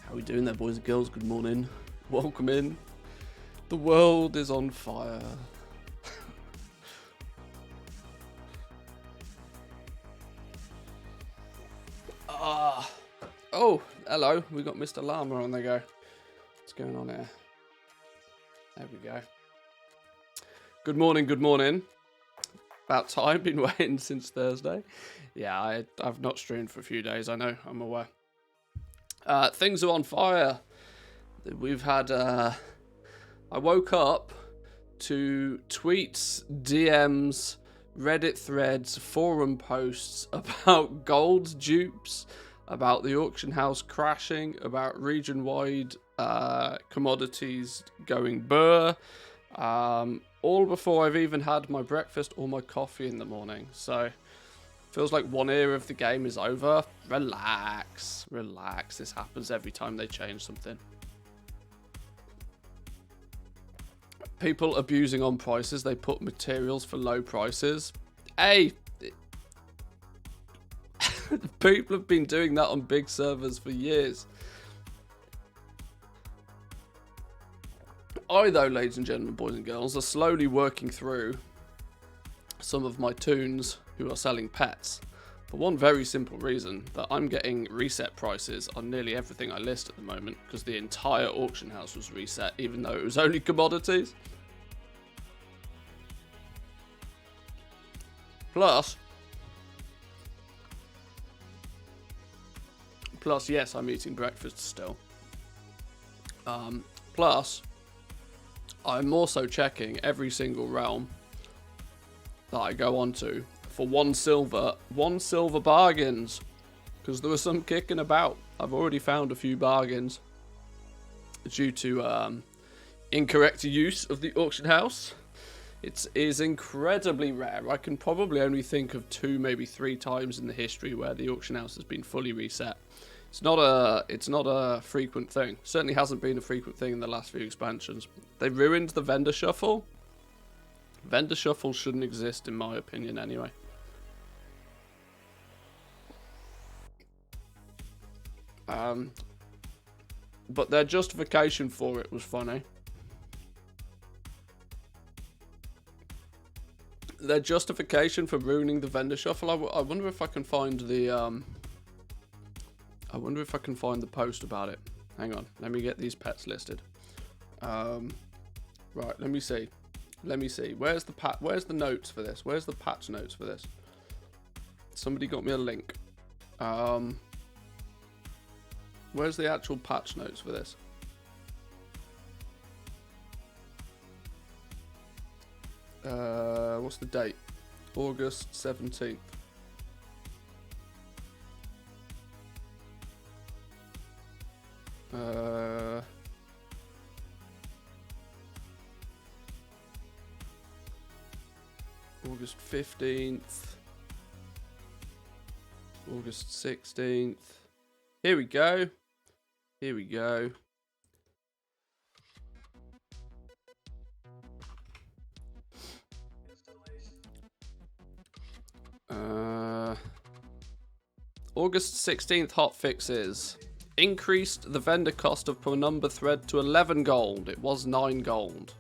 How we doing there, boys and girls? Good morning. Welcome in. The world is on fire. Oh, hello. We got Mr. Llama on the go. What's going on here? There we go. Good morning, good morning. About time, been waiting since Thursday. Yeah, I've not streamed for a few days, I know, I'm aware. Things are on fire. We've had, I woke up to tweets, DMs, Reddit threads, forum posts about gold dupes, about the auction house crashing, about region-wide commodities going burr, all before I've even had my breakfast or my coffee in the morning. So, feels like one era of the game is over. Relax, relax. This happens every time they change something. People abusing on prices. They put materials for low prices. Hey, people have been doing that on big servers for years. I, though, ladies and gentlemen, boys and girls, are slowly working through some of my toons who are selling pets. For one very simple reason, that I'm getting reset prices on nearly everything I list at the moment, because the entire auction house was reset, even though it was only commodities. Plus, yes, I'm eating breakfast still. Plus, I'm also checking every single realm that I go onto for one silver bargains, because there was some kicking about. I've already found a few bargains due to incorrect use of the auction house. It is incredibly rare. I can probably only think of 2, maybe 3 times in the history where the auction house has been fully reset. It's not a frequent thing. Certainly hasn't been a frequent thing in the last few expansions. They ruined the vendor shuffle. Vendor shuffle shouldn't exist, in my opinion, anyway. But their justification for it was funny. Their justification for ruining the vendor shuffle. I wonder if I can find the I wonder if I can find the post about it. Hang on, let me get these pets listed. Right, let me see. Where's the notes for this? Where's the patch notes for this? Somebody got me a link. Where's the actual patch notes for this? What's the date? August 17th. August 15th. August 16th. Here we go. Here we go. August 16th hotfixes. Increased the vendor cost of Penumbra Thread to 11 gold. It was 9 gold.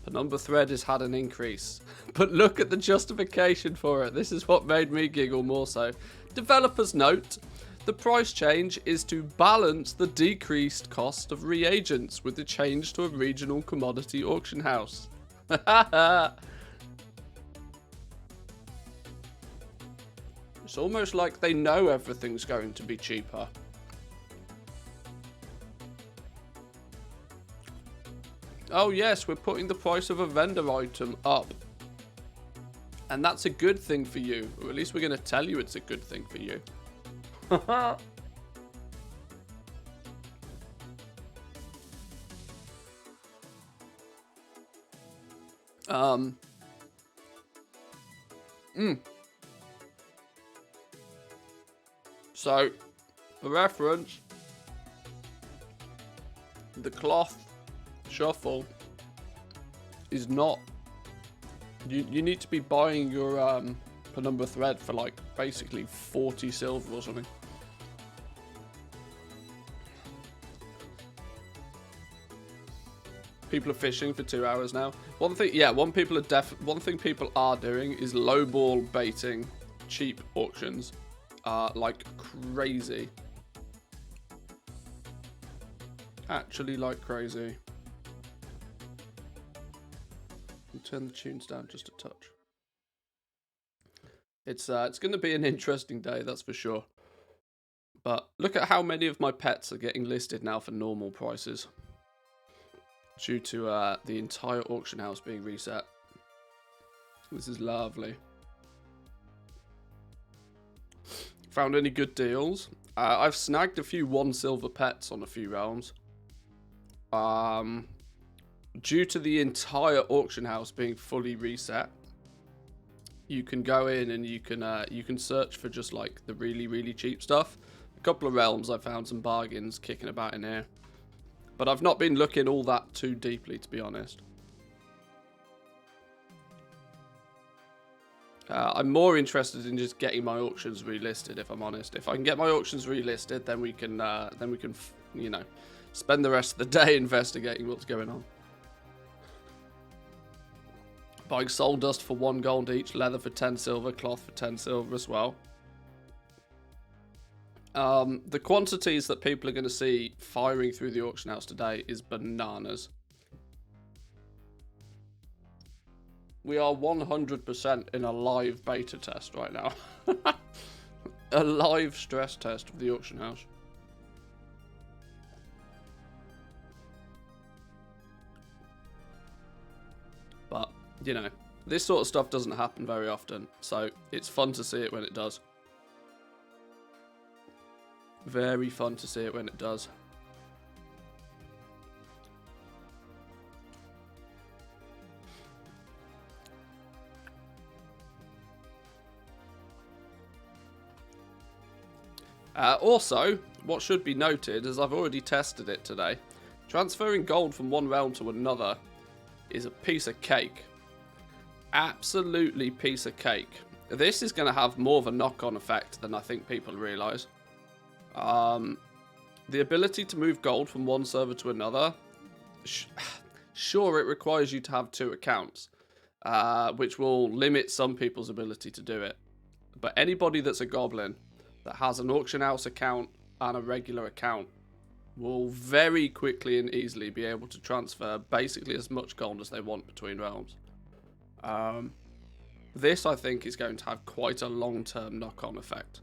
Penumbra Thread has had an increase. But look at the justification for it. This is what made me giggle more so. Developers note, the price change is to balance the decreased cost of reagents with the change to a regional commodity auction house. It's almost like they know everything's going to be cheaper. Oh yes, we're putting the price of a vendor item up. And that's a good thing for you. Or at least we're going to tell you it's a good thing for you. So, for reference, the cloth shuffle is not... You need to be buying your Penumbra Thread for like basically 40 silver or something. People are fishing for 2 hours now. One thing people are doing is lowball baiting cheap auctions, like crazy. Actually, like crazy. I'll turn the tunes down just a touch. It's going to be an interesting day, that's for sure. But look at how many of my pets are getting listed now for normal prices, due to the entire auction house being reset. This is lovely. Found any good deals? I've snagged a few 1 silver pets on a few realms. Due to the entire auction house being fully reset, you can go in and you can search for just like the really, really cheap stuff. A couple of realms I found some bargains kicking about in here, but I've not been looking all that too deeply, to be honest. I'm more interested in just getting my auctions relisted, if I'm honest. If I can get my auctions relisted, then we can you know, spend the rest of the day investigating what's going on. Buying soul dust for 1 gold each, leather for 10 silver, cloth for 10 silver as well. The quantities that people are going to see firing through the auction house today is bananas. We are 100% in a live beta test right now. A live stress test of the auction house. But, you know, this sort of stuff doesn't happen very often, so it's fun to see it when it does. Very fun to see it when it does. Also, what should be noted, as I've already tested it today, transferring gold from one realm to another is a piece of cake. Absolutely piece of cake. This is going to have more of a knock-on effect than I think people realise. The ability to move gold from one server to another, sure, it requires you to have 2 accounts, which will limit some people's ability to do it. But anybody that's a goblin that has an auction house account and a regular account will very quickly and easily be able to transfer basically as much gold as they want between realms. This, I think, is going to have quite a long-term knock-on effect,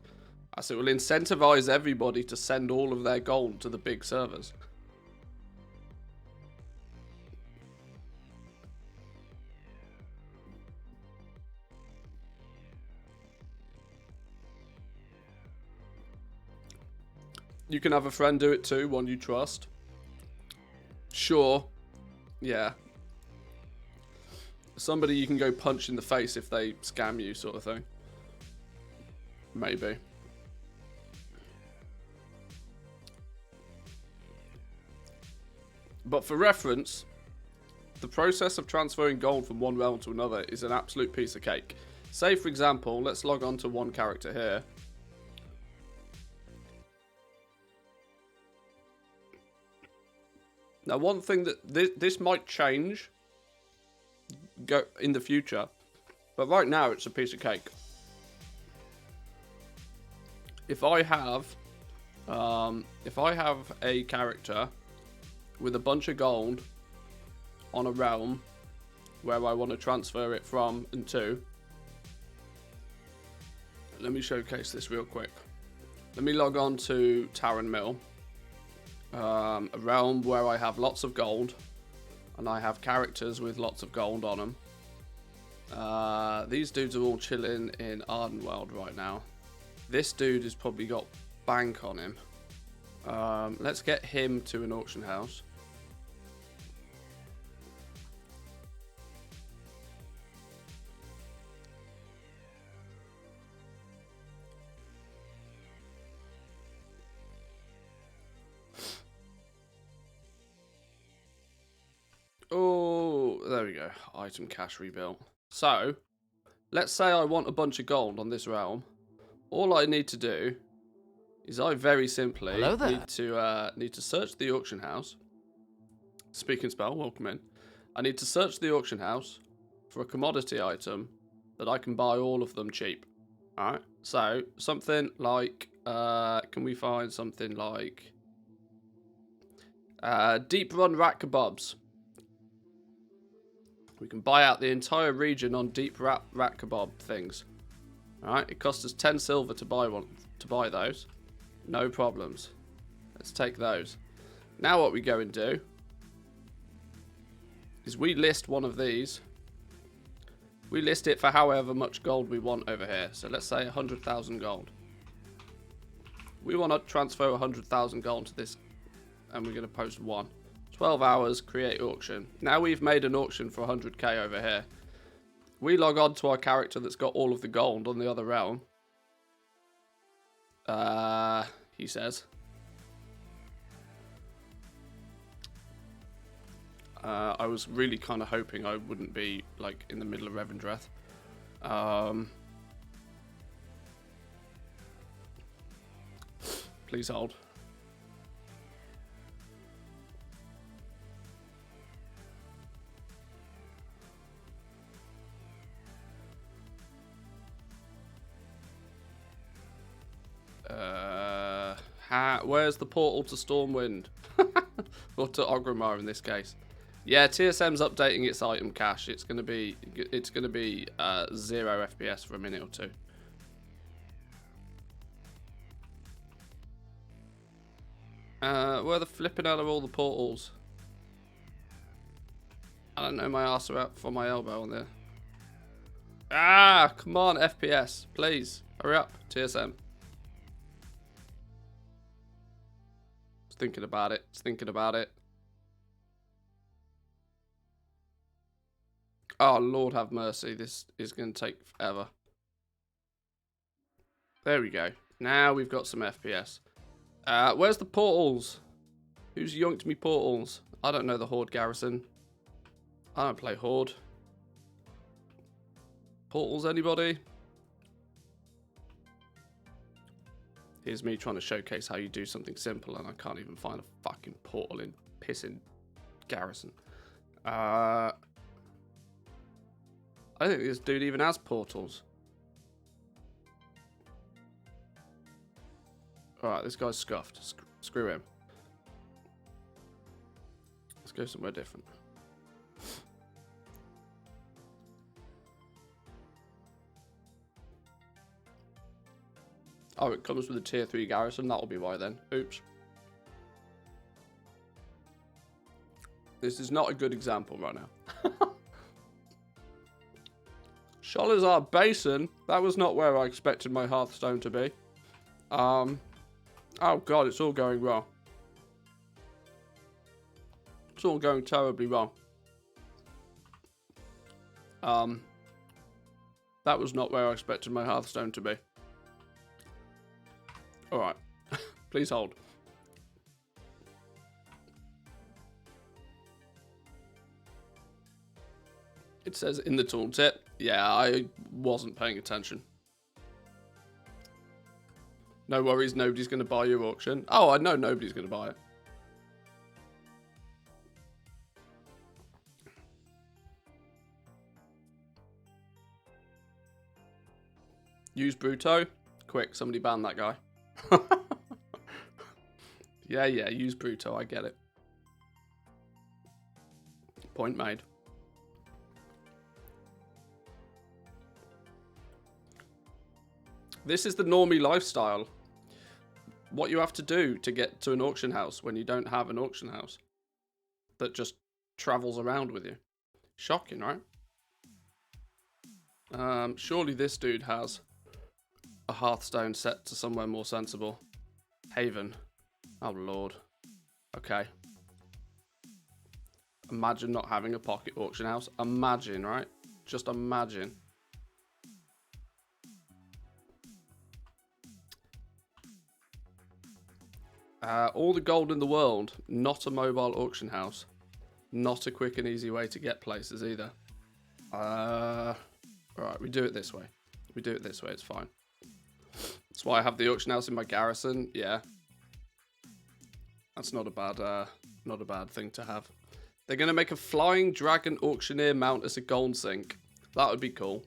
as it will incentivize everybody to send all of their gold to the big servers. You can have a friend do it too, one you trust. Sure. Yeah. Somebody you can go punch in the face if they scam you, sort of thing. Maybe. But for reference, the process of transferring gold from one realm to another is an absolute piece of cake. Say, for example, let's log on to one character here. Now, one thing that this might change in the future, but right now it's a piece of cake. If I have a character with a bunch of gold on a realm where I want to transfer it from and to, let me showcase this real quick. Let me log on to Taran Mill. A realm where I have lots of gold and I have characters with lots of gold on them. These dudes are all chilling in Ardenweald right now. This dude has probably got bank on him. Let's get him to an auction house. Oh, there we go. Item cache rebuilt. So, let's say I want a bunch of gold on this realm. All I need to do is I very simply need to search the auction house, Speaking spell, welcome in. I need to search the auction house for a commodity item that I can buy all of them cheap. Alright, so something like, can we find something like Deep Run Rat Kebabs? We can buy out the entire region on Deep Rat Kebab things. Alright, it costs us 10 silver to buy those. No problems. Let's take those. Now what we go and do is we list one of these. We list it for however much gold we want over here. So let's say 100,000 gold. We want to transfer 100,000 gold to this, and we're going to post one. 12 hours, create auction. Now we've made an auction for 100k over here. We log on to our character that's got all of the gold on the other realm. He says. I was really kind of hoping I wouldn't be like in the middle of Revendreth. Please hold. Where's the portal to Stormwind? Or to Orgrimmar in this case. Yeah, TSM's updating its item cache. It's gonna be 0 FPS for a minute or two. Where the flipping hell are all the portals? I don't know my arse out from my elbow on there. Ah, come on, FPS, please hurry up, TSM. Thinking about it. Just thinking about it. Oh, Lord have mercy. This is going to take forever. There we go. Now we've got some FPS. Where's the portals? Who's yoinked me portals? I don't know the Horde garrison. I don't play Horde. Portals, anybody? Here's me trying to showcase how you do something simple, and I can't even find a fucking portal in pissing garrison. I don't think this dude even has portals. Alright, this guy's scuffed. Screw him. Let's go somewhere different. Oh, it comes with a tier 3 garrison. That'll be why then. Oops. This is not a good example right now. Sholazar Basin. That was not where I expected my Hearthstone to be. Oh god, it's all going wrong. It's all going terribly wrong. That was not where I expected my Hearthstone to be. Alright. Please hold. It says in the tooltip. Yeah, I wasn't paying attention. No worries, nobody's going to buy your auction. Oh, I know nobody's going to buy it. Use Bruto. Quick, somebody ban that guy. Yeah, use Bruto, I get it. Point made. This is the normie lifestyle. What you have to do to get to an auction house when you don't have an auction house that just travels around with you. Shocking, right? Surely this dude has a Hearthstone set to somewhere more sensible. Haven. Oh, Lord. Okay. Imagine not having a pocket auction house. Imagine, right? Just imagine. All the gold in the world. Not a mobile auction house. Not a quick and easy way to get places either. Alright, we do it this way. We do it this way, it's fine. That's why I have the auction house in my garrison. Yeah. That's not a bad thing to have. They're going to make a flying dragon auctioneer mount as a gold sink. That would be cool.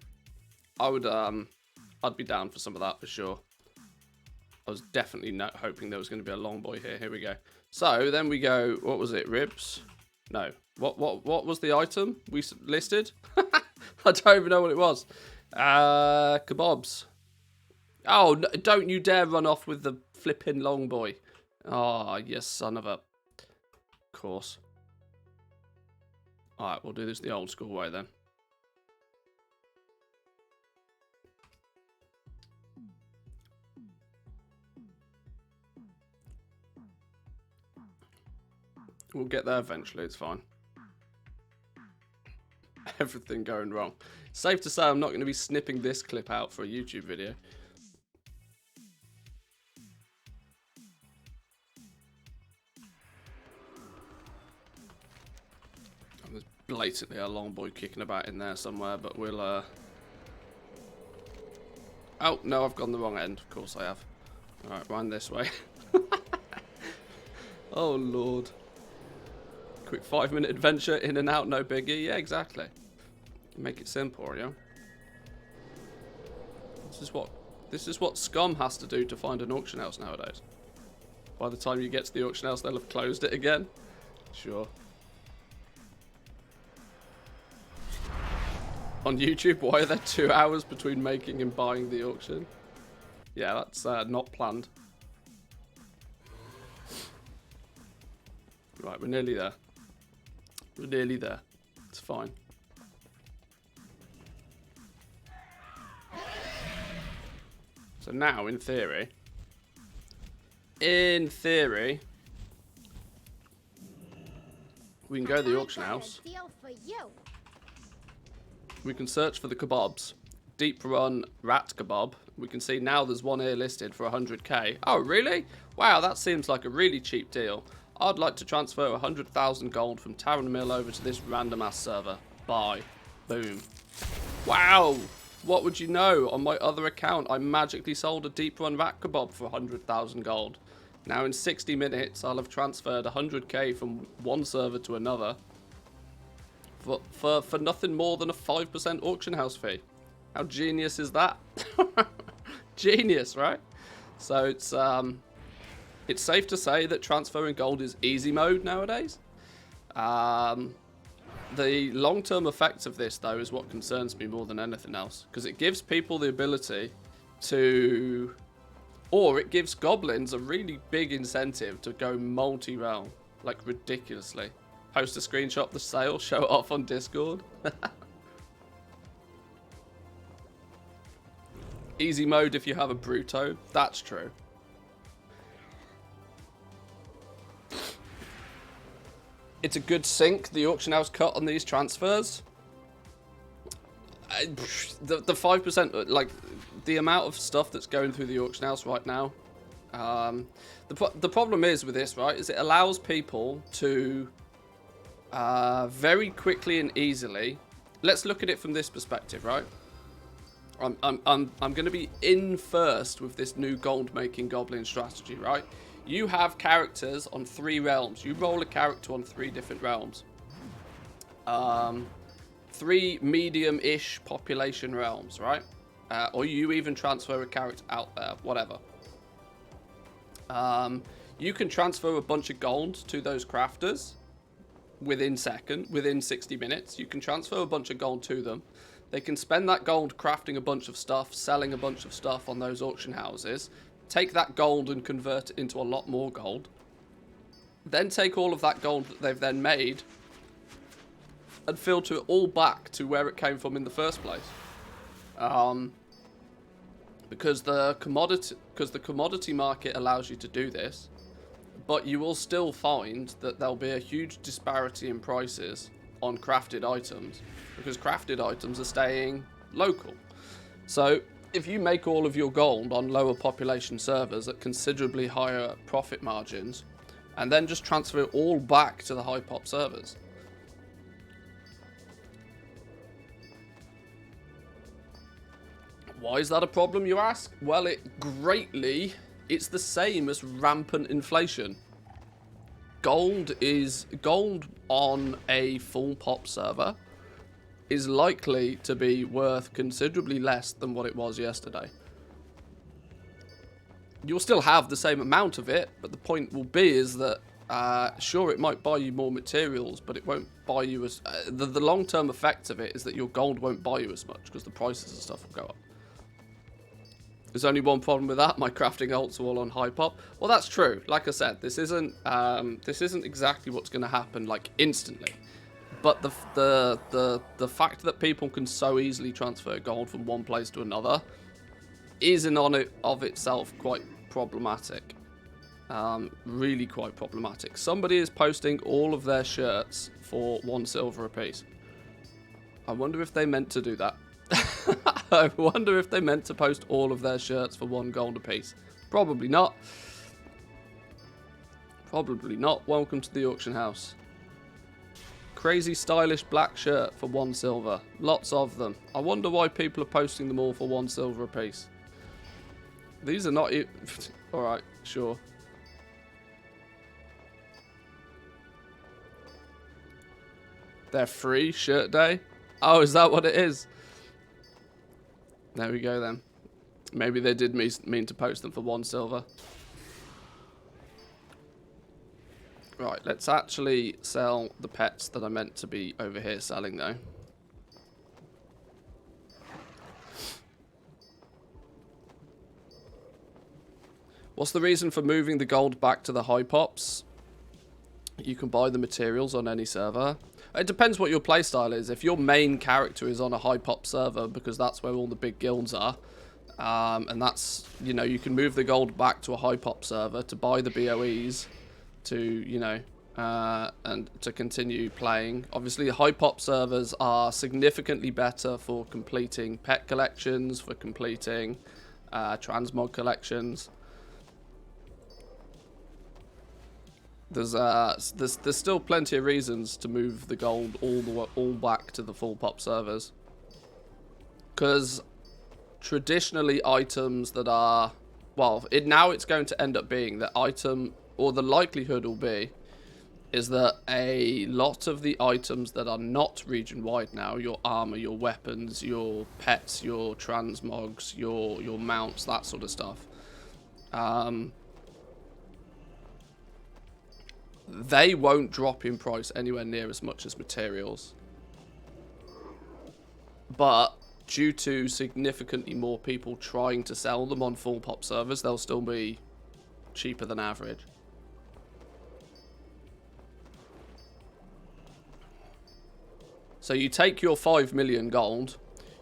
I'd be down for some of that for sure. I was definitely not hoping there was going to be a long boy here. Here we go. So then we go, what was it? Ribs? No. What was the item we listed? I don't even know what it was. Kebabs. Oh, no, don't you dare run off with the flipping long boy. Oh, you son of a... Of course. Alright, we'll do this the old school way then. We'll get there eventually, it's fine. Everything going wrong. Safe to say I'm not going to be snipping this clip out for a YouTube video. There's blatantly a long boy kicking about in there somewhere, but we'll... Oh, no, I've gone the wrong end. Of course I have. Alright, run this way. Oh, Lord. Quick 5-minute adventure, in and out, no biggie. Yeah, exactly. Make it simple, yeah. This is what scum has to do to find an auction house nowadays. By the time you get to the auction house, they'll have closed it again. Sure. On YouTube, why are there 2 hours between making and buying the auction? Yeah, that's not planned. Right, we're nearly there. We're nearly there. It's fine. So now, in theory, we can go to the auction house. We can search for the kebabs. Deep Run Rat Kebab. We can see now there's one here listed for 100k. Oh, really? Wow, that seems like a really cheap deal. I'd like to transfer 100,000 gold from Taran Mill over to this random ass server. Buy. Boom. Wow. What would you know? On my other account, I magically sold a Deep Run Rat Kebab for 100,000 gold. Now in 60 minutes, I'll have transferred 100k from one server to another for nothing more than a 5% auction house fee. How genius is that? Genius, right? So it's safe to say that transferring gold is easy mode nowadays. The long-term effects of this, though, is what concerns me more than anything else. Because it gives people the ability to... Or it gives goblins a really big incentive to go multi-realm. Like, ridiculously. Post a screenshot of the sale, show it off on Discord. Easy mode if you have a Bruto. That's true. It's a good sink, the auction house cut on these transfers. The 5%, like, the amount of stuff that's going through the auction house right now. The problem is with this, right, is it allows people to very quickly and easily... Let's look at it from this perspective, right? I'm going to be in first with this new gold-making goblin strategy, right? You have characters on 3 realms. You roll a character on 3 different realms. 3 medium-ish population realms, right? Or you even transfer a character out there, whatever. You can transfer a bunch of gold to those crafters within 60 minutes. You can transfer a bunch of gold to them. They can spend that gold crafting a bunch of stuff, selling a bunch of stuff on those auction houses. Take that gold and convert it into a lot more gold. Then take all of that gold that they've then made and filter it all back to where it came from in the first place. Because the commodity market allows you to do this, but you will still find that there'll be a huge disparity in prices on crafted items, because crafted items are staying local. So if you make all of your gold on lower population servers at considerably higher profit margins, and then just transfer it all back to the high pop servers. Why is that a problem, you ask? Well, it's the same as rampant inflation. gold on a full pop server is likely to be worth considerably less than what it was yesterday. You'll still have the same amount of it, but the point will be is that sure, it might buy you more materials, but it won't buy you as the long-term effect of it is that your gold won't buy you as much because the prices and stuff will go up. There's only one problem with that. My crafting alts are all on high pop. Well, that's true. Like I said, this isn't exactly what's going to happen like instantly. But the fact that people can so easily transfer gold from one place to another is in on it of itself quite problematic. Really quite problematic. Somebody is posting all of their shirts for 1 silver apiece. I wonder if they meant to do that. I wonder if they meant to post all of their shirts for 1 gold apiece. Probably not. Probably not. Welcome to the auction house. Crazy stylish black shirt for 1 silver. Lots of them. I wonder why people are posting them all for 1 silver apiece. These are not... Alright, sure. They're free shirt day? Oh, is that what it is? There we go then. Maybe they did mean to post them for 1 silver. Right, let's actually sell the pets that I meant to be over here selling though. What's the reason for moving the gold back to the high pops? You can buy the materials on any server. It depends what your playstyle is. If your main character is on a high pop server, because that's where all the big guilds are, and that's, you know, you can move the gold back to a high pop server to buy the BOEs to, you know, and to continue playing. Obviously, high pop servers are significantly better for completing pet collections, for completing transmog collections. There's still plenty of reasons to move the gold all back to the full pop servers, because traditionally items that are, well, now it's going to end up being that item, or the likelihood will be, is that a lot of the items that are not region wide now, your armor, your weapons, your pets, your transmogs, your mounts, that sort of stuff, they won't drop in price anywhere near as much as materials. But due to significantly more people trying to sell them on full pop servers, they'll still be cheaper than average. So you take your 5 million gold,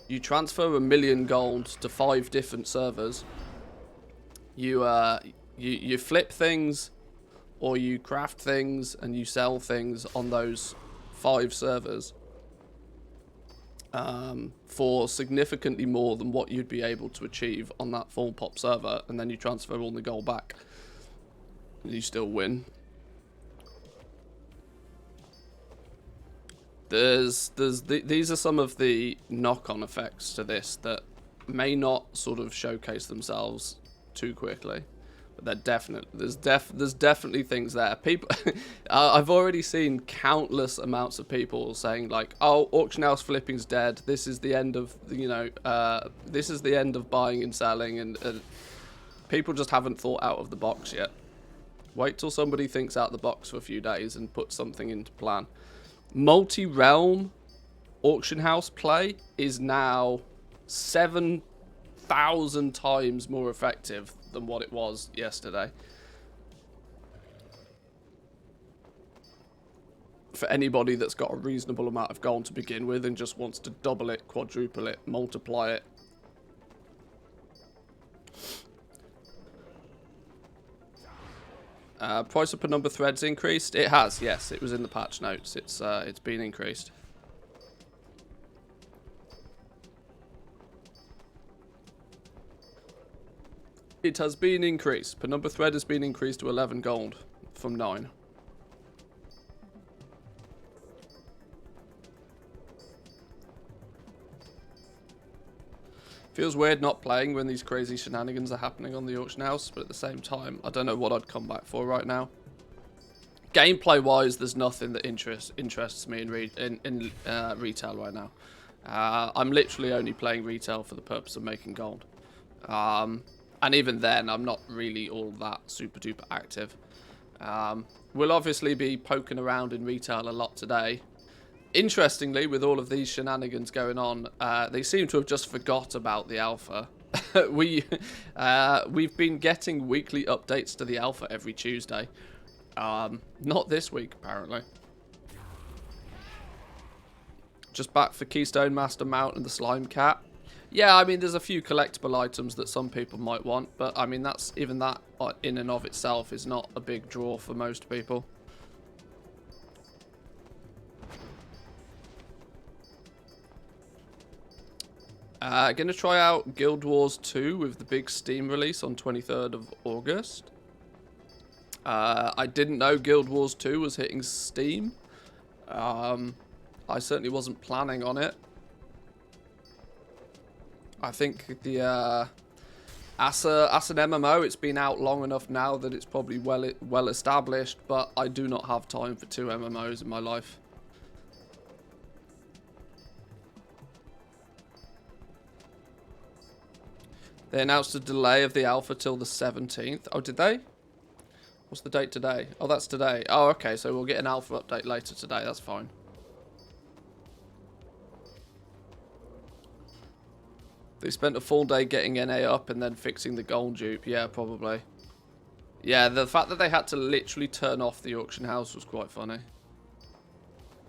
you transfer 1 million gold to 5 different servers, you flip things, or you craft things and you sell things on those 5 servers for significantly more than what you'd be able to achieve on that full pop server, and then you transfer all the gold back and you still win. These are some of the knock-on effects to this that may not sort of showcase themselves too quickly. But there's definitely things there. People, I've already seen countless amounts of people saying like, "Oh, auction house flipping's dead. This is the end of, you know, this is the end of buying and selling," and people just haven't thought out of the box yet. Wait till somebody thinks out the box for a few days and puts something into plan. Multi-realm auction house play is now 7,000 times more effective than what it was yesterday. For anybody that's got a reasonable amount of gold to begin with and just wants to double it, quadruple it, multiply it. Price per number threads increased? It has, yes. It was in the patch notes. It's been increased. It has been increased. Per number thread has been increased to 11 gold from 9. Feels weird not playing when these crazy shenanigans are happening on the auction house, but at the same time, I don't know what I'd come back for right now. gameplay wise, there's nothing that interests me in retail right now. I'm literally only playing retail for the purpose of making gold. And even then, I'm not really all that super duper active. We'll obviously be poking around in retail a lot today. Interestingly, with all of these shenanigans going on, they seem to have just forgot about the alpha. We've been getting weekly updates to the alpha every Tuesday. Not this week, apparently. Just back for Keystone Master Mount and the Slime Cat. Yeah, I mean, there's a few collectible items that some people might want, but I mean, even that in and of itself is not a big draw for most people. Gonna try out Guild Wars 2 with the big Steam release on 23rd of August. I didn't know Guild Wars 2 was hitting Steam. I certainly wasn't planning on it. I think the as an MMO, it's been out long enough now that it's probably well established, but I do not have time for 2 MMOs in my life. They announced a delay of the alpha till the 17th. Oh, did they? What's the date today? Oh, that's today. Oh, okay, so we'll get an alpha update later today. That's fine. They spent a full day getting NA up and then fixing the gold dupe. Yeah, probably. Yeah, the fact that they had to literally turn off the auction house was quite funny.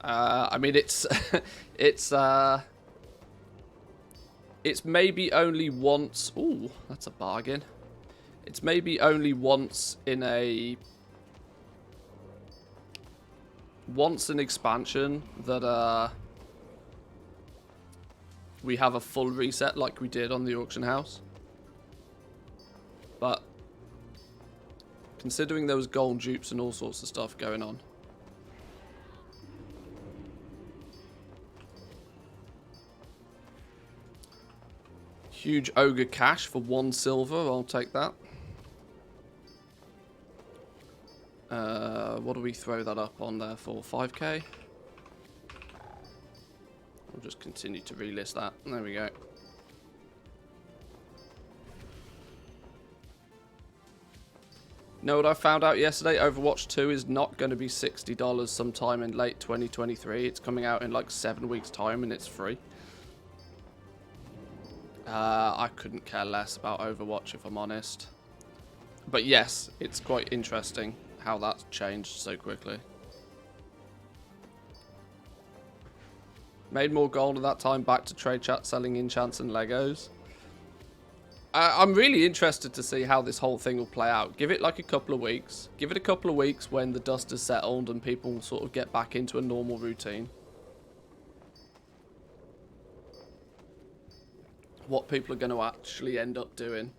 I mean, it's it's maybe only once. Ooh, that's a bargain. It's maybe only once in an expansion that we have a full reset like we did on the auction house. But considering there was gold dupes and all sorts of stuff going on. Huge ogre cash for 1 silver. I'll take that. What do we throw that up on there for? 5k? We'll just continue to relist that. There we go. Know what I found out yesterday? Overwatch 2 is not going to be $60 sometime in late 2023. It's coming out in like 7 weeks' time and it's free. I couldn't care less about Overwatch if I'm honest. But yes, it's quite interesting how that's changed so quickly. Made more gold at that time, back to trade chat selling enchants and Legos. I'm really interested to see how this whole thing will play out. Give it like a couple of weeks. Give it a couple of weeks when the dust has settled and people sort of get back into a normal routine. What people are going to actually end up doing.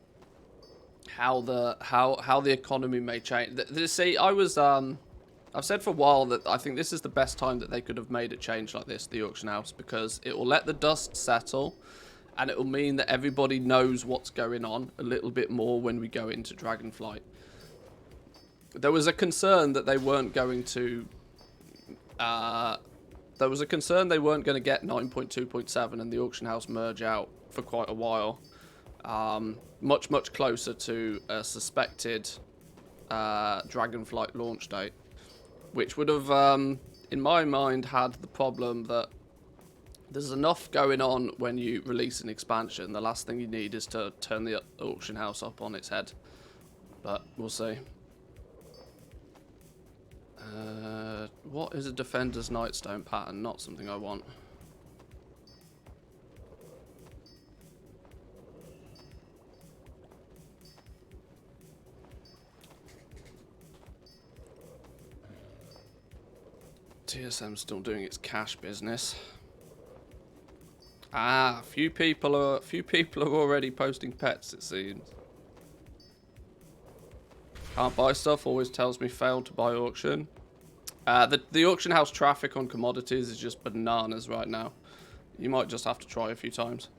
How the economy may change. See, I've said for a while that I think this is the best time that they could have made a change like this, the auction house, because it will let the dust settle and it will mean that everybody knows what's going on a little bit more when we go into Dragonflight. There was a concern that they weren't going to get 9.2.7 and the auction house merge out for quite a while. Much closer to a suspected Dragonflight launch date, which would have, in my mind, had the problem that there's enough going on when you release an expansion. The last thing you need is to turn the auction house up on its head. But we'll see. What is a Defender's Nightstone pattern? Not something I want. TSM's still doing its cash business. A few people are already posting pets, it seems. Can't buy stuff, always tells me failed to buy auction. The auction house traffic on commodities is just bananas right now. You might just have to try a few times.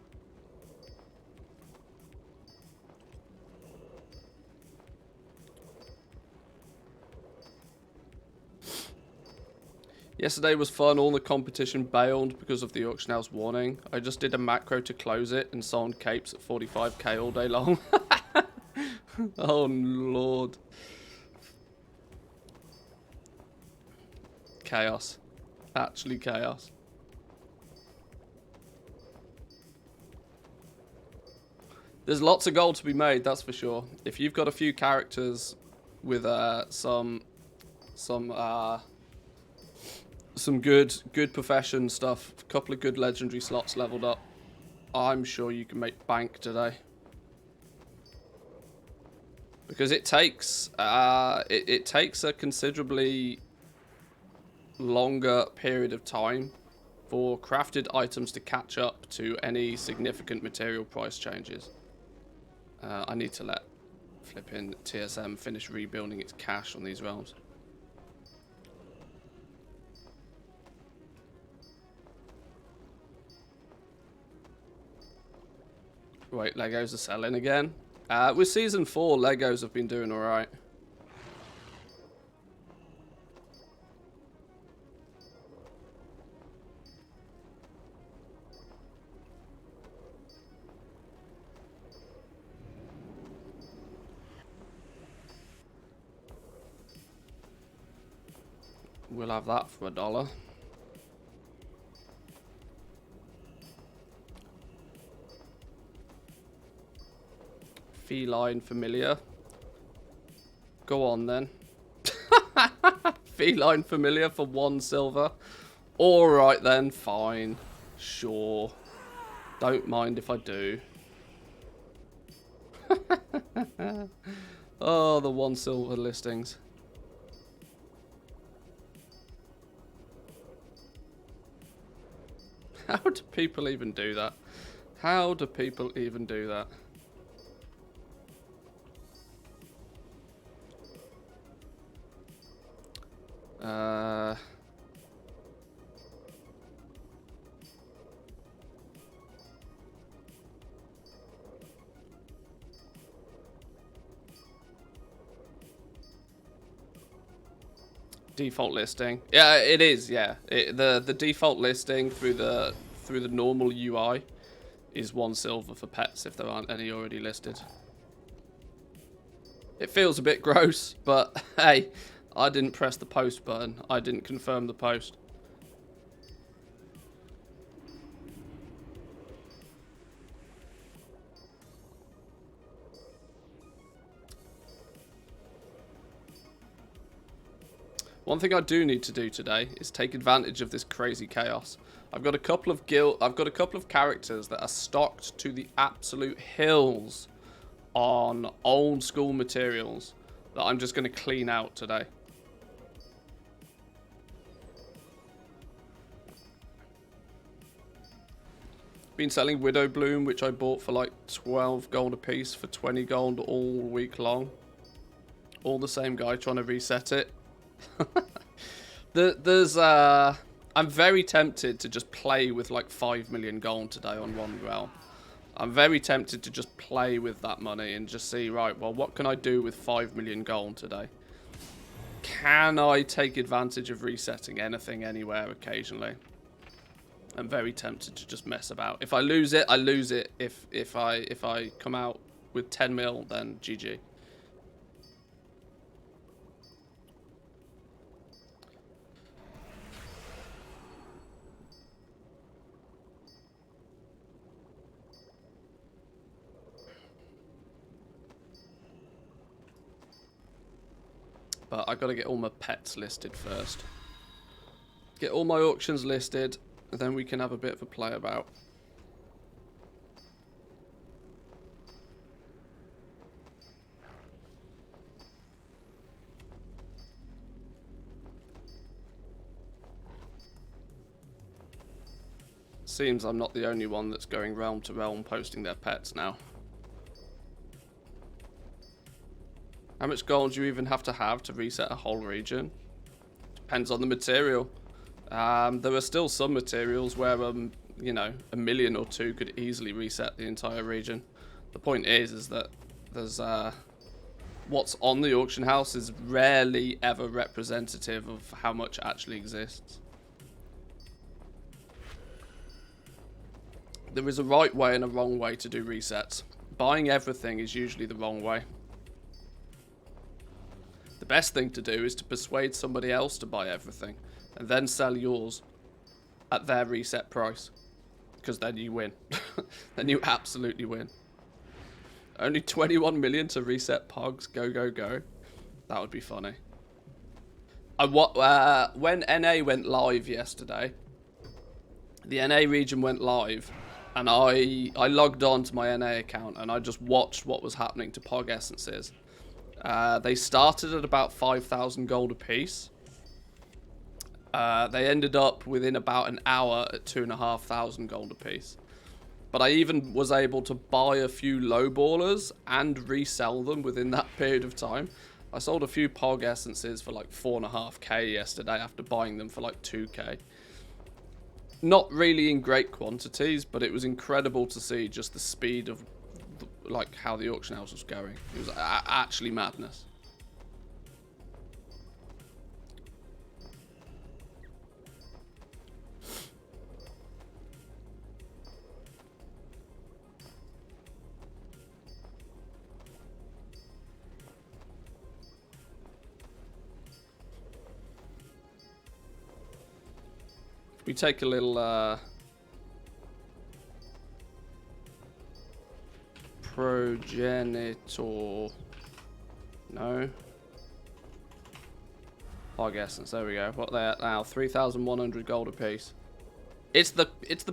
Yesterday was fun. All the competition bailed because of the auction house warning. I just did a macro to close it and sold capes at 45k all day long. Oh, Lord. Chaos. Actually chaos. There's lots of gold to be made, that's for sure. If you've got a few characters with some good profession stuff, a couple of good legendary slots leveled up, I'm sure you can make bank today. Because it takes it takes a considerably longer period of time for crafted items to catch up to any significant material price changes. I need to let flipping TSM finish rebuilding its cache on these realms. Wait, Legos are selling again? With Season 4, Legos have been doing alright. We'll have that for $1. Feline familiar. Go on then. Feline familiar for 1 silver. Alright then, fine. Sure. Don't mind if I do. Oh, the 1 silver listings. How do people even do that? How do people even do that? Default listing. Yeah, it is. Yeah, the default listing through the normal UI is 1 silver for pets if there aren't any already listed. It feels a bit gross, but hey, I didn't press the post button. I didn't confirm the post. One thing I do need to do today is take advantage of this crazy chaos. I've got a couple of characters that are stocked to the absolute hills on old school materials that I'm just going to clean out today. Been selling Widow Bloom, which I bought for like 12 gold a piece for 20 gold all week long. All the same guy trying to reset it. I'm very tempted to just play with like 5 million gold today on one realm. I'm very tempted to just play with that money and just see, right, well, what can I do with 5 million gold today? Can I take advantage of resetting anything anywhere occasionally? I'm very tempted to just mess about. If I lose it, I lose it. If I come out with 10 mil, then GG. But I got to get all my pets listed first. Get all my auctions listed, and then we can have a bit of a play about. Seems I'm not the only one that's going realm to realm posting their pets now. How much gold do you even have to reset a whole region? Depends on the material. There are still some materials where, you know, 1 million or 2 could easily reset the entire region. The point is that there's what's on the auction house is rarely ever representative of how much actually exists. There is a right way and a wrong way to do resets. Buying everything is usually the wrong way. The best thing to do is to persuade somebody else to buy everything and then sell yours at their reset price. Because then you win. Then you absolutely win. Only 21 million to reset Pogs. Go, go, go. That would be funny. When NA went live yesterday, the NA region went live, and I logged on to my NA account and I just watched what was happening to Pog essences. They started at about 5,000 gold apiece. They ended up within about an hour at 2,500 gold apiece. But I even was able to buy a few lowballers and resell them within that period of time. I sold a few Pog essences for like 4.5k yesterday after buying them for like 2k. Not really in great quantities, but it was incredible to see just the speed of like how the auction house was going. It was actually madness. We take a little progenitor. No. Pog essence. There we go. What are they at now? 3,100 gold apiece. It's the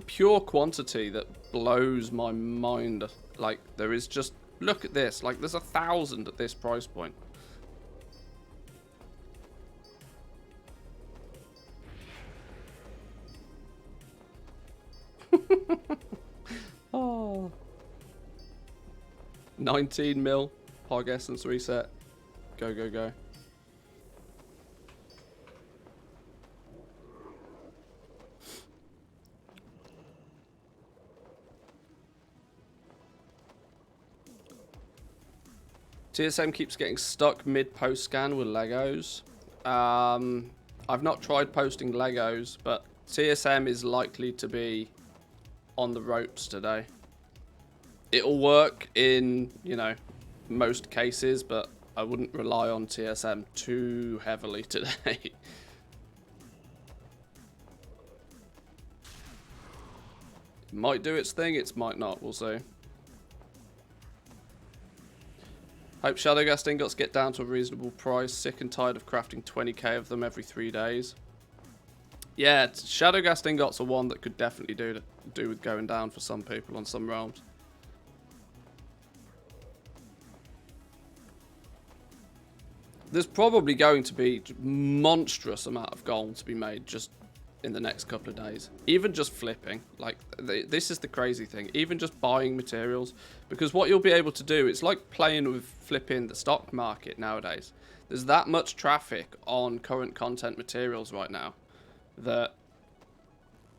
pure quantity that blows my mind. Like there is just look at this. Like there's 1,000 at this price point. Oh. 19 mil. Pog essence reset. Go, go, go. TSM keeps getting stuck mid-post scan with Legos. I've not tried posting Legos, but TSM is likely to be on the ropes today. It'll work in, you know, most cases, but I wouldn't rely on TSM too heavily today. It might do its thing, it might not, we'll see. Hope Shadowgast ingots get down to a reasonable price. Sick and tired of crafting 20k of them every 3 days. Yeah, Shadowgast ingots are one that could definitely do with going down for some people on some realms. There's probably going to be a monstrous amount of gold to be made just in the next couple of days. Even just flipping. Like, this is the crazy thing. Even just buying materials. Because what you'll be able to do, it's like playing with flipping the stock market nowadays. There's that much traffic on current content materials right now that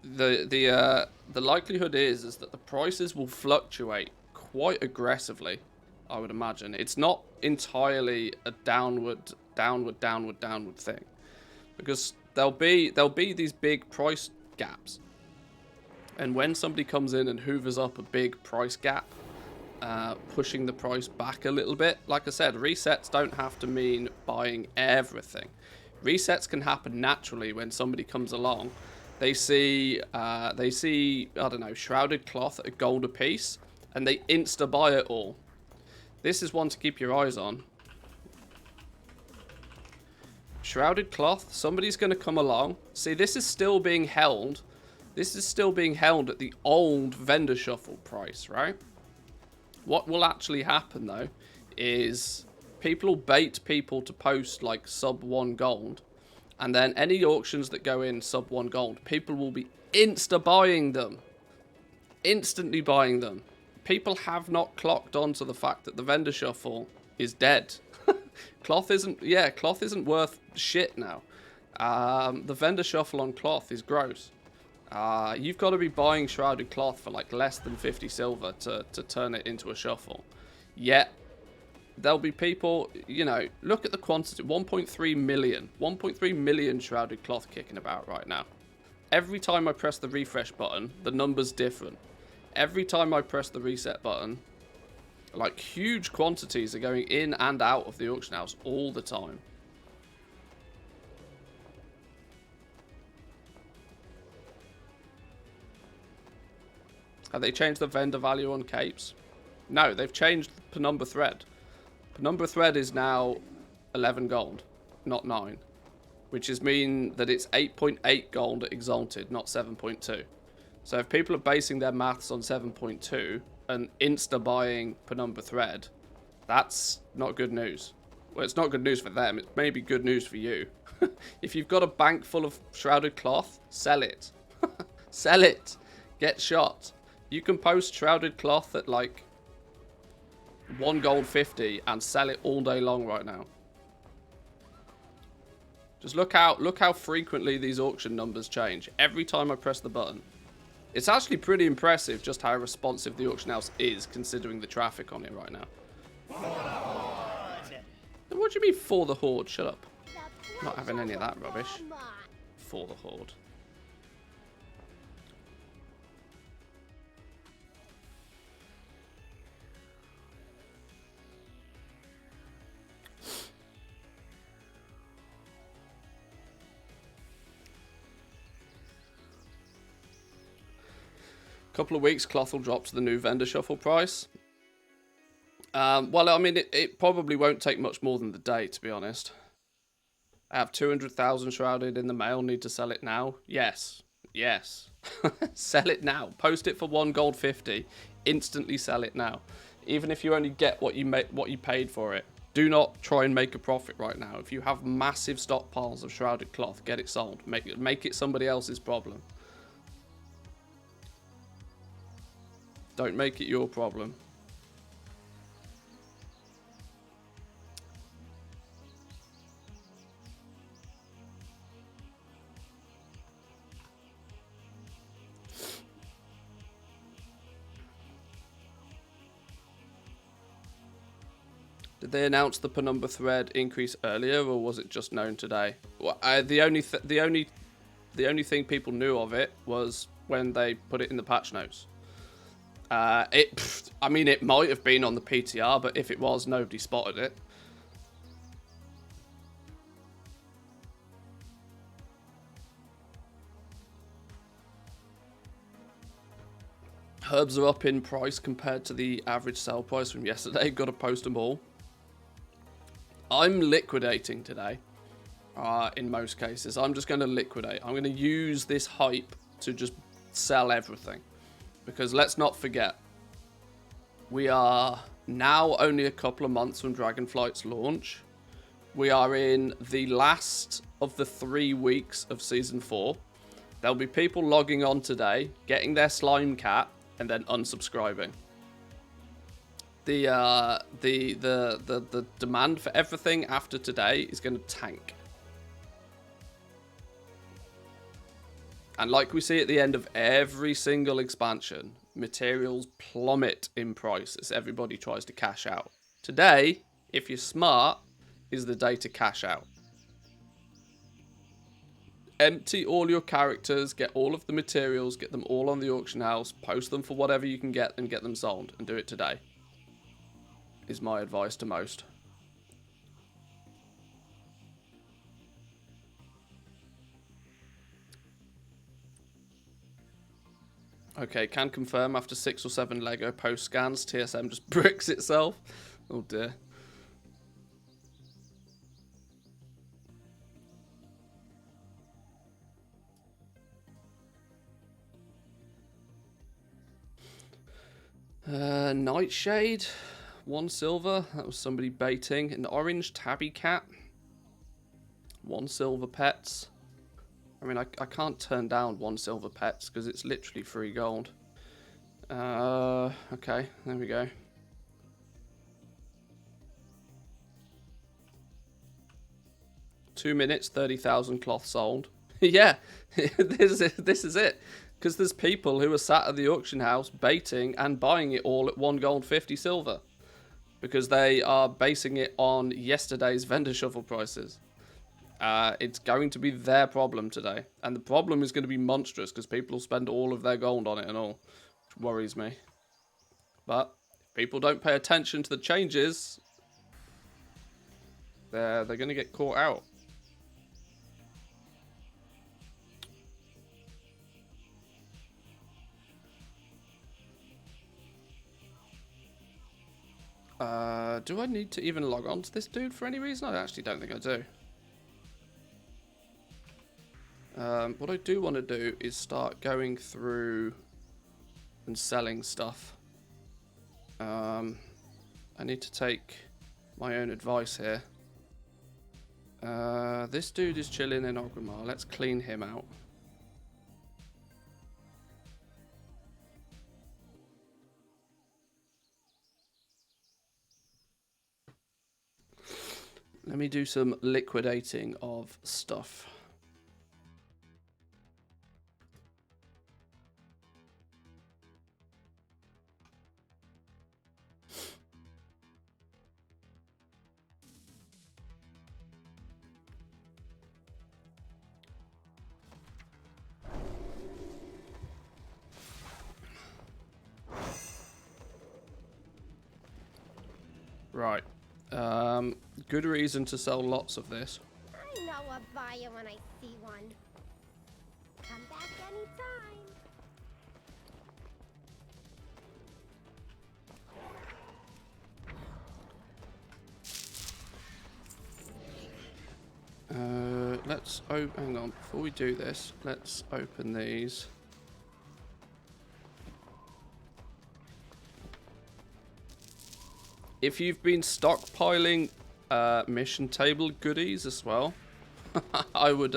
the likelihood is that the prices will fluctuate quite aggressively, I would imagine. It's not entirely a downward thing, because there'll be these big price gaps, and when somebody comes in and hoovers up a big price gap, pushing the price back a little bit, like I said, resets don't have to mean buying everything. Resets can happen naturally when somebody comes along. They see, I don't know, Shrouded Cloth at a gold a piece, and they insta-buy it all. This is one to keep your eyes on. Shrouded Cloth, somebody's going to come along. See, this is still being held. This is still being held at the old vendor shuffle price, right? What will actually happen, though, is people will bait people to post, like, sub 1 gold. And then any auctions that go in sub 1 gold, people will be insta-buying them. Instantly buying them. People have not clocked onto the fact that the vendor shuffle is dead. Cloth isn't worth shit now. The vendor shuffle on Cloth is gross. You've got to be buying Shrouded Cloth for like less than 50 silver to turn it into a shuffle. Yet, there'll be people, you know, look at the quantity, 1.3 million Shrouded Cloth kicking about right now. Every time I press the refresh button, the number's different. Every time I press the reset button, like huge quantities are going in and out of the auction house all the time. Have they changed the vendor value on capes? No, they've changed the penumbra thread. Penumbra thread is now 11 gold, not 9. Which is mean that it's 8.8 gold at Exalted, not 7.2. So if people are basing their maths on 7.2 and insta-buying penumbra thread, that's not good news. Well, it's not good news for them. It's maybe good news for you. If you've got a bank full of shrouded cloth, sell it. Sell it. Get shot. You can post shrouded cloth at like 1 gold 50 and sell it all day long right now. Just look how frequently these auction numbers change. Every time I press the button. It's actually pretty impressive just how responsive the auction house is considering the traffic on it right now. What do you mean for the horde? Shut up. Not having any of that rubbish. For the horde. Couple of weeks, cloth will drop to the new vendor shuffle price. Well, I mean, it probably won't take much more than the day, to be honest. I have 200,000 shrouded in the mail. Need to sell it now? Yes. Yes. Sell it now. Post it for 1 gold 50. Instantly sell it now. Even if you only get what you paid for it. Do not try and make a profit right now. If you have massive stockpiles of shrouded cloth, get it sold. Make it somebody else's problem. Don't make it your problem. Did they announce the penumbra thread increase earlier, or was it just known today? Well, the only thing people knew of it was when they put it in the patch notes. I mean, it might have been on the PTR, but if it was, nobody spotted it. Herbs are up in price compared to the average sale price from yesterday. Got to post them all. I'm liquidating today. In most cases, I'm just going to liquidate. I'm going to use this hype to just sell everything. Because let's not forget, we are now only a couple of months from Dragonflight's launch. We are in the last of the 3 weeks of Season 4. There'll be people logging on today, getting their slime cat, and then unsubscribing. The demand for everything after today is going to tank. And like we see at the end of every single expansion, materials plummet in price as everybody tries to cash out. Today, if you're smart, is the day to cash out. Empty all your characters, get all of the materials, get them all on the auction house, post them for whatever you can get and get them sold, and do it today. Is my advice to most. Okay, can confirm after 6 or 7 Lego post scans, TSM just bricks itself. Oh dear. Nightshade, 1 silver. That was somebody baiting. An orange tabby cat. 1 silver pets. I mean, I can't turn down 1 silver pets because it's literally free gold. Okay, there we go. Two minutes, 30,000 cloth sold. Yeah, this is it. Because there's people who are sat at the auction house baiting and buying it all at 1 gold 50 silver. Because they are basing it on yesterday's vendor shuffle prices. It's going to be their problem today. And the problem is going to be monstrous because people will spend all of their gold on it and all. worries me. But if people don't pay attention to the changes, they're going to get caught out. Do I need to even log on to this dude for any reason? I actually don't think I do. What I do want to do is start going through and selling stuff. I need to take my own advice here. This dude is chilling in Orgrimmar. Let's clean him out. Let me do some liquidating of stuff. Right. Good reason to sell lots of this. I know a buyer when I see one. Come back anytime. Let's hang on. Before we do this, let's open these. If you've been stockpiling mission table goodies as well, I would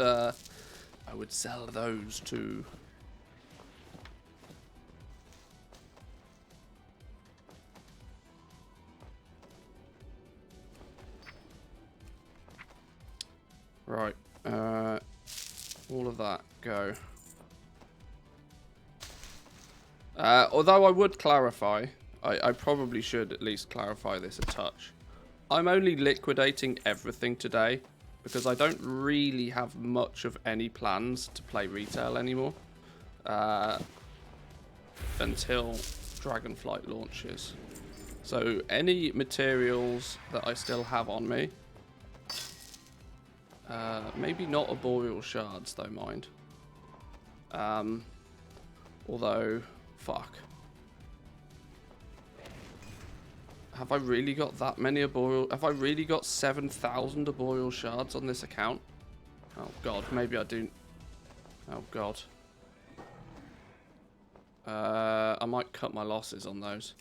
sell those too. Right, all of that go. Although I would clarify, I probably should at least clarify this a touch. I'm only liquidating everything today because I don't really have much of any plans to play retail anymore until Dragonflight launches. So any materials that I still have on me, maybe not arboreal shards though, mind. Although, fuck. Have I really got that many arboreal? Have I really got 7,000 arboreal shards on this account? Oh god, maybe I do. Oh god. I might cut my losses on those.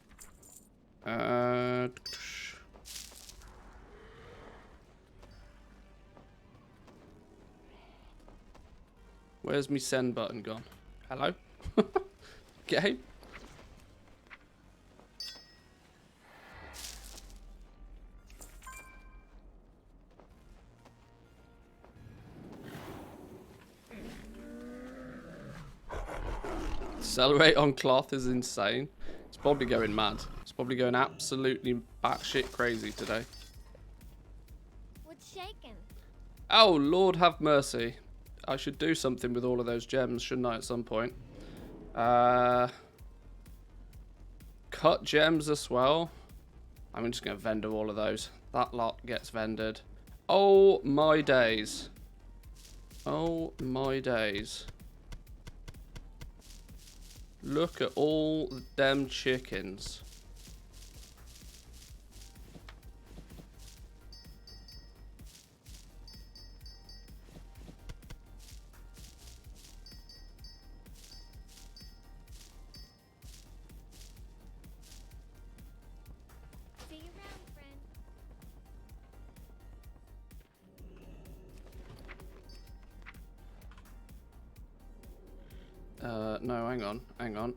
Where's my send button gone? Hello? Game? Accelerate on cloth is insane. It's probably going mad. It's probably going absolutely batshit crazy today. What's shaking? Oh, Lord have mercy. I should do something with all of those gems, shouldn't I, at some point? Cut gems as well. I'm just going to vendor all of those. That lot gets vendored. Oh, my days. Oh, my days. Look at all them chickens. See you around, friend. No, hang on, hang on.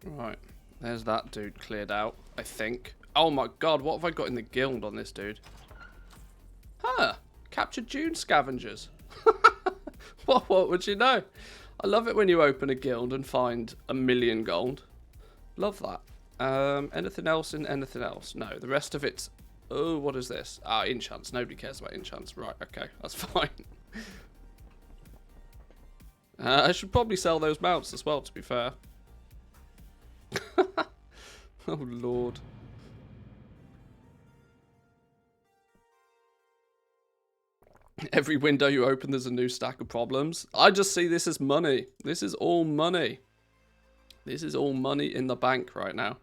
Right. There's that dude cleared out, I think. Oh my god, what have I got in the guild on this dude? Huh. Captured Dune scavengers. What would you know? I love it when you open a guild and find 1,000,000 gold. Love that. Anything else in anything else? No, the rest of it's... Oh, what is this? Ah, enchants. Nobody cares about enchants. Right, okay, that's fine. I should probably sell those mounts as well, to be fair. Oh, Lord. Every window you open, there's a new stack of problems. I just see this as money. This is all money. This is all money in the bank right now.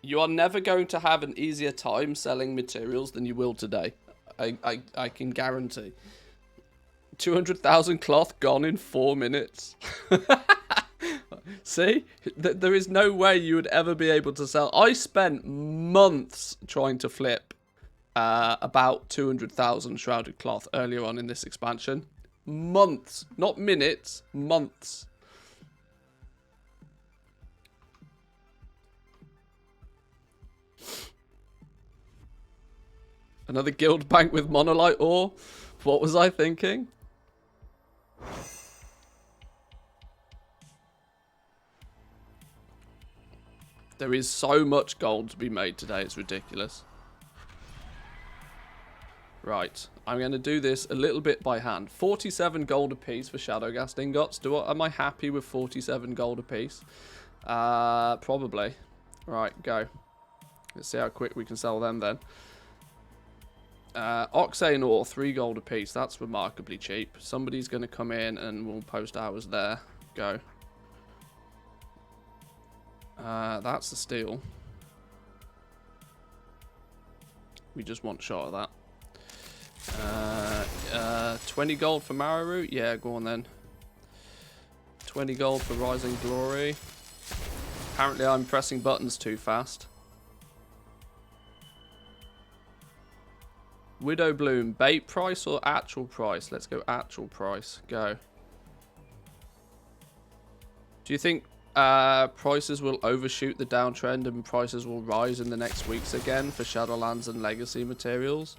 You are never going to have an easier time selling materials than you will today. I can guarantee. 200,000 cloth gone in 4 minutes. See? There is no way you would ever be able to sell. I spent months trying to flip about 200,000 shrouded cloth earlier on in this expansion. Months. Not minutes. Months. Another guild bank with monolite ore? What was I thinking? There is so much gold to be made today, it's ridiculous. Right, I'm going to do this a little bit by hand. 47 gold apiece for Shadowghast ingots. Am I happy with 47 gold apiece? Probably. Right, go. Let's see how quick we can sell them then. Oxane ore, 3 gold apiece. That's remarkably cheap. Somebody's going to come in and we'll post ours there. Go. That's the steel. We just want a shot of that. 20 gold for Marrow. Yeah, go on then. 20 gold for Rising Glory. Apparently I'm pressing buttons too fast. Widow Bloom, bait price or actual price? Let's go actual price. Go. Do you think prices will overshoot the downtrend and prices will rise in the next weeks again for Shadowlands and Legacy materials?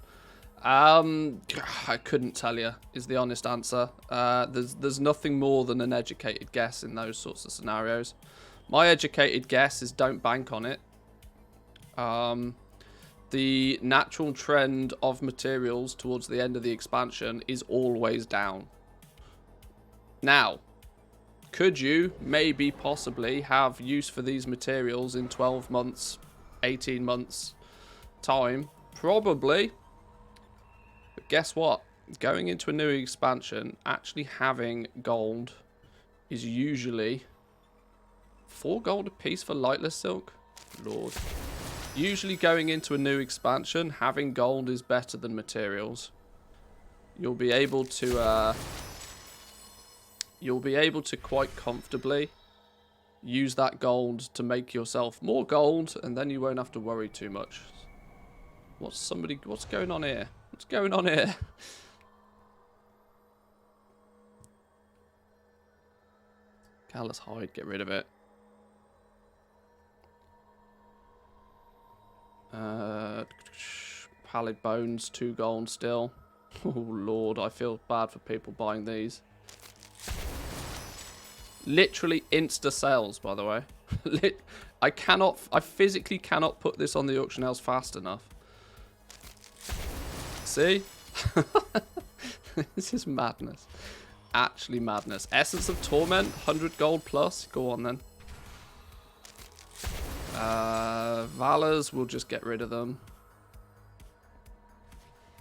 I couldn't tell you, is the honest answer. There's nothing more than an educated guess in those sorts of scenarios. My educated guess is don't bank on it. The natural trend of materials towards the end of the expansion is always down. Now, could you maybe possibly have use for these materials in 12 months, 18 months time? Probably. But guess what? Going into a new expansion, actually having gold is usually 4 gold a piece for lightless silk. Lord. Usually going into a new expansion, having gold is better than materials. You'll be able to quite comfortably use that gold to make yourself more gold, and then you won't have to worry too much. What's going on here? What's going on here? Callous hide, get rid of it. Pallid bones, 2 gold still. Oh lord, I feel bad for people buying these. Literally insta sales, by the way. I physically cannot put this on the auction house fast enough. See? This is madness. Actually madness. Essence of Torment, 100 gold plus. Go on then. Valors, we'll just get rid of them.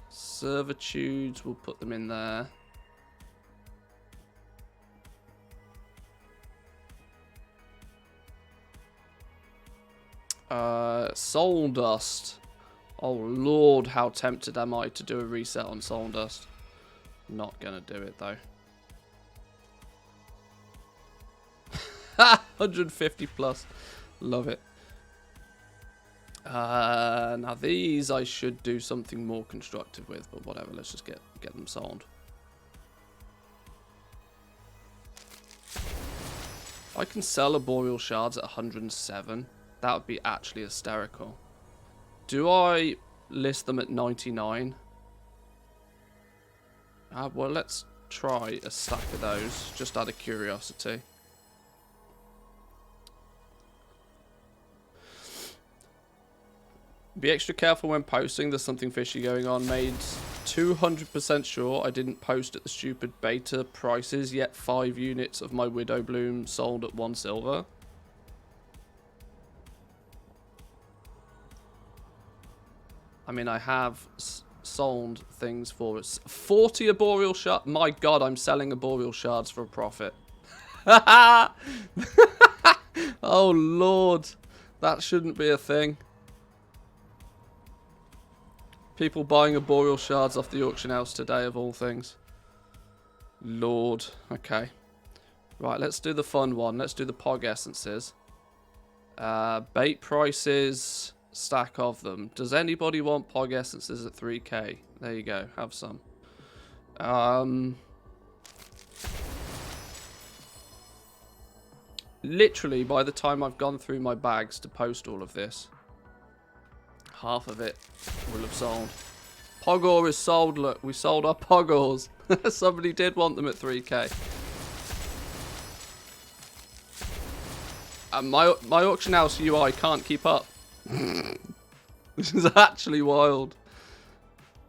Servitudes, we'll put them in there. Soul Dust. Oh lord, how tempted am I to do a reset on Soul Dust. Not gonna do it though. 150 plus. Love it. Now these I should do something more constructive with, but whatever, let's just get them sold. I can sell Arboreal Shards at 107, that would be actually hysterical. Do I list them at 99? Well, let's try a stack of those, just out of curiosity. Be extra careful when posting, there's something fishy going on. Made 200% sure I didn't post at the stupid beta prices, yet 5 units of my Widow Bloom sold at 1 silver. I mean, I have sold things for 40 Arboreal Shards. My god, I'm selling Arboreal Shards for a profit. Oh lord, that shouldn't be a thing. People buying Arboreal Shards off the auction house today, of all things. Lord. Okay. Right, let's do the fun one. Let's do the Pog Essences. Bait prices, stack of them. Does anybody want Pog Essences at 3k? There you go, have some. Literally, by the time I've gone through my bags to post all of this, half of it will have sold. Pogor is sold, look. We sold our Pogors. Somebody did want them at 3k. And my auction house UI can't keep up. This is actually wild.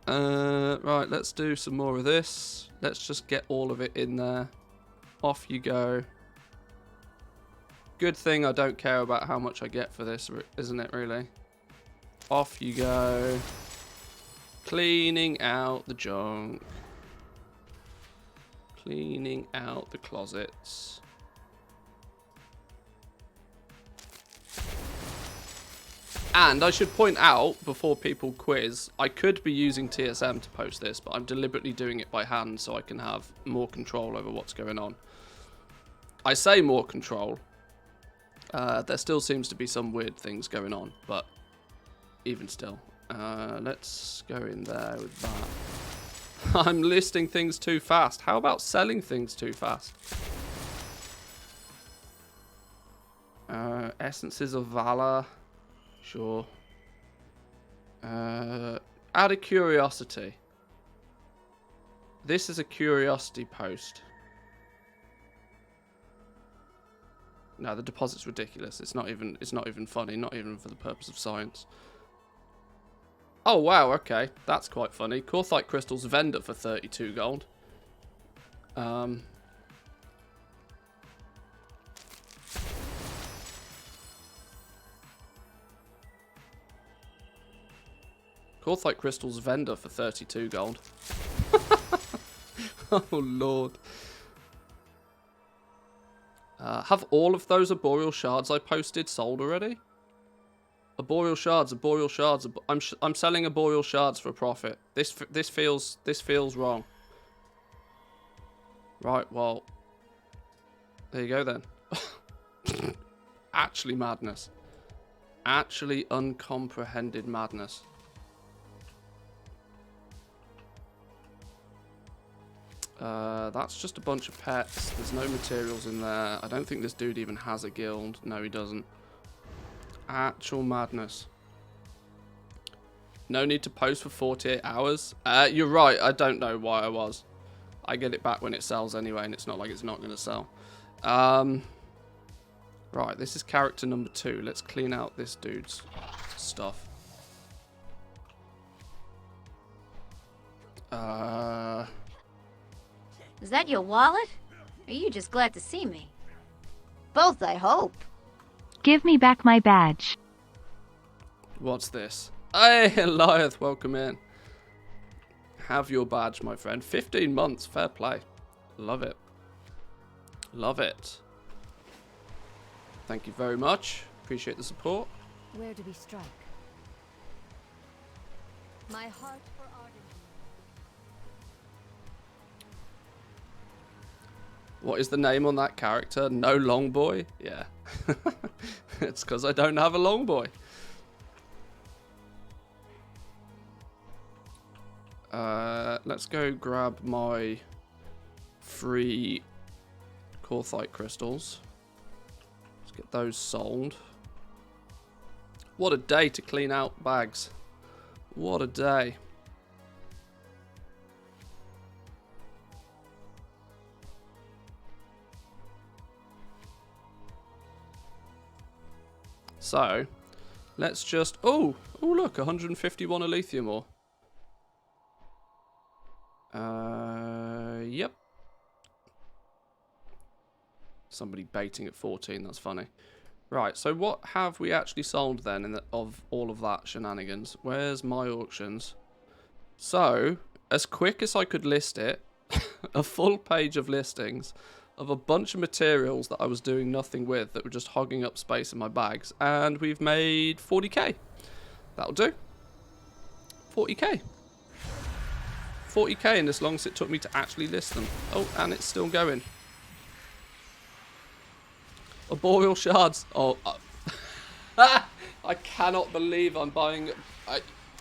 Right, let's do some more of this. Let's just get all of it in there. Off you go. Good thing I don't care about how much I get for this, isn't it, really? Off you go. Cleaning out the junk. Cleaning out the closets. And I should point out, before people quiz, I could be using TSM to post this, but I'm deliberately doing it by hand so I can have more control over what's going on. I say more control. There still seems to be some weird things going on, but even still. Let's go in there with that. I'm listing things too fast. How about selling things too fast? Essences of Valor. Sure. Out of curiosity. This is a curiosity post. No, the deposit's ridiculous. It's not even funny, not even for the purpose of science. Oh wow, okay. That's quite funny. Corthite crystals vendor for 32 gold. Corthite crystals vendor for 32 gold. Oh lord. Have all of those Arboreal Shards I posted sold already? Arboreal Shards, Arboreal Shards. I'm selling Arboreal Shards for a profit. This feels wrong. Right, well, there you go then. Actually madness. Actually uncomprehended madness. That's just a bunch of pets. There's no materials in there. I don't think this dude even has a guild. No, he doesn't. Actual madness. No need to post for 48 hours. You're right. I don't know why I was. I get it back when it sells anyway, and it's not like it's not going to sell. Right, this is character number 2. Let's clean out this dude's stuff. Is that your wallet? Or are you just glad to see me? Both, I hope. Give me back my badge. What's this? Hey, Eliath, welcome in. Have your badge, my friend. 15 months, fair play. Love it. Love it. Thank you very much. Appreciate the support. Where do we strike? My heart for Arden. What is the name on that character? No long boy? Yeah. It's because I don't have a long boy. Let's go grab my free Corthite crystals. Get those sold. What a day to clean out bags. What a day. So, let's just... Oh, look, 151 Alethea ore. Yep. Somebody baiting at 14, that's funny. Right, so what have we actually sold then of all of that shenanigans? Where's my auctions? So, as quick as I could list it, a full page of listings of a bunch of materials that I was doing nothing with that were just hogging up space in my bags, and we've made 40k. That'll do. 40k. 40k in as long as it took me to actually list them. Oh, and it's still going. Arboreal shards. Oh, I cannot believe I'm buying...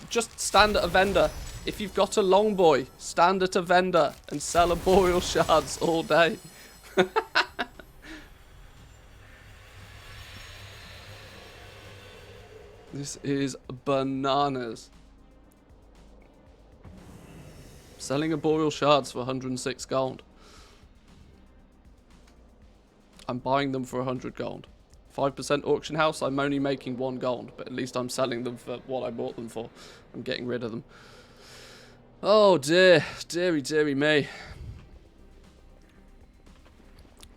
just stand at a vendor. If you've got a long boy, stand at a vendor and sell arboreal shards all day. This is bananas. Selling arboreal shards for 106 gold. I'm buying them for 100 gold. 5% auction house, I'm only making 1 gold, but at least I'm selling them for what I bought them for. I'm getting rid of them. Oh dear, dearie, dearie me.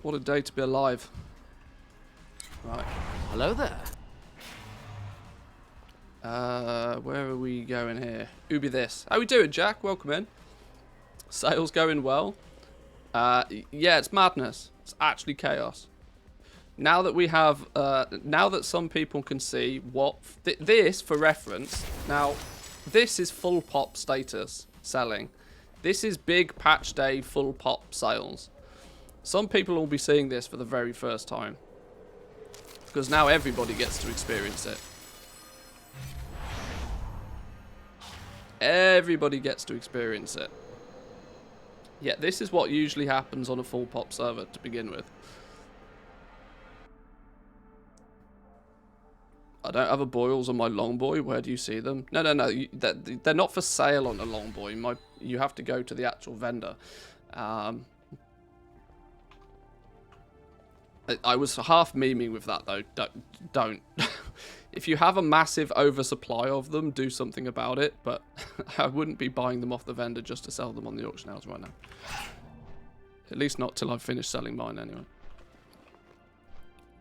What a day to be alive. Right. Hello there. Where are we going here? Ubi this. How we doing, Jack? Welcome in. Sales going well. Yeah, it's madness. It's actually chaos. Now that we have, now that some people can see what, this for reference, now this is full pop status selling. This is big patch day full pop sales. Some people will be seeing this for the very first time. Because now everybody gets to experience it. Everybody gets to experience it. Yeah, this is what usually happens on a full pop server to begin with. I don't have a boils on my longboy. Where do you see them? No. They're not for sale on a longboy. You have to go to the actual vendor. I was half memeing with that though. Don't. If you have a massive oversupply of them, do something about it. But I wouldn't be buying them off the vendor just to sell them on the auction house right now. At least not till I've finished selling mine anyway.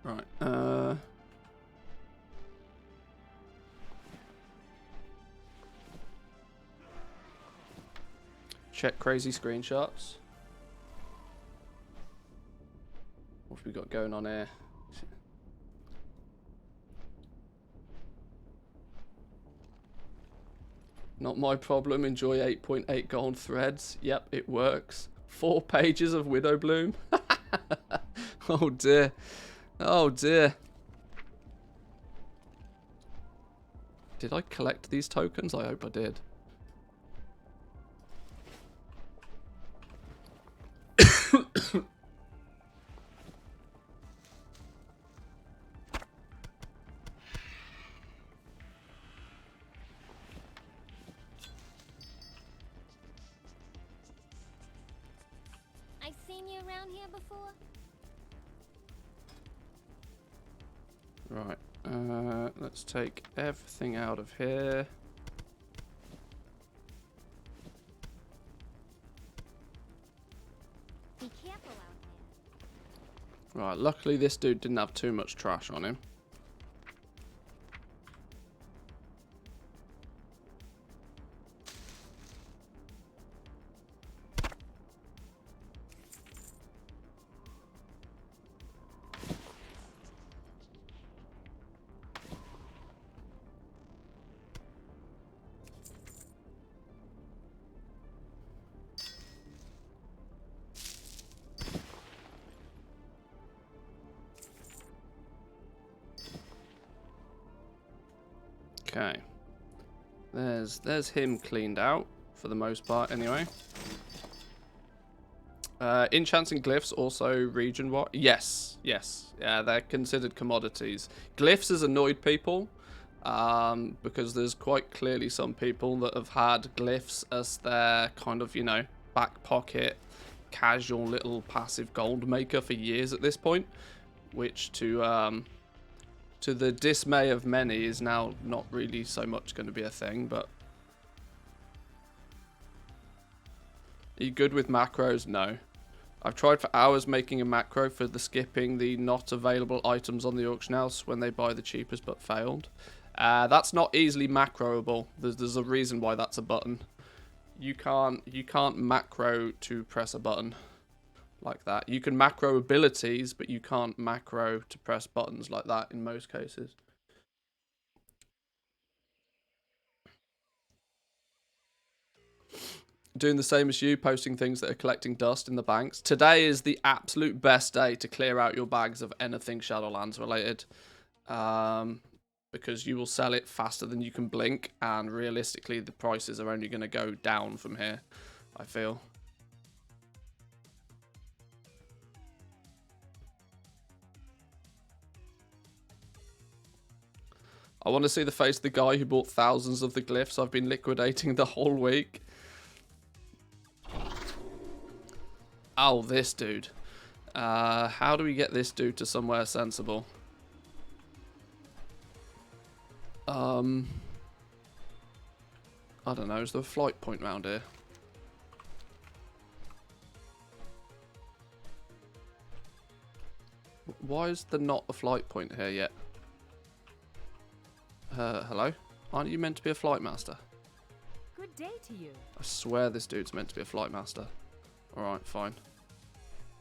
Right. Check crazy screenshots. What have we got going on here? Not my problem. Enjoy 8.8 gold threads. Yep, it works. 4 pages of Widow Bloom. Oh dear. Oh dear. Did I collect these tokens? I hope I did. I've seen you around here before. Right, let's take everything out of here. Be careful out there. Right, luckily this dude didn't have too much trash on him. Okay, there's him cleaned out for the most part anyway. Enchanting glyphs also region what? Yes. Yeah, they're considered commodities. Glyphs has annoyed people because there's quite clearly some people that have had glyphs as their kind of, you know, back pocket, casual little passive gold maker for years at this point, which to the dismay of many is now not really so much going to be a thing. But are you good with macros? No. I've tried for hours making a macro for the skipping the not available items on the auction house when they buy the cheapest, but failed. That's not easily macroable. There's a reason why that's a button. You can't macro to press a button like that. You can macro abilities, but you can't macro to press buttons like that in most cases. Doing the same as you, posting things that are collecting dust in the banks. Today is the absolute best day to clear out your bags of anything Shadowlands related. Because you will sell it faster than you can blink, and realistically the prices are only going to go down from here, I feel. I want to see the face of the guy who bought thousands of the glyphs I've been liquidating the whole week. Oh, this dude. How do we get this dude to somewhere sensible? I don't know. Is there a flight point round here? Why is there not a flight point here yet? Hello? Aren't you meant to be a flight master? Good day to you. I swear this dude's meant to be a flight master. Alright, fine.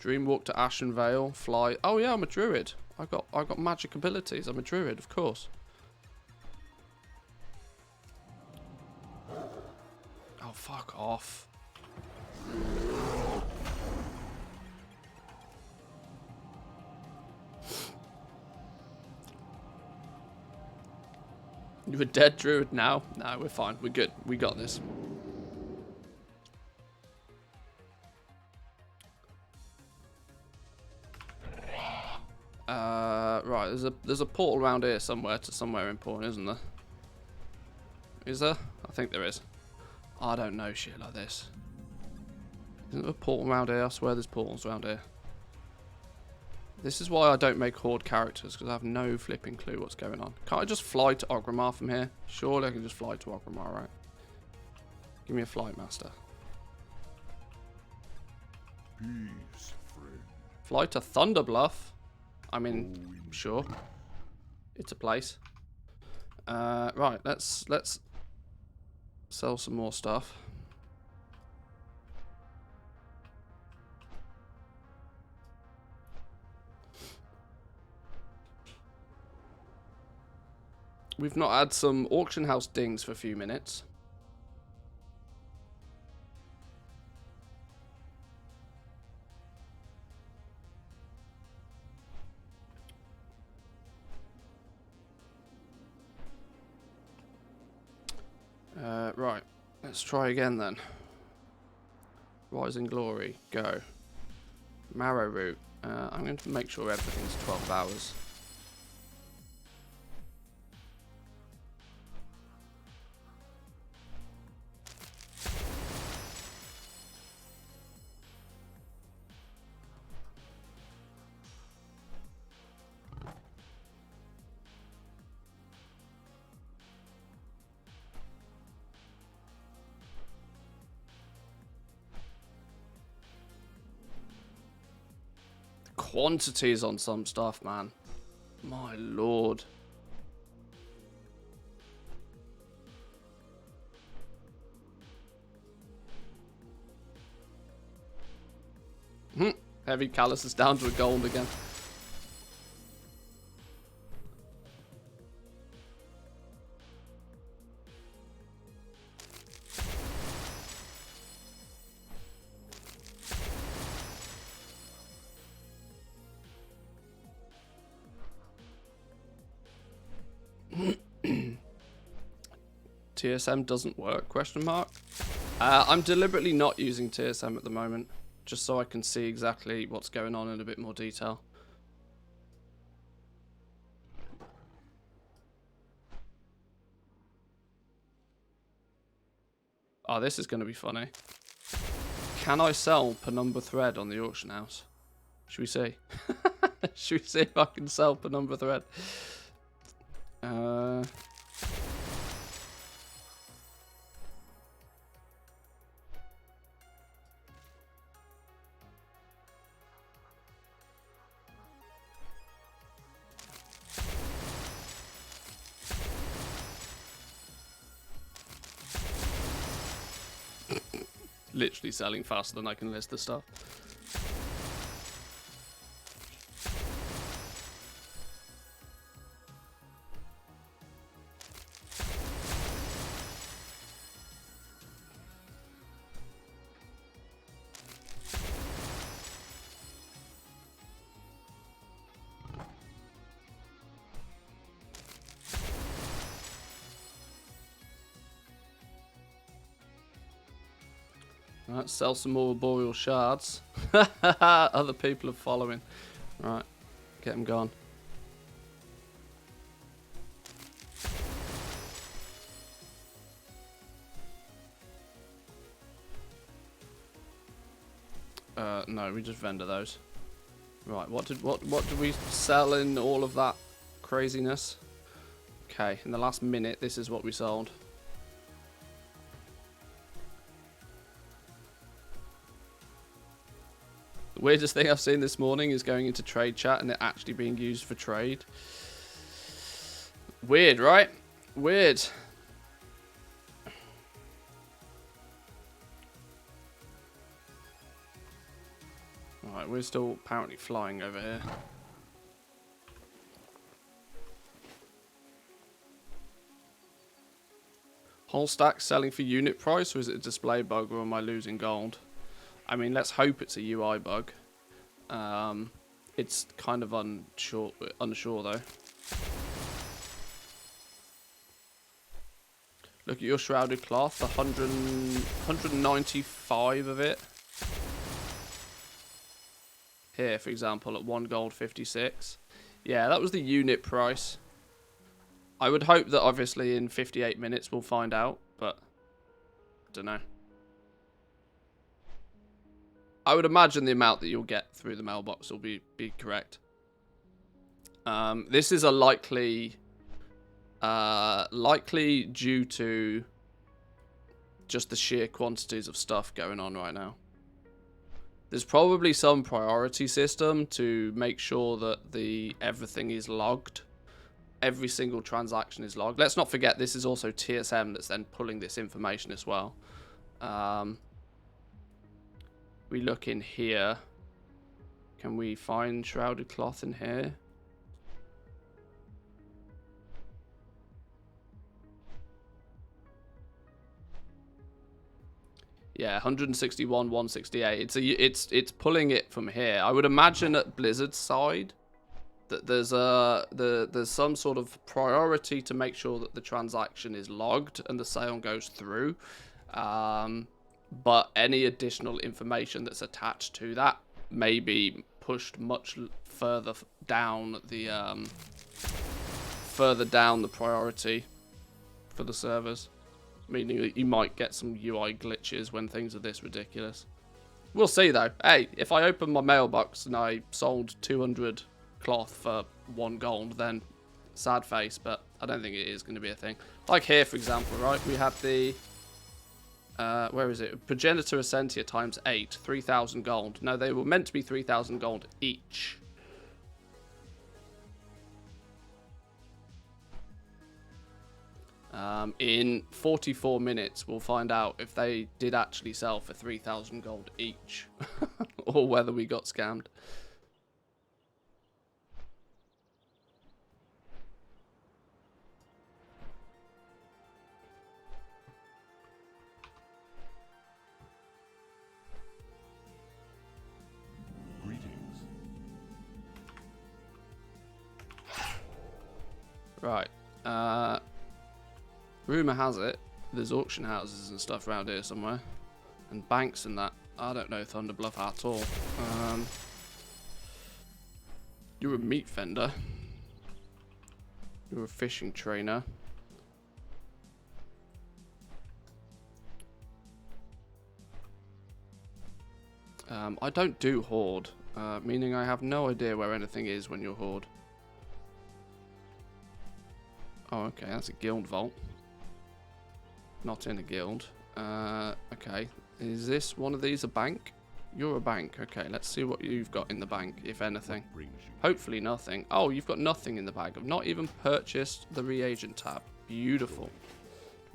Dreamwalk to Ashen Vale, fly. Oh yeah, I'm a druid. I got magic abilities. I'm a druid, of course. Oh, fuck off. You're a dead druid now? No, we're fine. We're good. We got this. Right, there's a portal around here somewhere to somewhere important, isn't there? Is there? I think there is. I don't know shit like this. Isn't there a portal around here? I swear there's portals around here. This is why I don't make horde characters, because I have no flipping clue what's going on. Can't I just fly to Orgrimmar from here? Surely I can just fly to Orgrimmar, right? Give me a flight master. Peace, friend. Fly to Thunderbluff? I mean, sure. It's a place. Right, let's sell some more stuff. We've not had some auction house dings for a few minutes. Right, let's try again then. Rising Glory, go. Marrow Root. I'm going to make sure everything's 12 hours. Quantities on some stuff, man. My lord. Heavy Callus is down to a gold again. TSM doesn't work, question mark. I'm deliberately not using TSM at the moment. just so I can see exactly what's going on in a bit more detail. Oh, this is going to be funny. Can I sell penumbra thread on the auction house? Should we see? Should we see if I can sell penumbra thread? Literally selling faster than I can list the stuff. Right, sell some more arboreal shards. Other people are following. Right, get them gone. No, we just vendor those. Right, what did we sell in all of that craziness? Okay, in the last minute, this is what we sold. The weirdest thing I've seen this morning is going into trade chat and it actually being used for trade. Weird, right? Weird. Alright, we're still apparently flying over here. Whole stack selling for unit price, or is it a display bug, or am I losing gold? I mean, let's hope it's a UI bug. It's kind of unsure though. Look at your shrouded cloth, 195 of it. Here, for example, at 1 gold 56. Yeah, that was the unit price. I would hope that obviously in 58 minutes we'll find out, but I don't know. I would imagine the amount that you'll get through the mailbox will be correct. This is a likely due to just the sheer quantities of stuff going on right now. There's probably some priority system to make sure that everything is logged. Every single transaction is logged. Let's not forget this is also TSM that's then pulling this information as well. We look in here. Can we find shrouded cloth in here? Yeah, 161, 168. It's pulling it from here. I would imagine at Blizzard's side that there's some sort of priority to make sure that the transaction is logged and the sale goes through. But any additional information that's attached to that may be pushed much further down the priority for the servers. Meaning that you might get some UI glitches when things are this ridiculous. We'll see though. Hey, if I open my mailbox and I sold 200 cloth for 1 gold, then sad face, but I don't think it is going to be a thing. Like here, for example, right? We had the... where is it? Progenitor Essentia times 8, 3,000 gold. No, they were meant to be 3,000 gold each. In 44 minutes, we'll find out if they did actually sell for 3,000 gold each, or whether we got scammed. Greetings. Right. Rumour has it there's auction houses and stuff around here somewhere, and banks and that. I don't know Thunderbluff at all. You're a meat vendor. You're a fishing trainer. I don't do Horde, meaning I have no idea where anything is when you're Horde. Oh, okay, that's a guild vault. Not in a guild. Okay, is this one of these a bank? You're a bank. Okay, let's see what you've got in the bank, if anything. Hopefully nothing. Oh, you've got nothing in the bag. I've not even purchased the reagent tab. Beautiful.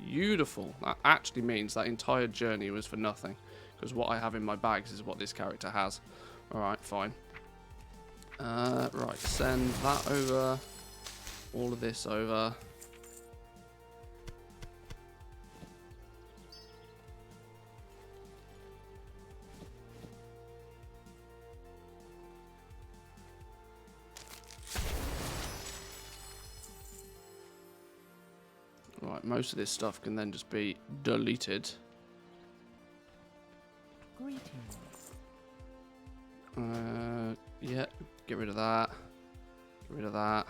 Beautiful. That actually means that entire journey was for nothing. Because what I have in my bags is what this character has. Alright, fine. Right, send that over. All of this over. Right, most of this stuff can then just be deleted. Greetings. Yeah, get rid of that. Get rid of that.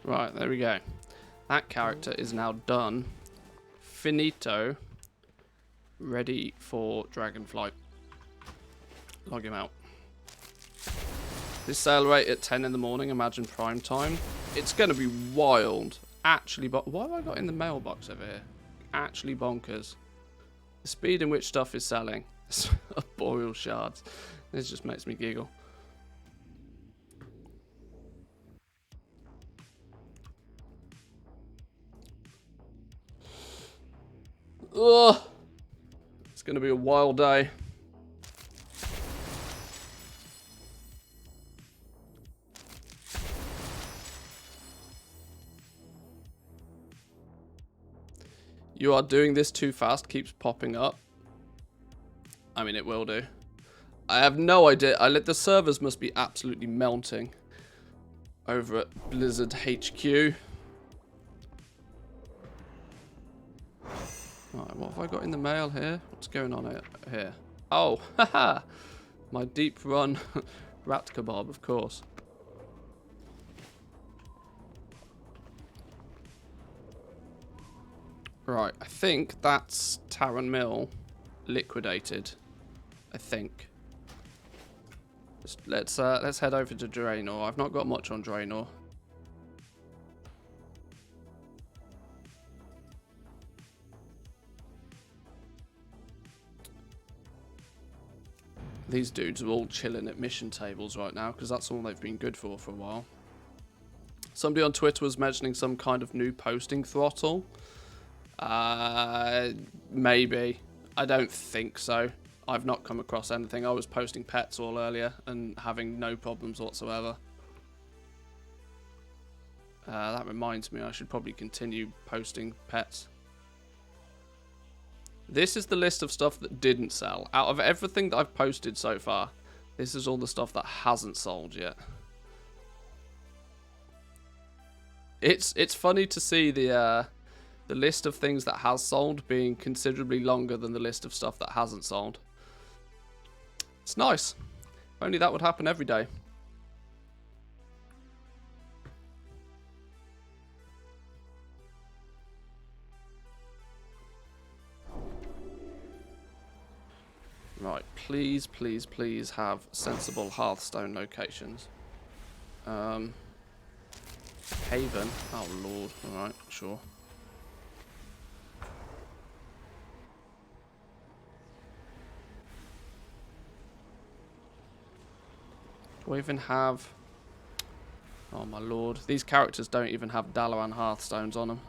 Right, there we go. That character is now done. Finito. Ready for Dragonflight. Log him out. This sale rate at 10 in the morning, imagine prime time. It's going to be wild. Actually, but why have I got in the mailbox over here? Actually bonkers. The speed in which stuff is selling. Boreal shards. This just makes me giggle. Ugh. It's going to be a wild day. You are doing this too fast keeps popping up. I mean, it will do. I have no idea. The servers must be absolutely melting over at Blizzard HQ. Right, what have I got in the mail here? What's going on here? Oh, haha! My deep run rat kebab, of course. Right, I think that's Taran Mill liquidated. I think. Just let's head over to Draenor. I've not got much on Draenor. These dudes are all chilling at mission tables right now because that's all they've been good for a while. Somebody on Twitter was mentioning some kind of new posting throttle. Maybe. I don't think so. I've not come across anything. I was posting pets all earlier and having no problems whatsoever. That reminds me, I should probably continue posting pets. This is the list of stuff that didn't sell. Out of everything that I've posted so far, this is all the stuff that hasn't sold yet. It's funny to see the list of things that has sold being considerably longer than the list of stuff that hasn't sold. It's nice. If only that would happen every day. Right, please, please, please have sensible Hearthstone locations. Haven. Oh lord. Alright, sure. Do I even have... Oh my lord. These characters don't even have Dalaran Hearthstones on them.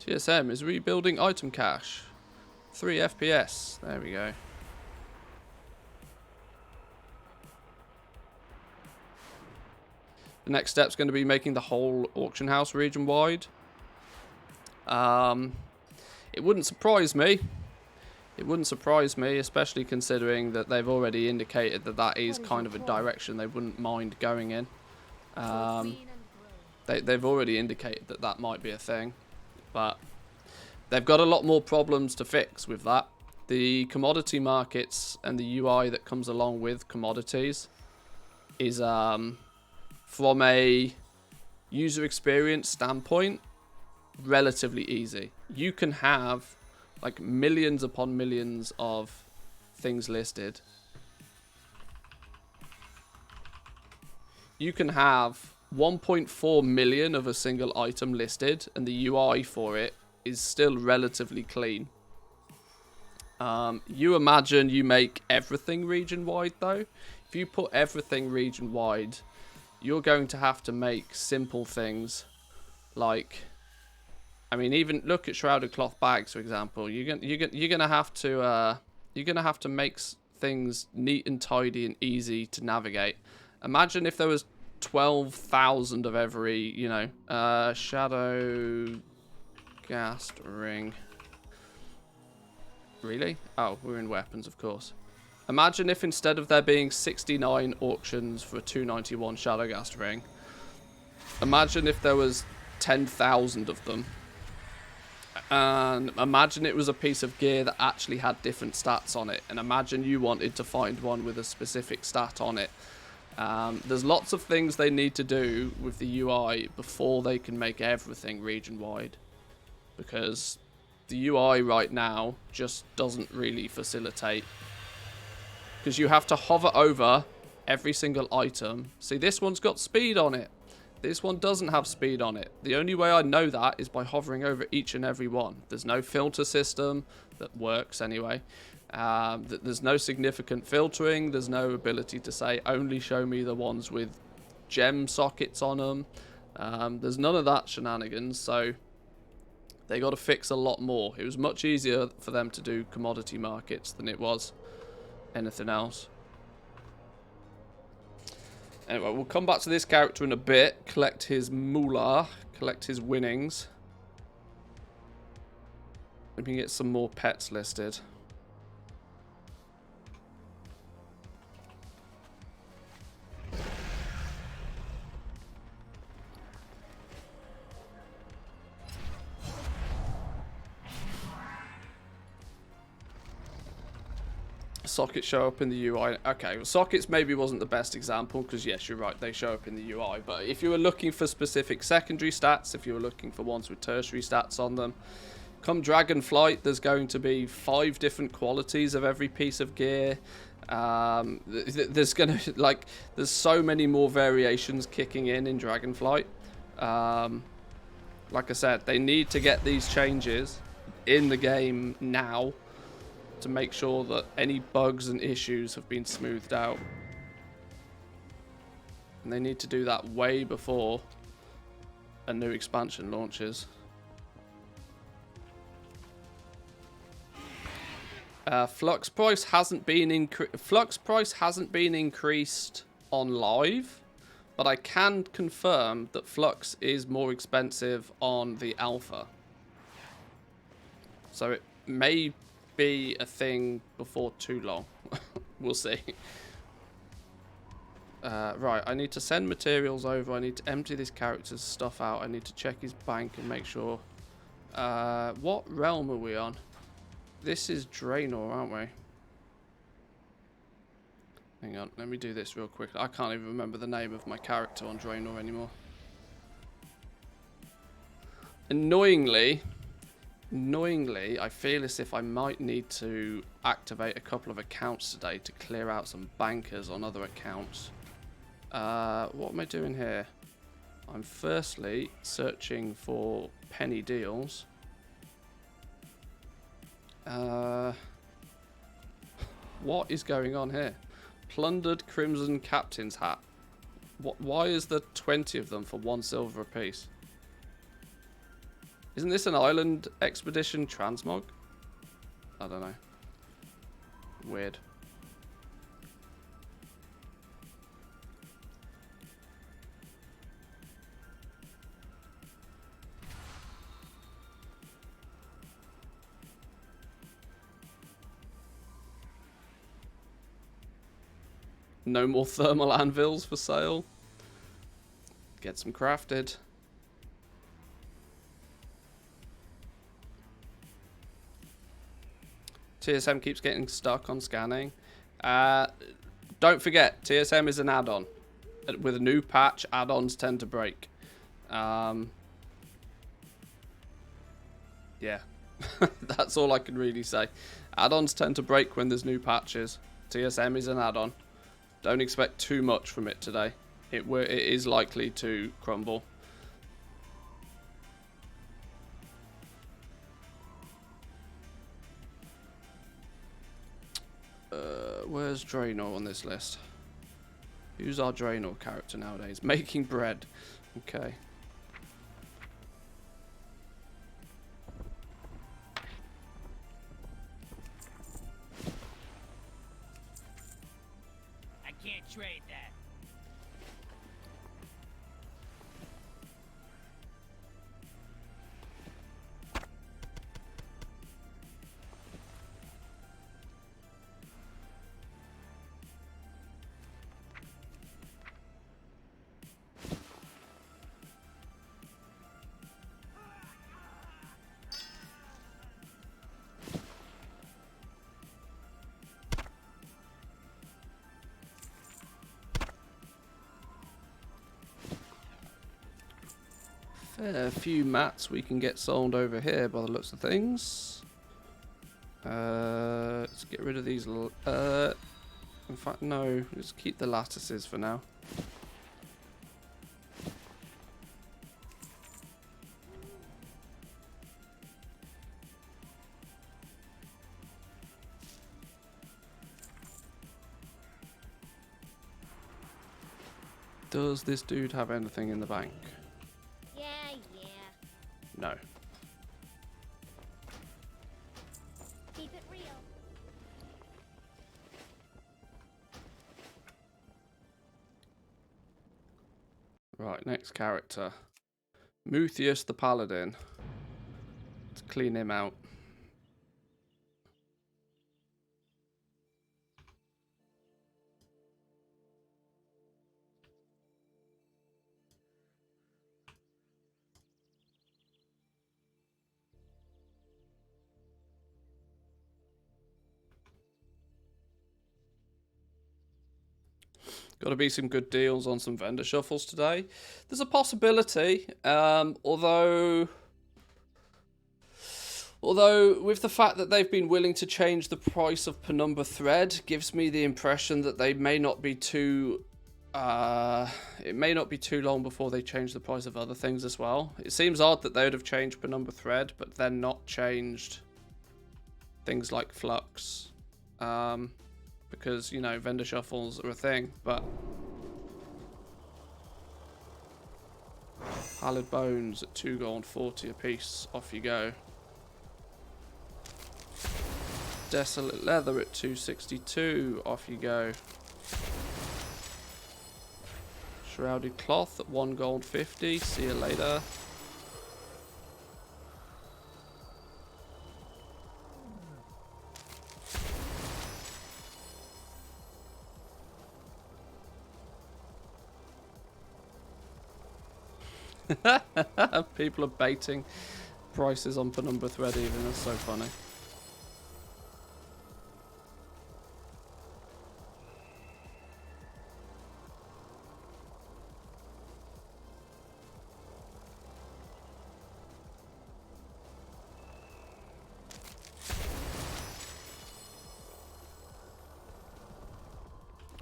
TSM is rebuilding item cache. 3 FPS. There we go. The next step's going to be making the whole auction house region wide. It wouldn't surprise me. It wouldn't surprise me, especially considering that they've already indicated that that is kind of a direction they wouldn't mind going in. They've already indicated that that might be a thing, but they've got a lot more problems to fix with that. The commodity markets and the UI that comes along with commodities is, from a user experience standpoint, relatively easy. You can have like millions upon millions of things listed. You can have 1.4 million of a single item listed, and the UI for it is still relatively clean. You imagine you make everything region wide though. If you put everything region wide, you're going to have to make simple things like, I mean, even look at shrouded cloth bags, for example. You're gonna have to make things neat and tidy and easy to navigate. Imagine if there was 12,000 of every, you know, shadow ghast ring. Really? Oh, we're in weapons, of course. Imagine if instead of there being 69 auctions for a 291 shadow ghast ring, imagine if there was 10,000 of them. And imagine it was a piece of gear that actually had different stats on it. And imagine you wanted to find one with a specific stat on it. There's lots of things they need to do with the UI before they can make everything region-wide. Because the UI right now just doesn't really facilitate. Because you have to hover over every single item. See, this one's got speed on it. This one doesn't have speed on it. The only way I know that is by hovering over each and every one. There's no filter system that works anyway. There's no significant filtering. There's no ability to say only show me the ones with gem sockets on them. There's none of that shenanigans, so they got to fix a lot more. It was much easier for them to do commodity markets than it was anything else. Anyway, we'll come back to this character in a bit. Collect his moolah. Collect his winnings. We can get some more pets listed. Sockets show up in the UI. Okay, well, sockets maybe wasn't the best example because yes, you're right, they show up in the UI. But if you were looking for specific secondary stats, if you were looking for ones with tertiary stats on them, come Dragonflight, there's going to be 5 different qualities of every piece of gear. There's so many more variations kicking in Dragonflight. Like I said, they need to get these changes in the game now to make sure that any bugs and issues have been smoothed out. And they need to do that way before a new expansion launches. Flux price hasn't been increased on live, but I can confirm that Flux is more expensive on the alpha. So it may be a thing before too long. We'll see. Right, I need to send materials over. I need to empty this character's stuff out. I need to check his bank and make sure. What realm are we on? This is Draenor, aren't we? Hang on, let me do this real quick. I can't even remember the name of my character on Draenor anymore. Annoyingly, I feel as if I might need to activate a couple of accounts today to clear out some bankers on other accounts. What am I doing here? I'm firstly searching for penny deals. What is going on here? Plundered Crimson Captain's Hat. Why is there 20 of them for 1 silver apiece? Isn't this an island expedition transmog? I don't know. Weird. No more thermal anvils for sale. Get some crafted. TSM keeps getting stuck on scanning. Don't forget, TSM is an add-on. With a new patch, add-ons tend to break. Yeah. That's all I can really say. Add-ons tend to break when there's new patches. TSM is an add-on. Don't expect too much from it today. It is likely to crumble. Where's Draenor on this list? Who's our Draenor character nowadays? Making bread. Okay. I can't trade that. Fair few mats we can get sold over here by the looks of things. Let's get rid of these. In fact, no. Let's keep the lattices for now. Does this dude have anything in the bank? Yeah. No. Keep it real. Right, next character. Muthius the Paladin. Let's clean him out. Got to be some good deals on some vendor shuffles today. There's a possibility, although with the fact that they've been willing to change the price of Penumbra Thread, gives me the impression that they may not be too. It may not be too long before they change the price of other things as well. It seems odd that they would have changed Penumbra Thread, but then not changed things like Flux. Because, you know, vendor shuffles are a thing, but... Pallid Bones at 2 gold, 40 a piece. Off you go. Desolate Leather at 262. Off you go. Shrouded Cloth at 1 gold, 50. See you later. People are baiting prices on Penumbra Thread even. That's so funny.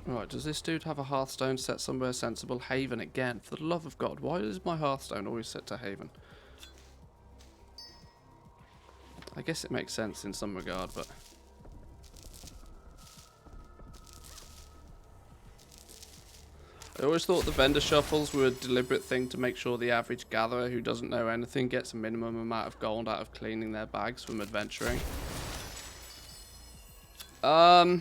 Right, does this dude have a Hearthstone set somewhere sensible? Haven again. For the love of God, why is my Hearthstone always set to Haven? I guess it makes sense in some regard, but... I always thought the vendor shuffles were a deliberate thing to make sure the average gatherer who doesn't know anything gets a minimum amount of gold out of cleaning their bags from adventuring. I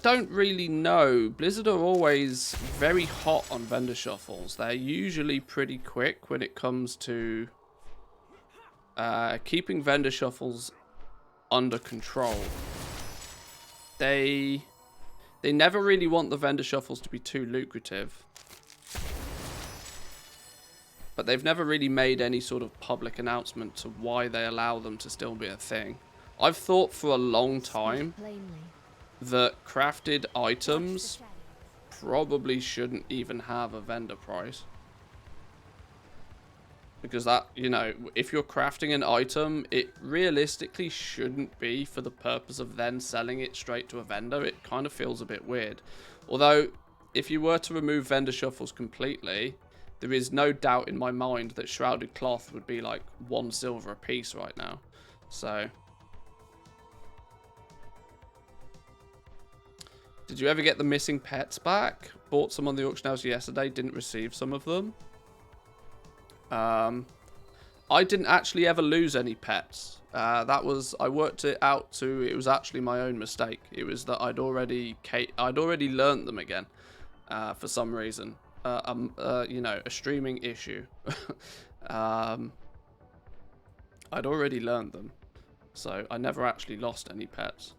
don't really know. Blizzard are always very hot on vendor shuffles. They're usually pretty quick when it comes to keeping vendor shuffles under control. They never really want the vendor shuffles to be too lucrative. But they've never really made any sort of public announcement to why they allow them to still be a thing. I've thought for a long time that crafted items probably shouldn't even have a vendor price. Because that, you know, if you're crafting an item, it realistically shouldn't be for the purpose of then selling it straight to a vendor. It kind of feels a bit weird. Although, if you were to remove vendor shuffles completely, there is no doubt in my mind that shrouded cloth would be like 1 silver a piece right now. So, did you ever get the missing pets back? Bought some on the auction house yesterday, didn't receive some of them. I didn't actually ever lose any pets. I worked it out to, it was actually my own mistake. It was that I'd already learnt them again, for some reason. You know, a streaming issue. I'd already learnt them, so I never actually lost any pets.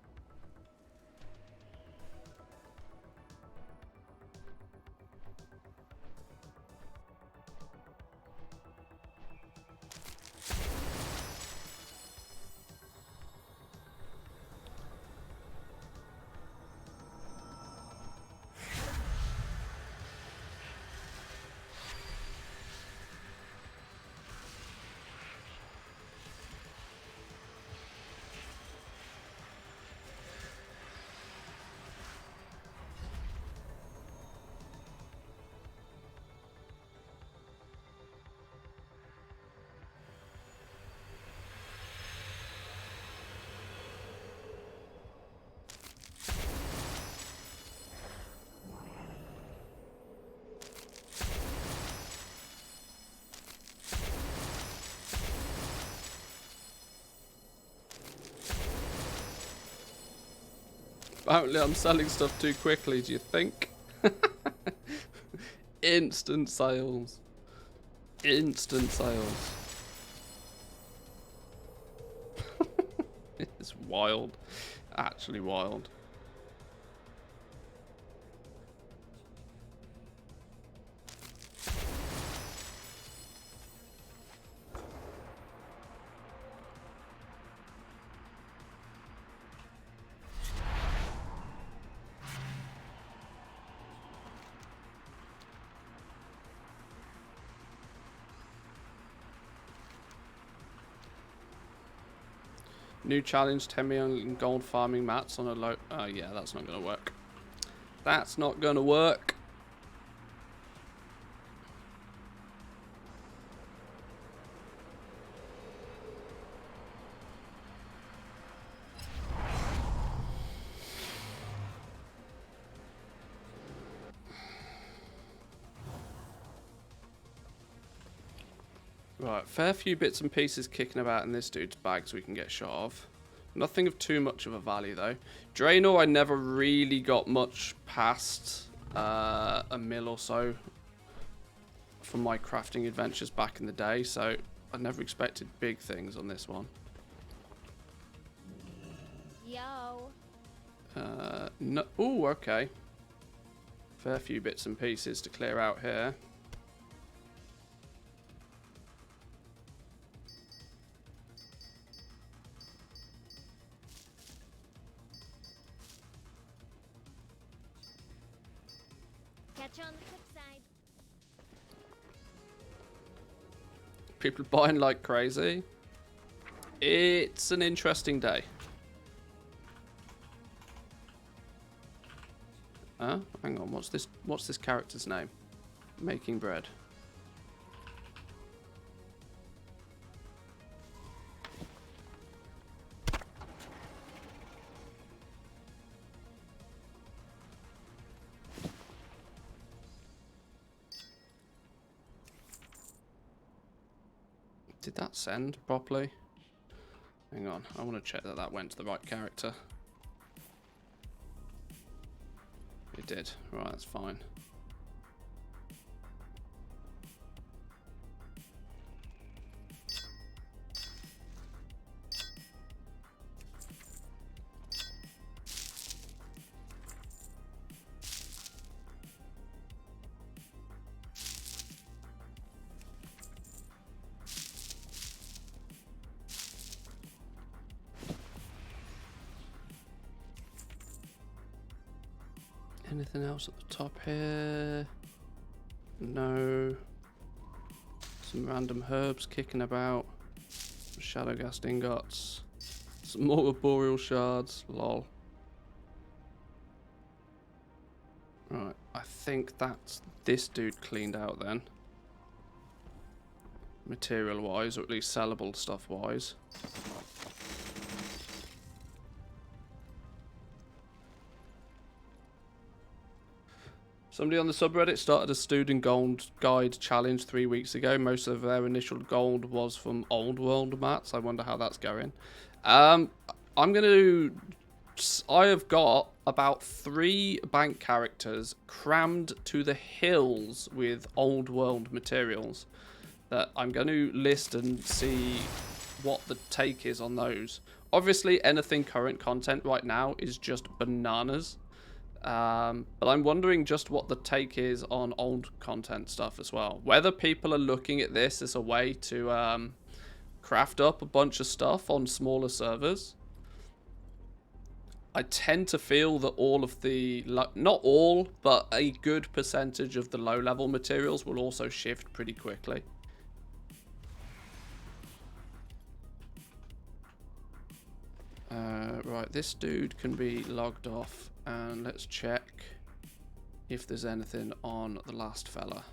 Apparently I'm selling stuff too quickly, do you think? Instant sales. Instant sales. It's wild. Actually wild. New challenge, 10 million gold farming mats on a low... Oh yeah, that's not going to work. That's not going to work. Right, fair few bits and pieces kicking about in this dude's bag so we can get shot of. Nothing of too much of a value though. Draenor I never really got much past a mil or so from my crafting adventures back in the day, so I never expected big things on this one. Yo. No. Ooh, okay. Fair few bits and pieces to clear out here. Catch you on the flip side. People buying like crazy. It's an interesting day. Hang on, what's this character's name? Making bread. Did that send properly? Hang on, I want to check that that went to the right character. It did. Right, that's fine. Anything else at the top here? No. Some random herbs kicking about. Shadowghast ingots. Some more arboreal shards. Lol. Right, I think that's this dude cleaned out then. Material wise, or at least sellable stuff wise. Somebody on the subreddit started a student gold guide challenge 3 weeks ago. Most of their initial gold was from old world mats. I wonder how that's going. I have got about 3 bank characters crammed to the hills with old world materials that I'm going to list and see what the take is on those. Obviously, anything current content right now is just bananas. But I'm wondering just what the take is on old content stuff as well. Whether people are looking at this as a way to craft up a bunch of stuff on smaller servers. I tend to feel that all of the, not all, but a good percentage of the low-level materials will also shift pretty quickly. Right, this dude can be logged off. And let's check if there's anything on the last fella.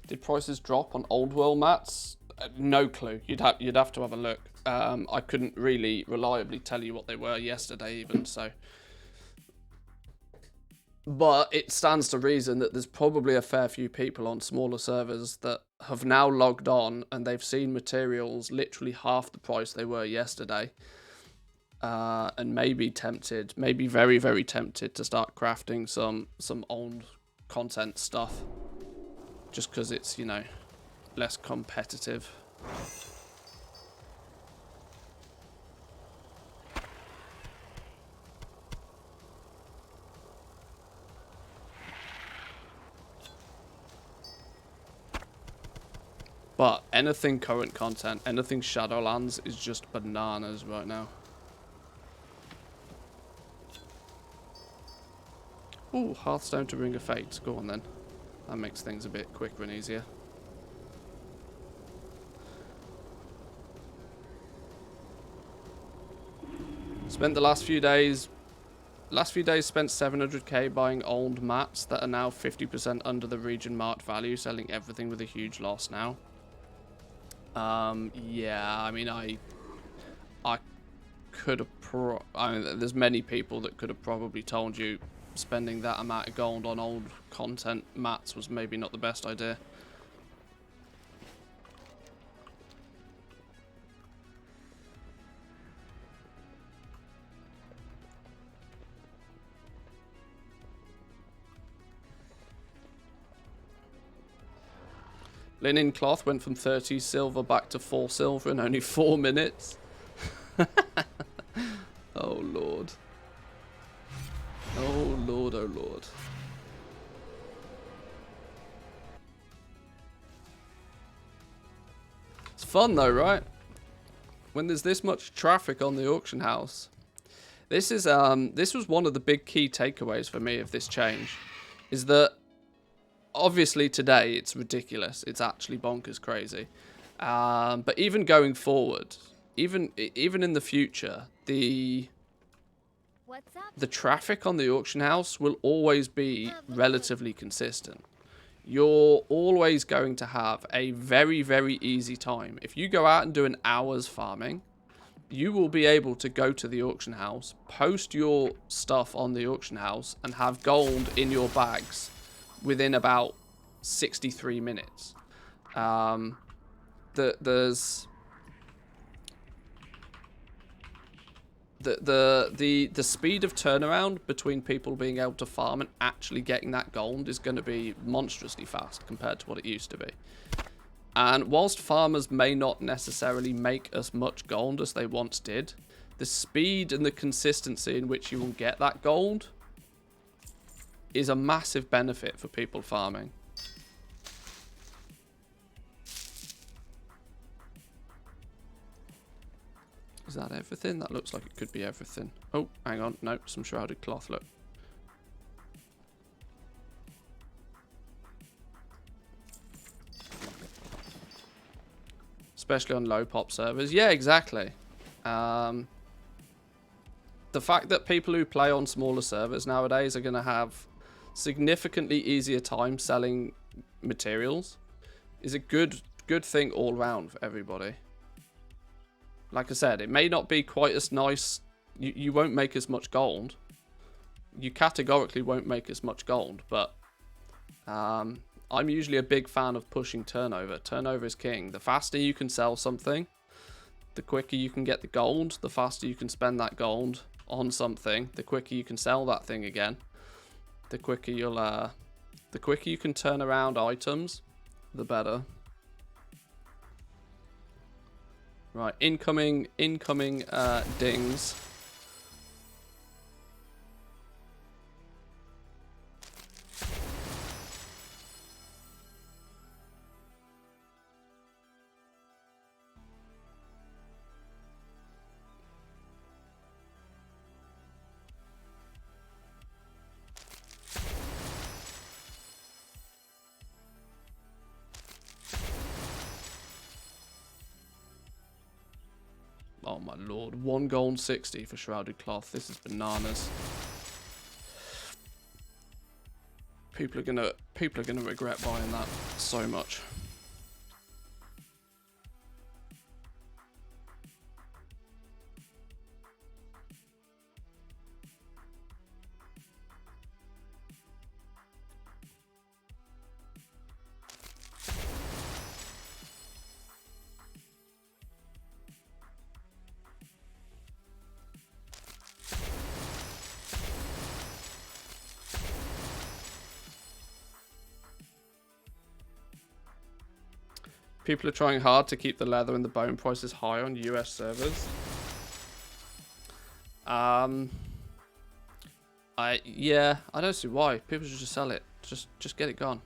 Did prices drop on old world mats? No clue. You'd have to have a look. I couldn't really reliably tell you what they were yesterday even, so. But it stands to reason that there's probably a fair few people on smaller servers that have now logged on and they've seen materials literally half the price they were yesterday. And maybe tempted, maybe very, very tempted to start crafting some old content stuff. Just because it's, you know, less competitive. But anything current content, anything Shadowlands is just bananas right now. Ooh, Hearthstone to Ring of Fate. Go on then. That makes things a bit quicker and easier. Spent the last few days spent 700k buying old mats that are now 50% under the region marked value, selling everything with a huge loss now. Yeah, I mean, I could have I mean, there's many people that could have probably told you spending that amount of gold on old content mats was maybe not the best idea. Linen cloth went from 30 silver back to 4 silver in only 4 minutes. Oh lord. Oh lord, oh lord. It's fun though, right? When there's this much traffic on the auction house. This is this was one of the big key takeaways for me of this change. Is that obviously today it's ridiculous. It's actually bonkers crazy. But even going forward, even in the future, the traffic on the auction house will always be relatively consistent. You're always going to have a very, very easy time. If you go out and do an hour's farming, you will be able to go to the auction house, post your stuff on the auction house, and have gold in your bags within about 63 minutes. There's the speed of turnaround between people being able to farm and actually getting that gold is going to be monstrously fast compared to what it used to be. And whilst farmers may not necessarily make as much gold as they once did, the speed and the consistency in which you will get that gold is a massive benefit for people farming. Is that everything? That looks like it could be everything. Oh, hang on. No, some shrouded cloth, look. Especially on low pop servers. Yeah, exactly. The fact that people who play on smaller servers nowadays are going to have significantly easier time selling materials is a good thing all round for everybody. Like I said, it may not be quite as nice. You won't make as much gold. You categorically won't make as much gold, but I'm usually a big fan of pushing turnover. Turnover is king. The faster you can sell something, the quicker you can get the gold, the faster you can spend that gold on something, the quicker you can sell that thing again, the quicker you can turn around items, the better. Right, incoming dings. Oh my lord, 1 gold 60 for shrouded cloth. This is bananas. People are gonna regret buying that so much. People are trying hard to keep the leather and the bone prices high on US servers. Yeah, I don't see why. People should just sell it. Just get it gone.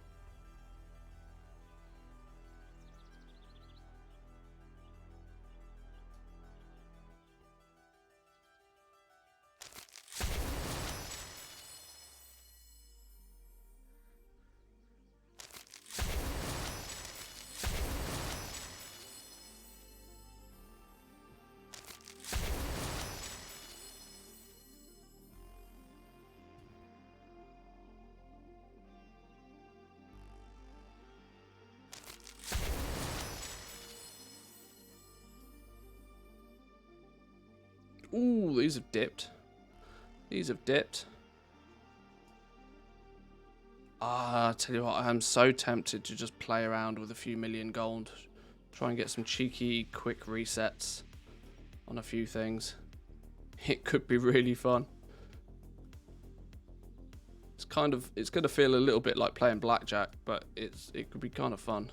Ooh, these have dipped. These have dipped. I tell you what, I am so tempted to just play around with a few million gold. Try and get some cheeky, quick resets on a few things. It could be really fun. It's going to feel a little bit like playing blackjack, but it could be kind of fun.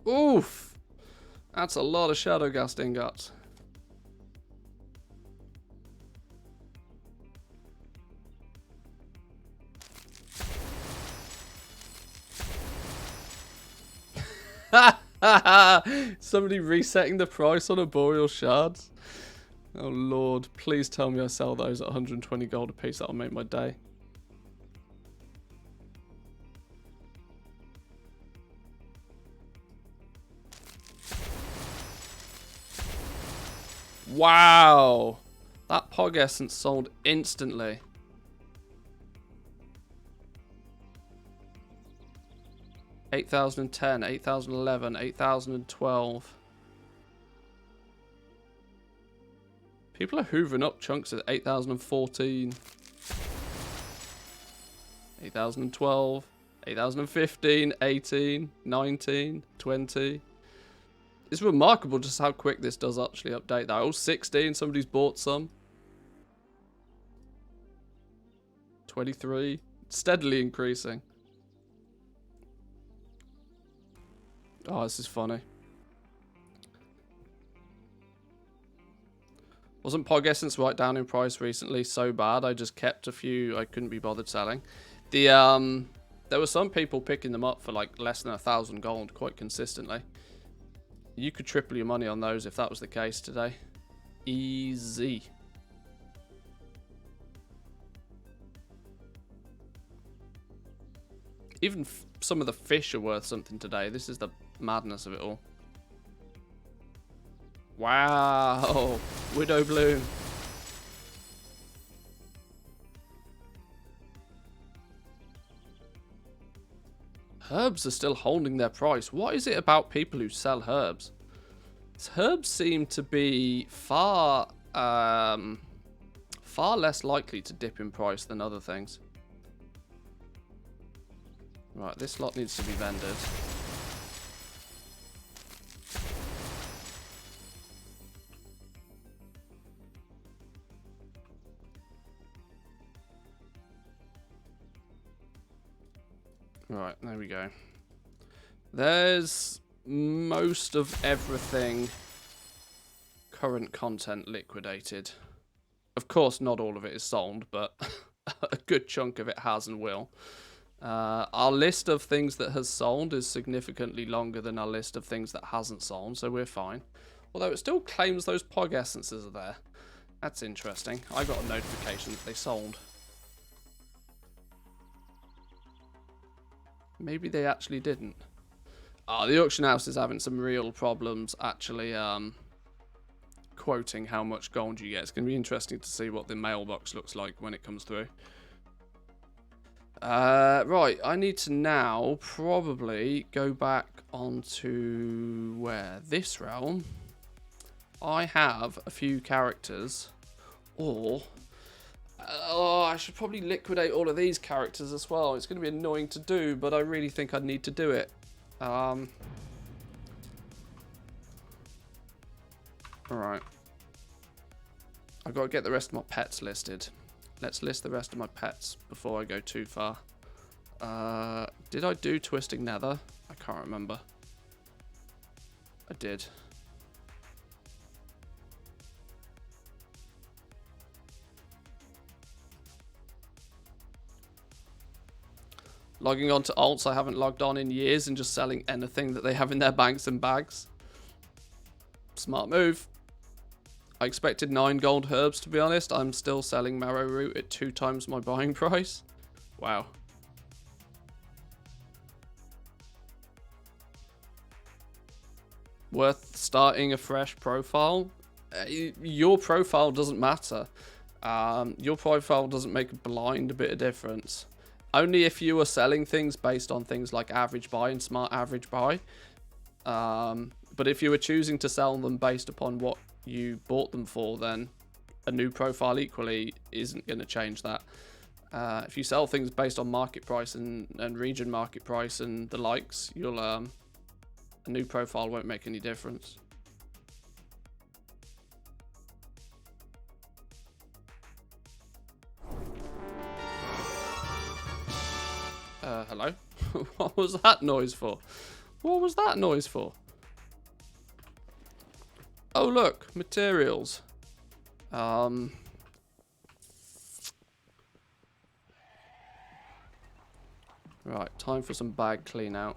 Oof! That's a lot of Shadowgast ingots. Somebody resetting the price on Arboreal Shards? Oh lord, please tell me I sell those at 120 gold a piece. That'll make my day. Wow. That Pog Essence sold instantly. $8,010, $8,011, $8,012. People are hoovering up chunks at $8,014. $8,012. $8,015, $18, $19, $20. It's remarkable just how quick this does actually update that. Oh, $16, somebody's bought some. $23, steadily increasing. Oh, this is funny. Wasn't Pog Essence right down in price recently so bad? I just kept a few I couldn't be bothered selling. There were some people picking them up for like less than 1,000 gold quite consistently. You could triple your money on those if that was the case today. Easy. Even some of the fish are worth something today. This is the madness of it all. Wow. Widow Bloom. Herbs are still holding their price. What is it about people who sell herbs? Herbs seem to be far less likely to dip in price than other things. Right, this lot needs to be vended. Right, there we go. There's most of everything current content liquidated. Of course, not all of it is sold, but a good chunk of it has and will. Our list of things that has sold is significantly longer than our list of things that hasn't sold, so we're fine. Although it still claims those Pog Essences are there. That's interesting. I got a notification that they sold. Maybe they actually didn't. Oh, the auction house is having some real problems actually quoting how much gold you get. It's going to be interesting to see what the mailbox looks like when it comes through. Right, I need to now probably go back onto where? This realm. I have a few characters, or oh, I should probably liquidate all of these characters as well. It's going to be annoying to do, but I really think I'd need to do it. Alright. I've got to get the rest of my pets listed. Let's list the rest of my pets before I go too far. Did I do Twisting Nether? I can't remember. I did. Logging on to alts I haven't logged on in years and just selling anything that they have in their banks and bags. Smart move. I expected 9 gold herbs, to be honest. I'm still selling marrow root at 2 times my buying price. Wow. Worth starting a fresh profile? Your profile doesn't matter. Your profile doesn't make a blind bit of difference. Only if you are selling things based on things like average buy and smart average buy. But if you were choosing to sell them based upon what you bought them for, then a new profile equally isn't going to change that. If you sell things based on market price and region market price and the likes, you'll a new profile won't make any difference. Hello? What was that noise for? What was that noise for? Oh look, materials. Right, time for some bag clean out.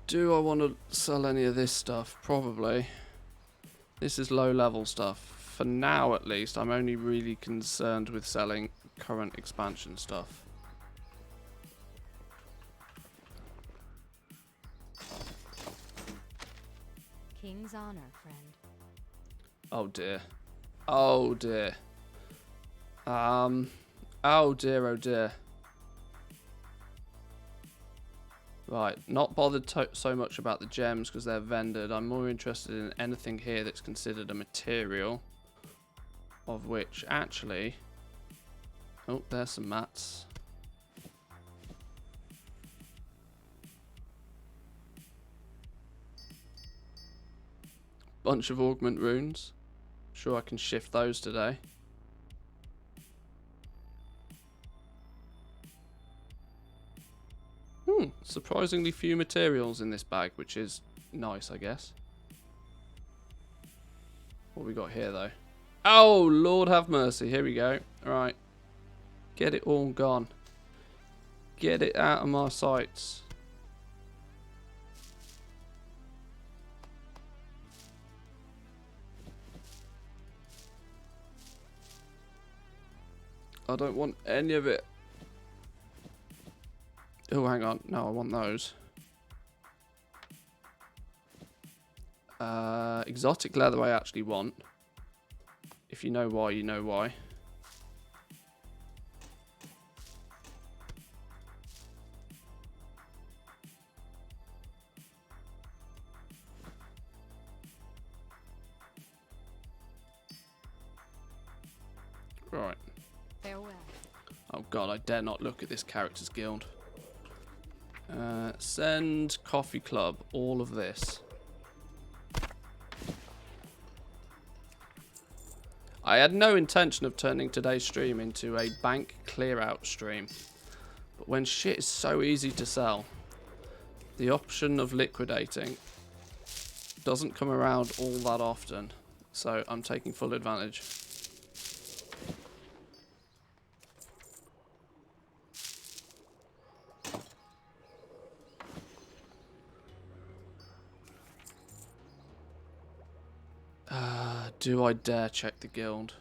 Do I want to sell any of this stuff? Probably. This is low level stuff. For now, at least, I'm only really concerned with selling current expansion stuff. King's honor, friend. Oh dear. Oh dear. Oh dear, oh dear. Right, not bothered so much about the gems because they're vended. I'm more interested in anything here that's considered a material. Of which, actually... Oh, there's some mats. Bunch of augment runes. Sure I can shift those today. Surprisingly few materials in this bag, which is nice, I guess. What we got here, though? Oh, Lord have mercy. Here we go. Right. Get it all gone. Get it out of my sights. I don't want any of it. Oh, hang on. No, I want those. Exotic leather I actually want. If you know why, you know why. Right. Farewell. Oh god, I dare not look at this character's guild. Send coffee club, all of this. I had no intention of turning today's stream into a bank clear out stream. But when shit is so easy to sell, the option of liquidating doesn't come around all that often. So I'm taking full advantage. Do I dare check the guild?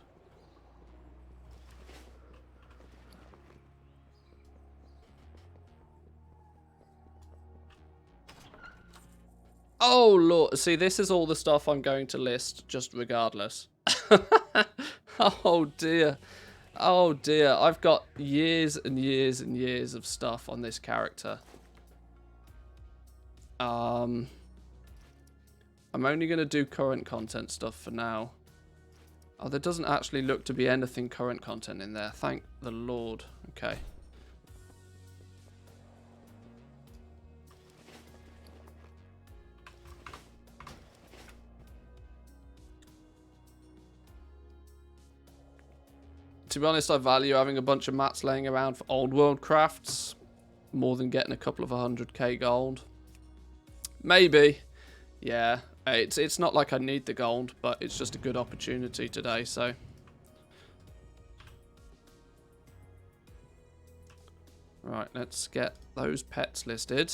Oh lord, see, this is all the stuff I'm going to list just regardless. Oh dear. Oh dear, I've got years and years and years of stuff on this character. I'm only going to do current content stuff for now. Oh, there doesn't actually look to be anything current content in there. Thank the Lord. Okay. To be honest, I value having a bunch of mats laying around for old world crafts more than getting a couple of 100k gold. Maybe. Yeah. It's not like I need the gold, but it's just a good opportunity today, so. Right, let's get those pets listed.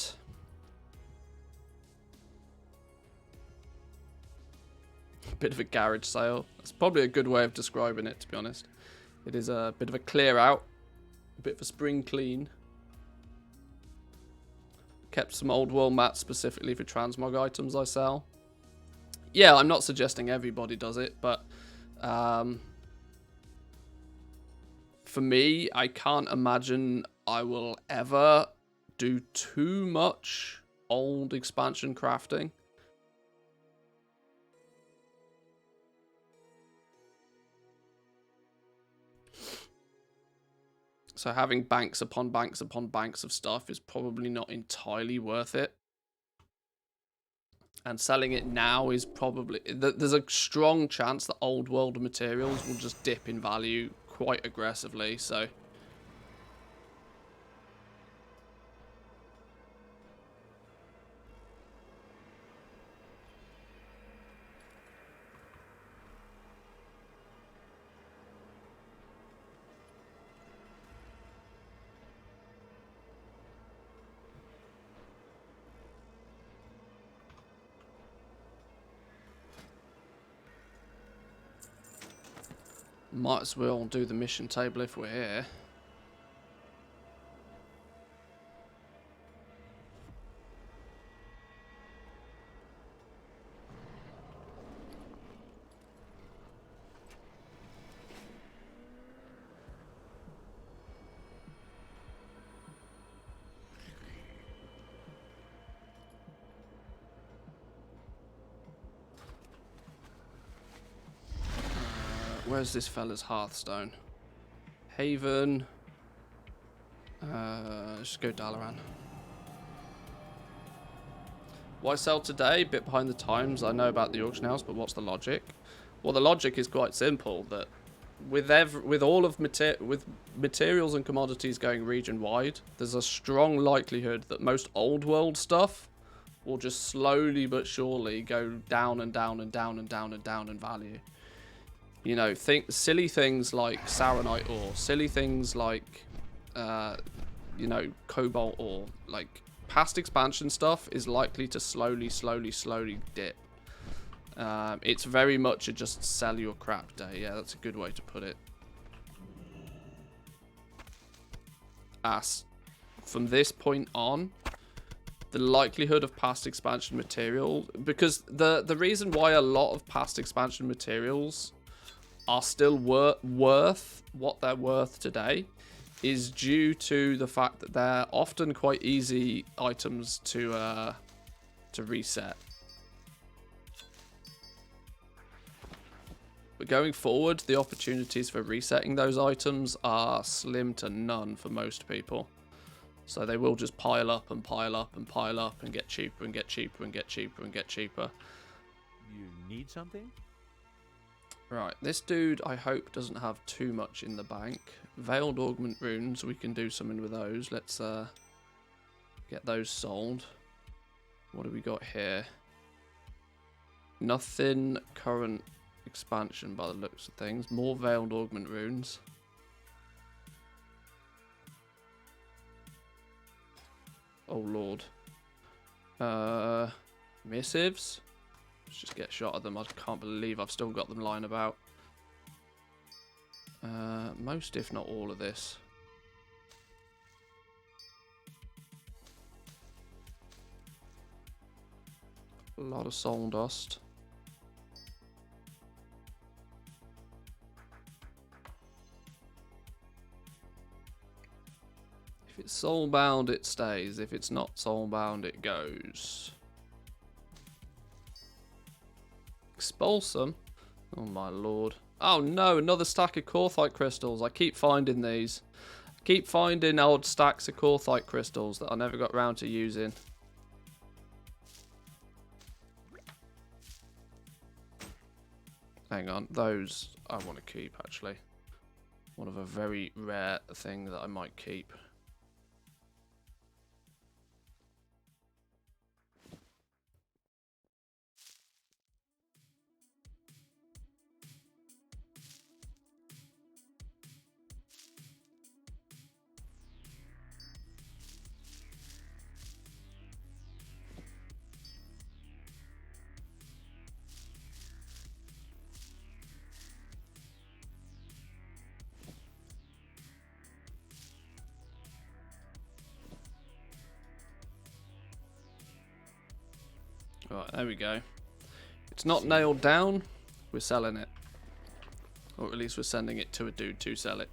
Bit of a garage sale. That's probably a good way of describing it, to be honest. It is a bit of a clear out, a bit of a spring clean. Kept some old world mats specifically for transmog items I sell. Yeah, I'm not suggesting everybody does it, but for me, I can't imagine I will ever do too much old expansion crafting. So having banks upon banks upon banks of stuff is probably not entirely worth it. And selling it now is probably... There's a strong chance that old world materials will just dip in value quite aggressively, so... Might as well do the mission table if we're here. Where's this fella's Hearthstone? Haven. Let's just go Dalaran. Why sell today? Bit behind the times. I know about the auction house, but what's the logic? Well, the logic is quite simple. That with materials and commodities going region wide, there's a strong likelihood that most old world stuff will just slowly but surely go down and down and down and down and down in value. You know, silly things like Saronite ore, silly things like, you know, Cobalt ore. Like, past expansion stuff is likely to slowly dip. It's very much a just sell your crap day. Yeah, that's a good way to put it. From this point on, the likelihood of past expansion material, because the reason why a lot of past expansion materials are still worth what they're worth today is due to the fact that they're often quite easy items to reset. But going forward, the opportunities for resetting those items are slim to none for most people. So they will just pile up and pile up and pile up and get cheaper and get cheaper and get cheaper and get cheaper. You need something? Right, this dude I hope doesn't have too much in the bank. Veiled Augment Runes, we can do something with those. Let's get those sold. What do we got here? Nothing current expansion by the looks of things. More Veiled Augment Runes. Oh lord. Missives. Let's just get a shot at them. I can't believe I've still got them lying about. Most, if not all, of this. A lot of soul dust. If it's soulbound, it stays. If it's not soulbound, it goes. Expulsum? Oh my lord. Oh no, another stack of Korthite crystals. I keep finding these. I keep finding old stacks of Korthite crystals that I never got round to using. Hang on, those I want to keep actually. One of a very rare thing that I might keep. Right, there we go. It's not nailed down. We're selling it. Or at least we're sending it to a dude to sell it.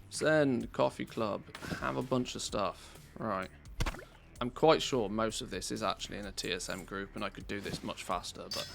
Send, coffee club, have a bunch of stuff. Right. I'm quite sure most of this is actually in a TSM group and I could do this much faster, but...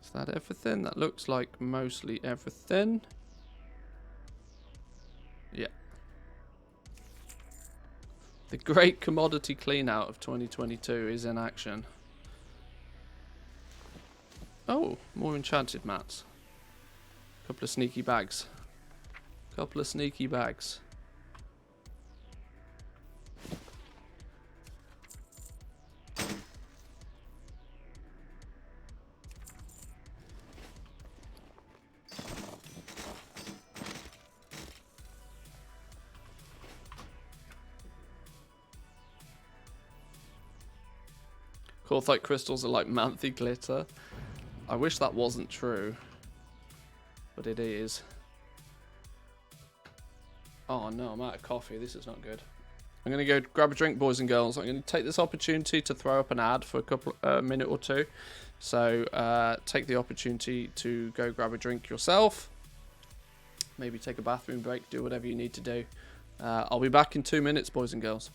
Is that everything? That looks like mostly everything. Yeah. The great commodity clean out of 2022 is in action. Oh, more enchanted mats. Couple of sneaky bags. Couple of sneaky bags. Corthite crystals are like manthy glitter. I wish that wasn't true, but it is. Oh no, I'm out of coffee. This is not good. I'm going to go grab a drink, boys and girls. I'm going to take this opportunity to throw up an ad for a minute or two. So take the opportunity to go grab a drink yourself. Maybe take a bathroom break. Do whatever you need to do. I'll be back in 2 minutes, boys and girls.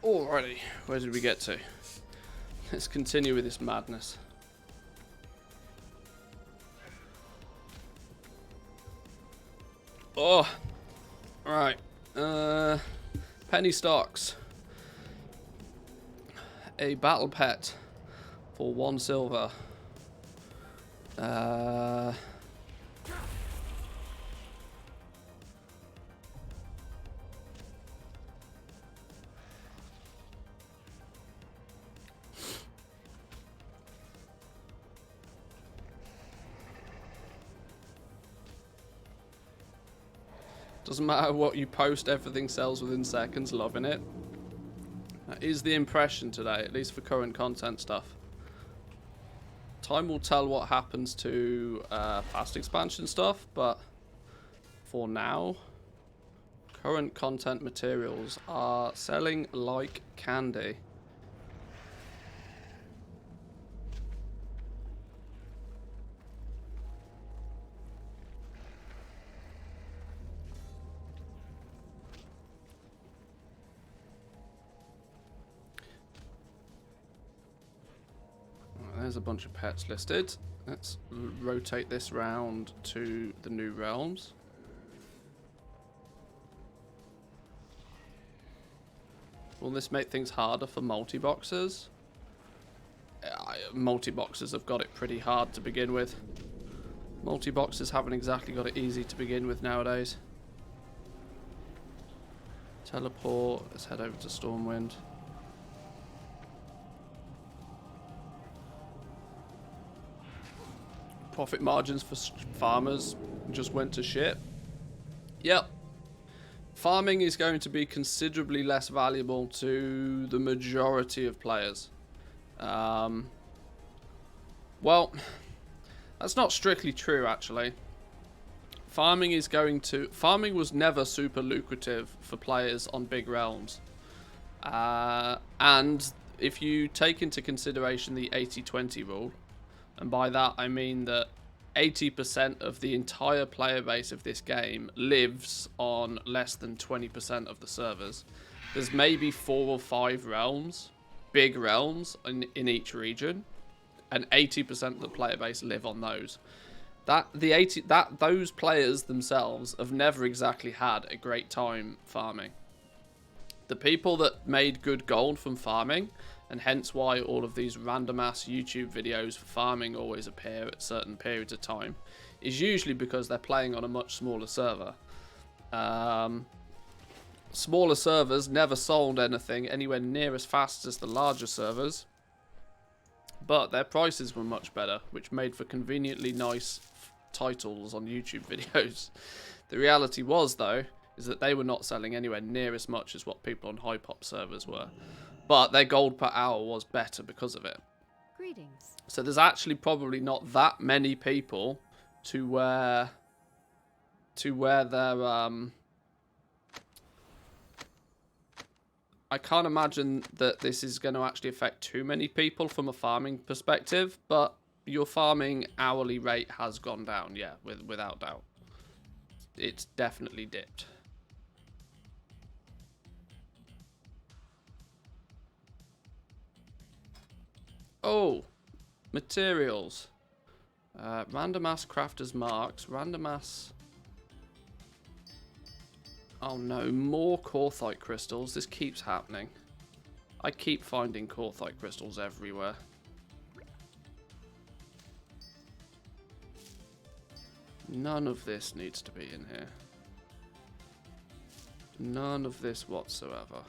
Alrighty, where did we get to? Let's continue with this madness. Oh, right. Penny stocks. A battle pet for 1 silver. Doesn't matter what you post, everything sells within seconds. Loving it. That is the impression today, at least for current content stuff. Time will tell what happens to past expansion stuff, but for now, current content materials are selling like candy. There's a bunch of pets listed. Let's rotate this round to the new realms. Will this make things harder for multi-boxers? Multi-boxers have got it pretty hard to begin with. Multi-boxers haven't exactly got it easy to begin with nowadays. Teleport. Let's head over to Stormwind. Profit margins for farmers just went to shit. Yep. Farming is going to be considerably less valuable to the majority of players. Well, that's not strictly true, actually. Farming was never super lucrative for players on big realms. And if you take into consideration the 80-20 rule, and by that I mean that 80% of the entire player base of this game lives on less than 20% of the servers. There's maybe 4 or 5 realms, big realms in each region, and 80% of the player base live on those. Those players themselves have never exactly had a great time farming. The people that made good gold from farming, and hence why all of these random ass YouTube videos for farming always appear at certain periods of time, is usually because they're playing on a much smaller server. Smaller servers never sold anything anywhere near as fast as the larger servers, but their prices were much better, which made for conveniently nice titles on YouTube videos. The reality was, though, is that they were not selling anywhere near as much as what people on high pop servers were. But their gold per hour was better because of it. Greetings. So there's actually probably not that many people to where their I can't imagine that this is going to actually affect too many people from a farming perspective, but your farming hourly rate has gone down, yeah, without doubt. It's definitely dipped. Oh, materials. Random ass crafters marks. Random ass. Oh no, more Korthite crystals. This keeps happening. I keep finding Korthite crystals everywhere. None of this needs to be in here. None of this whatsoever.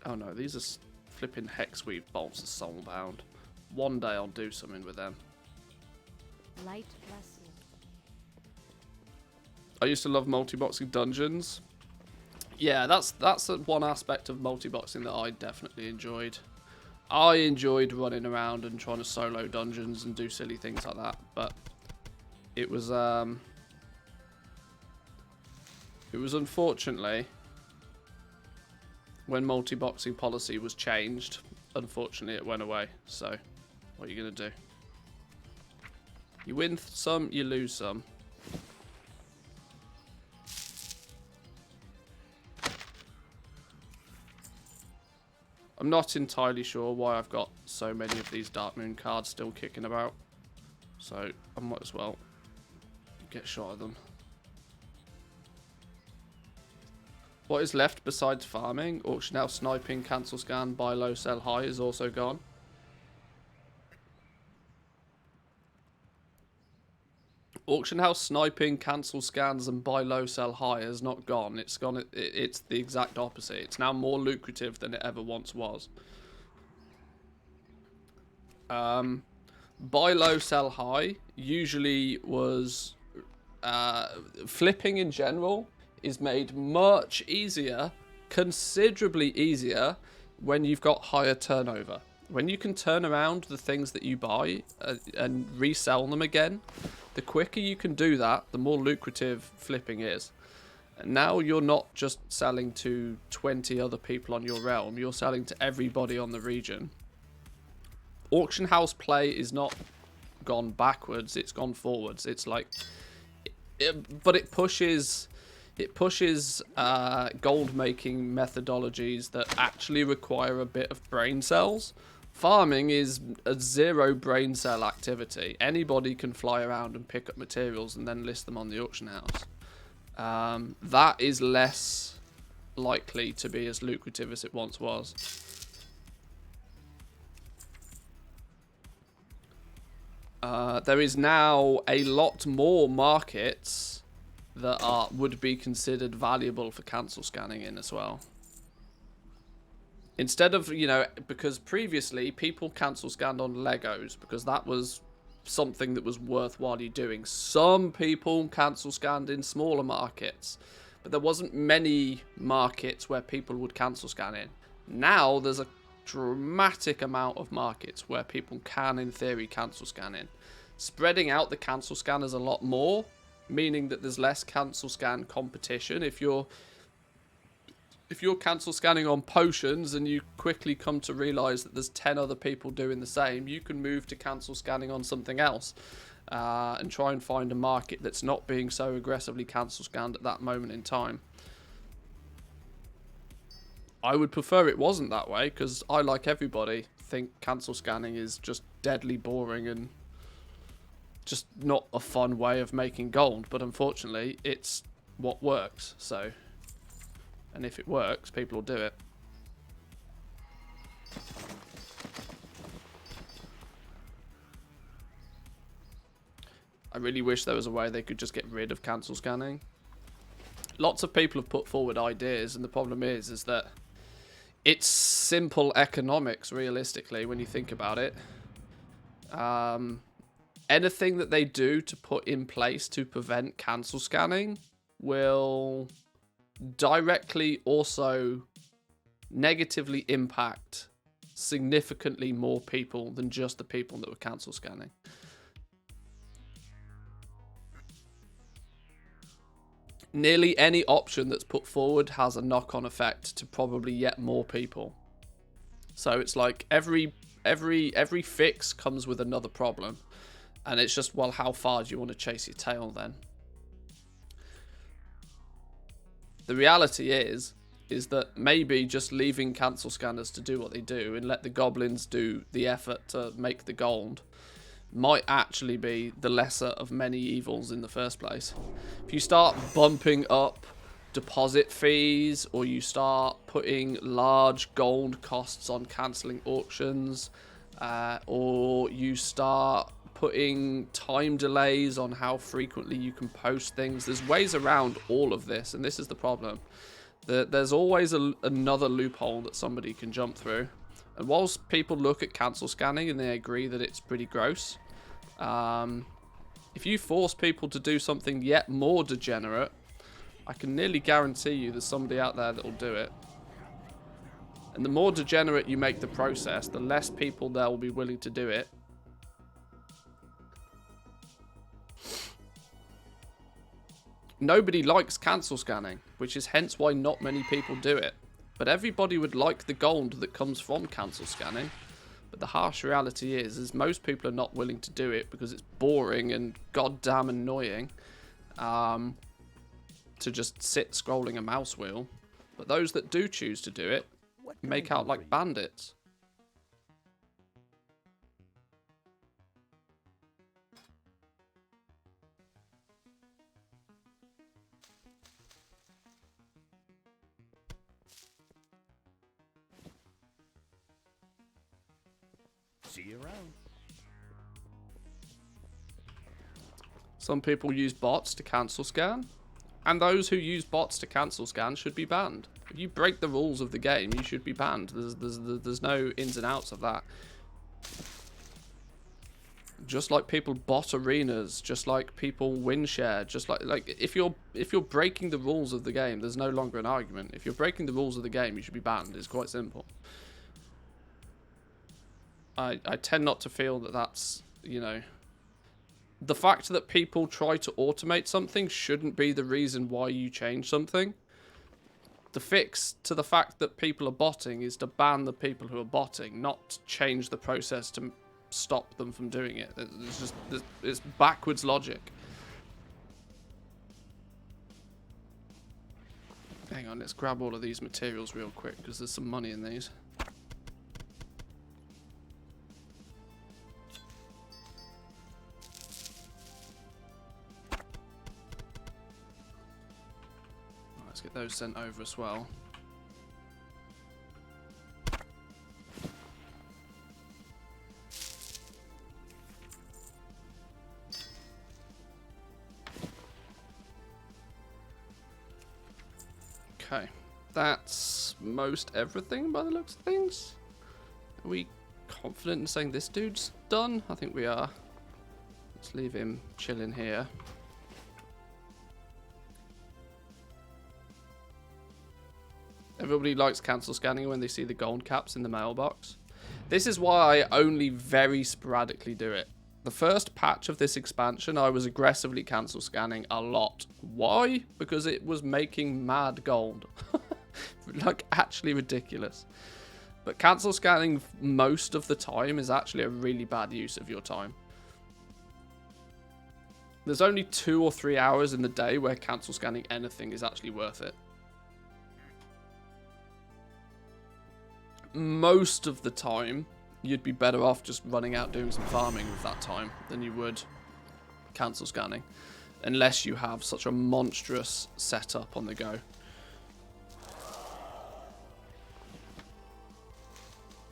Oh no, these are flipping Hexweave bolts are soulbound. One day I'll do something with them. Light bless you. I used to love multi-boxing dungeons. Yeah, that's one aspect of multi-boxing that I definitely enjoyed. I enjoyed running around and trying to solo dungeons and do silly things like that, but it was unfortunately, when multi-boxing policy was changed, unfortunately it went away. So, what are you going to do? You win some, you lose some. I'm not entirely sure why I've got so many of these Darkmoon cards still kicking about. So, I might as well get shot of them. What is left besides farming? Auction house, sniping, cancel scan, buy low, sell high is also gone. Auction house, sniping, cancel scans, and buy low, sell high is not gone. It's gone. It's the exact opposite. It's now more lucrative than it ever once was. Buy low, sell high usually was flipping in general is made much easier, considerably easier, when you've got higher turnover. When you can turn around the things that you buy and resell them again, the quicker you can do that, the more lucrative flipping is. And now you're not just selling to 20 other people on your realm, you're selling to everybody on the region. Auction house play is not gone backwards, it's gone forwards. It's like, but it pushes gold making methodologies that actually require a bit of brain cells. Farming is a zero brain cell activity. Anybody can fly around and pick up materials and then list them on the auction house. That is less likely to be as lucrative as it once was. There is now a lot more markets that would be considered valuable for cancel scanning in as well. Instead of, you know, because previously people cancel scanned on Legos because that was something that was worthwhile you doing. Some people cancel scanned in smaller markets, but there wasn't many markets where people would cancel scan in. Now there's a dramatic amount of markets where people can, in theory, cancel scan in. Spreading out the cancel scanners a lot more, meaning that there's less cancel scan competition. If you're cancel scanning on potions and you quickly come to realize that there's 10 other people doing the same, you can move to cancel scanning on something else and try and find a market that's not being so aggressively cancel scanned at that moment in time. I would prefer it wasn't that way, because I, like everybody, think cancel scanning is just deadly boring and just not a fun way of making gold. But unfortunately, it's what works. So, and if it works, people will do it. I really wish there was a way they could just get rid of cancel scanning. Lots of people have put forward ideas, and the problem is that it's simple economics, realistically, when you think about it. Anything that they do to put in place to prevent cancel scanning will directly also negatively impact significantly more people than just the people that were cancel scanning. Nearly any option that's put forward has a knock-on effect to probably yet more people. So it's like every fix comes with another problem. And it's just, well, how far do you want to chase your tail then? The reality is that maybe just leaving cancel scanners to do what they do and let the goblins do the effort to make the gold might actually be the lesser of many evils in the first place. If you start bumping up deposit fees, or you start putting large gold costs on cancelling auctions, or you start putting time delays on how frequently you can post things, there's ways around all of this, and this is the problem. There's always another loophole that somebody can jump through. And whilst people look at cancel scanning and they agree that it's pretty gross, if you force people to do something yet more degenerate, I can nearly guarantee you there's somebody out there that will do it. And the more degenerate you make the process, the less people there will be willing to do it. Nobody likes cancel scanning, which is hence why not many people do it. But everybody would like the gold that comes from cancel scanning. But the harsh reality is most people are not willing to do it because it's boring and goddamn annoying to just sit scrolling a mouse wheel. But those that do choose to do it make out like bandits. See you around. Some people use bots to cancel scan, and those who use bots to cancel scan should be banned. If you break the rules of the game, you should be banned. There's no ins and outs of that. Just like people bot arenas, just like people win share, just like if you're breaking the rules of the game, there's no longer an argument. If you're breaking the rules of the game, you should be banned. It's quite simple. I tend not to feel that that's, you know, the fact that people try to automate something shouldn't be the reason why you change something. The fix to the fact that people are botting is to ban the people who are botting, not change the process to stop them from doing it. It's just, it's backwards logic. Hang on, let's grab all of these materials real quick because there's some money in these. Let's get those sent over as well. Okay, that's most everything by the looks of things. Are we confident in saying this dude's done? I think we are. Let's leave him chilling here. Everybody likes cancel scanning when they see the gold caps in the mailbox. This is why I only very sporadically do it. The first patch of this expansion, I was aggressively cancel scanning a lot. Why? Because it was making mad gold. Like, actually ridiculous. But cancel scanning most of the time is actually a really bad use of your time. There's only 2 or 3 hours in the day where cancel scanning anything is actually worth it. Most of the time, you'd be better off just running out doing some farming with that time than you would cancel scanning. Unless you have such a monstrous setup on the go.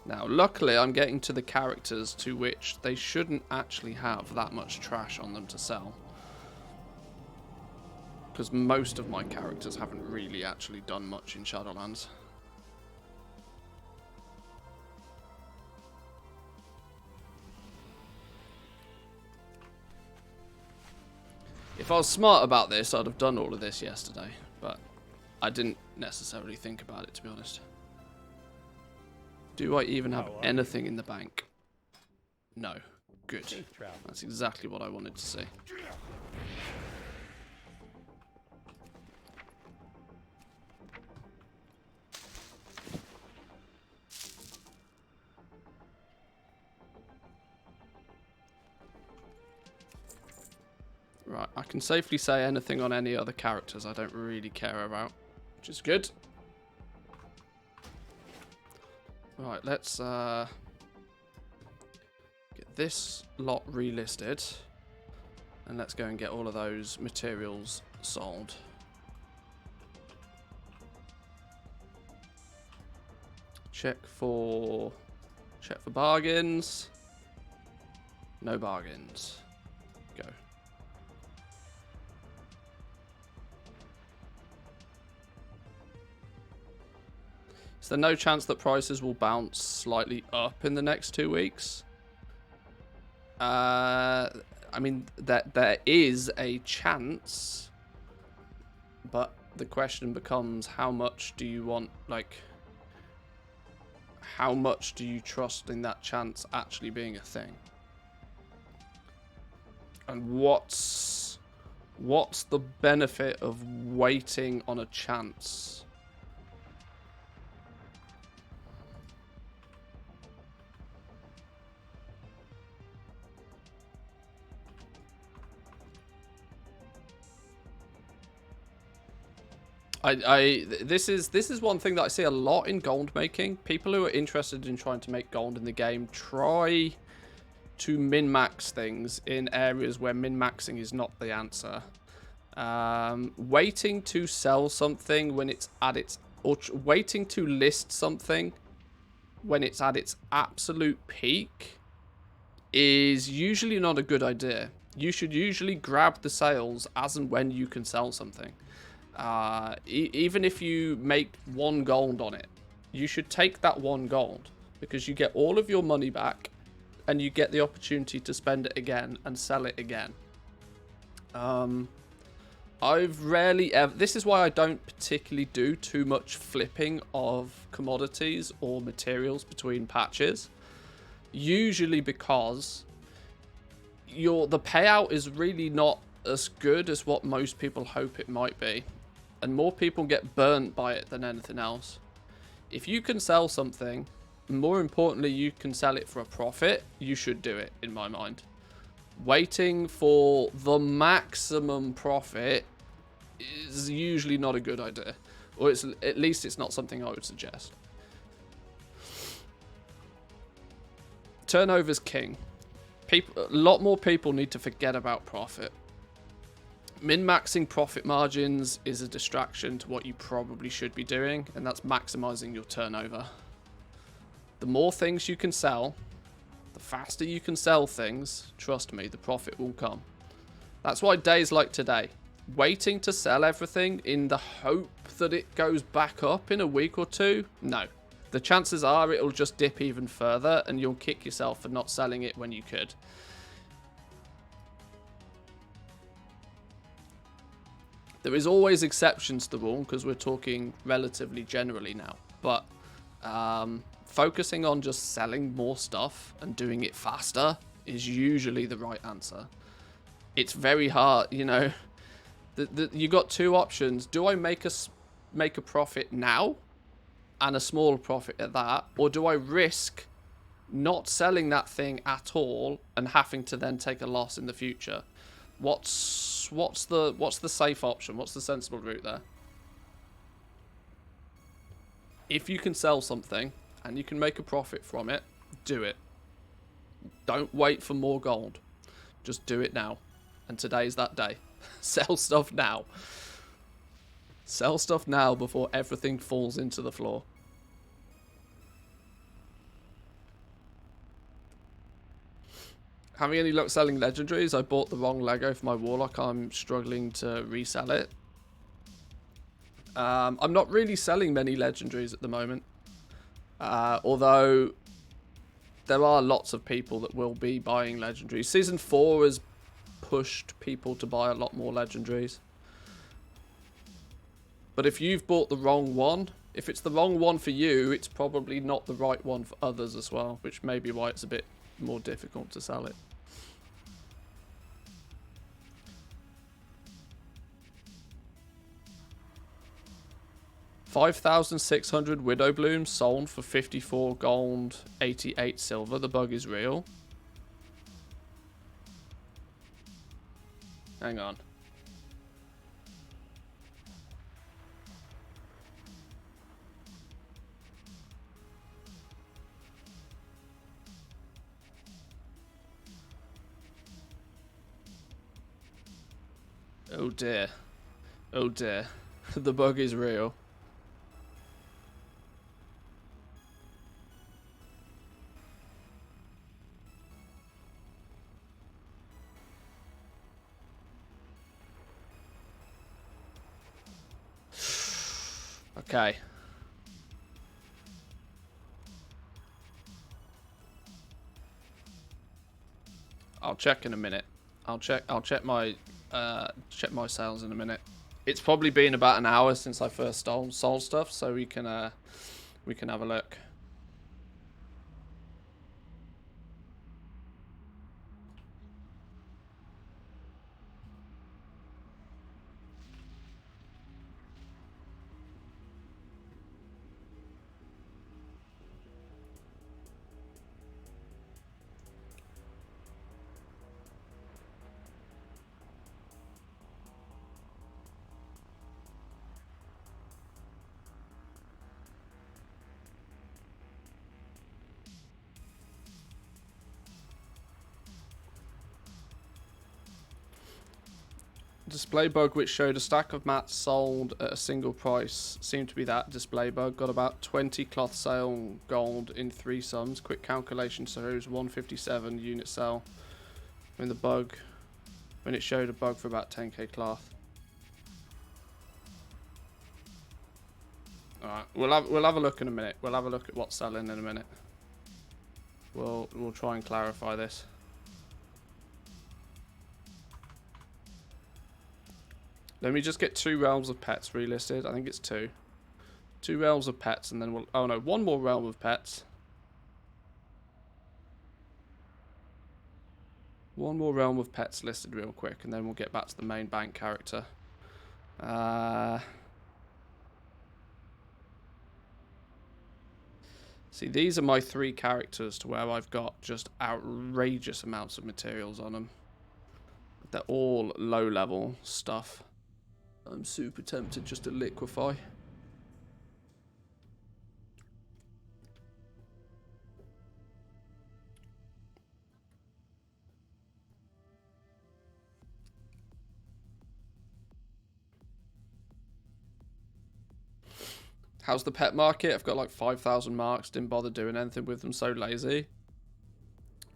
Now, luckily, I'm getting to the characters to which they shouldn't actually have that much trash on them to sell. Because most of my characters haven't really actually done much in Shadowlands. If I was smart about this, I'd have done all of this yesterday, but I didn't necessarily think about it, to be honest. Do I even have anything in the bank? No. Good. That's exactly what I wanted to see. Right, I can safely say anything on any other characters I don't really care about, which is good. Right, let's get this lot relisted, and let's go and get all of those materials sold. Check for bargains. No bargains. Go. Is there no chance that prices will bounce slightly up in the next 2 weeks? I mean, there is a chance, but the question becomes, how much do you want, like, how much do you trust in that chance actually being a thing? And what's the benefit of waiting on a chance? This is one thing that I see a lot in gold making. People who are interested in trying to make gold in the game try to min-max things in areas where min-maxing is not the answer. Waiting to sell something when it's at its... or waiting to list something when it's at its absolute peak is usually not a good idea. You should usually grab the sales as and when you can sell something. Even if you make 1 gold on it, you should take that 1 gold because you get all of your money back and you get the opportunity to spend it again and sell it again. I've rarely ever... This is why I don't particularly do too much flipping of commodities or materials between patches. Usually because the payout is really not as good as what most people hope it might be. And more people get burnt by it than anything else. If you can sell something, more importantly, you can sell it for a profit, you should do it, in my mind. Waiting for the maximum profit is usually not a good idea. Or at least it's not something I would suggest. Turnover's king. A lot more people need to forget about profit. Min-maxing profit margins is a distraction to what you probably should be doing, and that's maximizing your turnover. The more things you can sell, the faster you can sell things, trust me, the profit will come. That's why days like today, waiting to sell everything in the hope that it goes back up in a week or two, no. The chances are it'll just dip even further and you'll kick yourself for not selling it when you could. There is always exceptions to the rule because we're talking relatively generally now, but focusing on just selling more stuff and doing it faster is usually the right answer. It's very hard, you know. You got two options. Do I make a profit now and a small profit at that, or do I risk not selling that thing at all and having to then take a loss in the future? What's the safe option? What's the sensible route there? If you can sell something and you can make a profit from it, do it. Don't wait for more gold. Just do it now. And today's that day. Sell stuff now. Sell stuff now before everything falls into the floor. Having any luck selling legendaries? I bought the wrong Lego for my Warlock. I'm struggling to resell it. I'm not really selling many legendaries at the moment. Although there are lots of people that will be buying legendaries. Season 4 has pushed people to buy a lot more legendaries. But if you've bought the wrong one, if it's the wrong one for you, it's probably not the right one for others as well, which may be why it's a bit more difficult to sell it. $5,600 Widow Blooms sold for 54 gold, 88 silver. The bug is real. Hang on. Oh dear. Oh dear. The bug is real. Okay. I'll check in a minute. I'll check my sales in a minute. It's probably been about an hour since I first sold stuff, so we can have a look. Display bug which showed a stack of mats sold at a single price seemed to be that display bug. Got about 20 cloth sale gold in 3 sums. Quick calculation shows 157 unit sell when it showed a bug for about 10k cloth. Alright, we'll have a look in a minute. We'll have a look at what's selling in a minute. We'll try and clarify this. Let me just get 2 realms of pets relisted. I think it's 2. 2 realms of pets, and then we'll... Oh no, 1 more realm of pets. 1 more realm of pets listed real quick, and then we'll get back to the main bank character. See, these are my 3 characters to where I've got just outrageous amounts of materials on them. They're all low-level stuff. I'm super tempted just to liquefy. How's the pet market? I've got like 5,000 marks. Didn't bother doing anything with them. So lazy.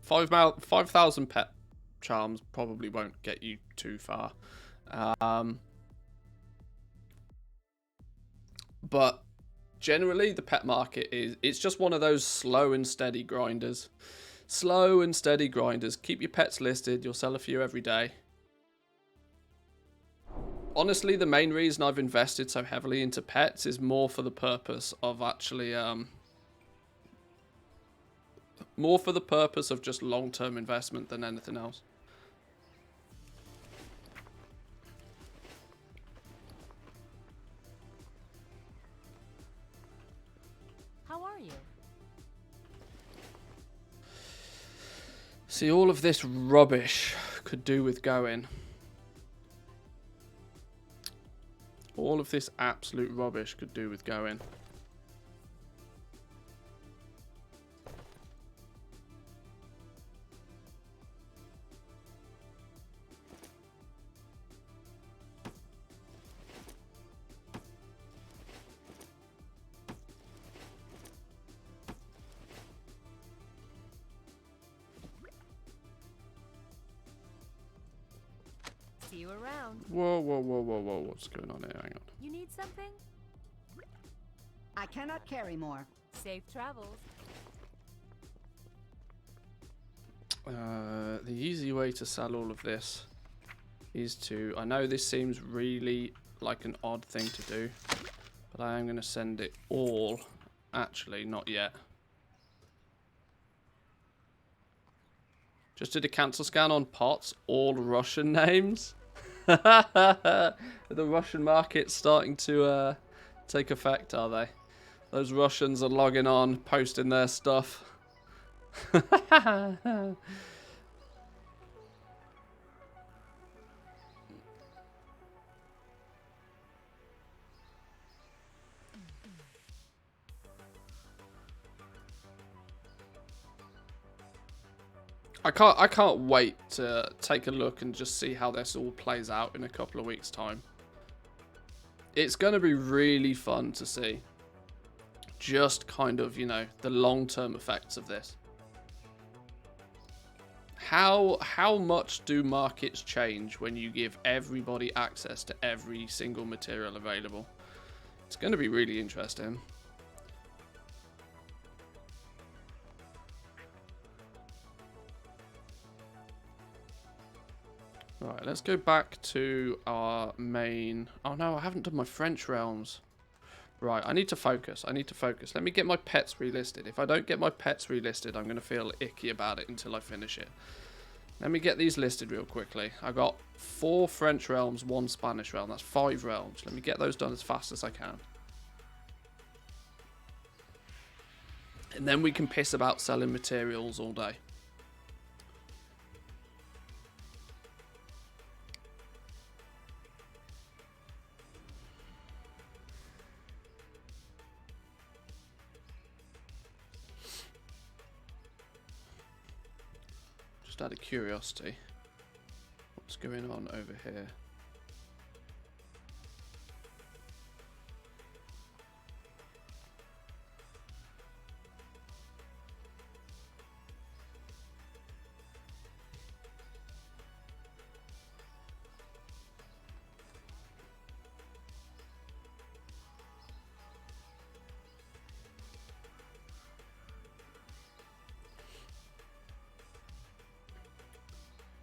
5,000 pet charms probably won't get you too far. But generally, the pet market it's just one of those slow and steady grinders. Slow and steady grinders. Keep your pets listed. You'll sell a few every day. Honestly, the main reason I've invested so heavily into pets is more for the purpose of actually, more for the purpose of just long-term investment than anything else. How are you? See, all of this rubbish could do with going. All of this absolute rubbish could do with going. See you around. Whoa, whoa, whoa, whoa, whoa. What's going on here? Hang on. You need something? I cannot carry more. Safe travels. The easy way to sell all of this is to... I know this seems really like an odd thing to do, but I am going to send it all. Actually, not yet. Just did a cancel scan on pots, all Russian names. The Russian market's starting to take effect, are they? Those Russians are logging on, posting their stuff. I can't wait to take a look and just see how this all plays out in a couple of weeks' time. It's going to be really fun to see. Just kind of, you know, the long-term effects of this. How much do markets change when you give everybody access to every single material available? It's going to be really interesting. Right, let's go back to our main... Oh no, I haven't done my French realms. Right, I need to focus. I need to focus. Let me get my pets relisted. If I don't get my pets relisted, I'm going to feel icky about it until I finish it. Let me get these listed real quickly. I got 4 French realms, 1 Spanish realm. That's 5 realms. Let me get those done as fast as I can. And then we can piss about selling materials all day. Just out of curiosity, what's going on over here?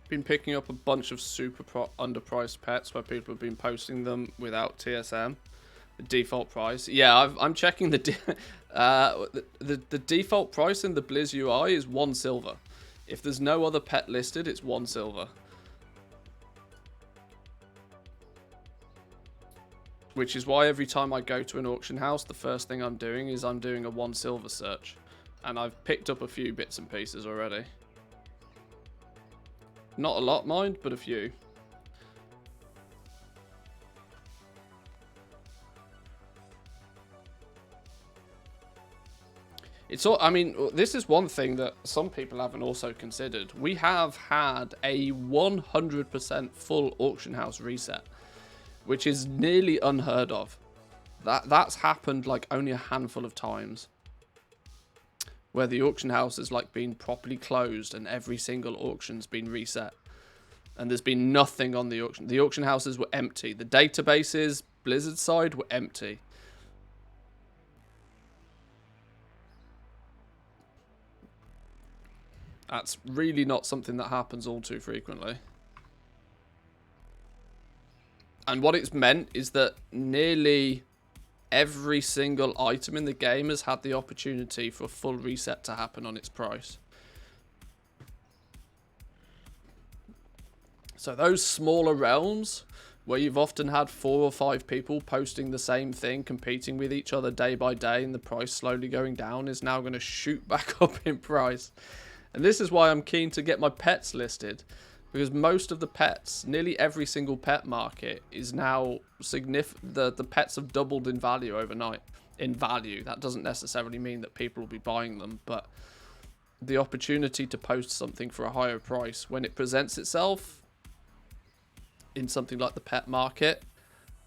been picking up a bunch of underpriced pets where people have been posting them without TSM. The default price. Yeah, I'm checking the the default price in the Blizz UI is 1 silver. If there's no other pet listed, it's 1 silver. Which is why every time I go to an auction house, the first thing I'm doing is I'm doing a 1 silver search. And I've picked up a few bits and pieces already. Not a lot, mind, but a few. It's all, I mean, this is one thing that some people haven't also considered. We have had a 100% full auction house reset, which is nearly unheard of. That's happened like only a handful of times, where the auction house has like been properly closed and every single auction's been reset, and there's been nothing on the auction. The auction houses were empty. The databases, Blizzard side, were empty. That's really not something that happens all too frequently. And what it's meant is that nearly every single item in the game has had the opportunity for a full reset to happen on its price. So those smaller realms where you've often had 4 or 5 people posting the same thing, competing with each other day by day, and the price slowly going down, is now going to shoot back up in price. And this is why I'm keen to get my pets listed, because most of the pets, nearly every single pet market, is now significant. The pets have doubled in value overnight. In value, that doesn't necessarily mean that people will be buying them, but the opportunity to post something for a higher price when it presents itself in something like the pet market,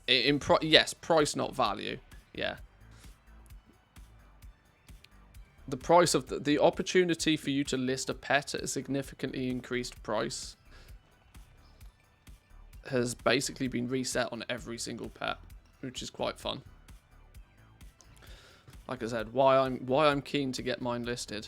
yes, price not value, yeah. The price of the opportunity for you to list a pet at a significantly increased price has basically been reset on every single pet, which is quite fun. Like I said, why I'm keen to get mine listed.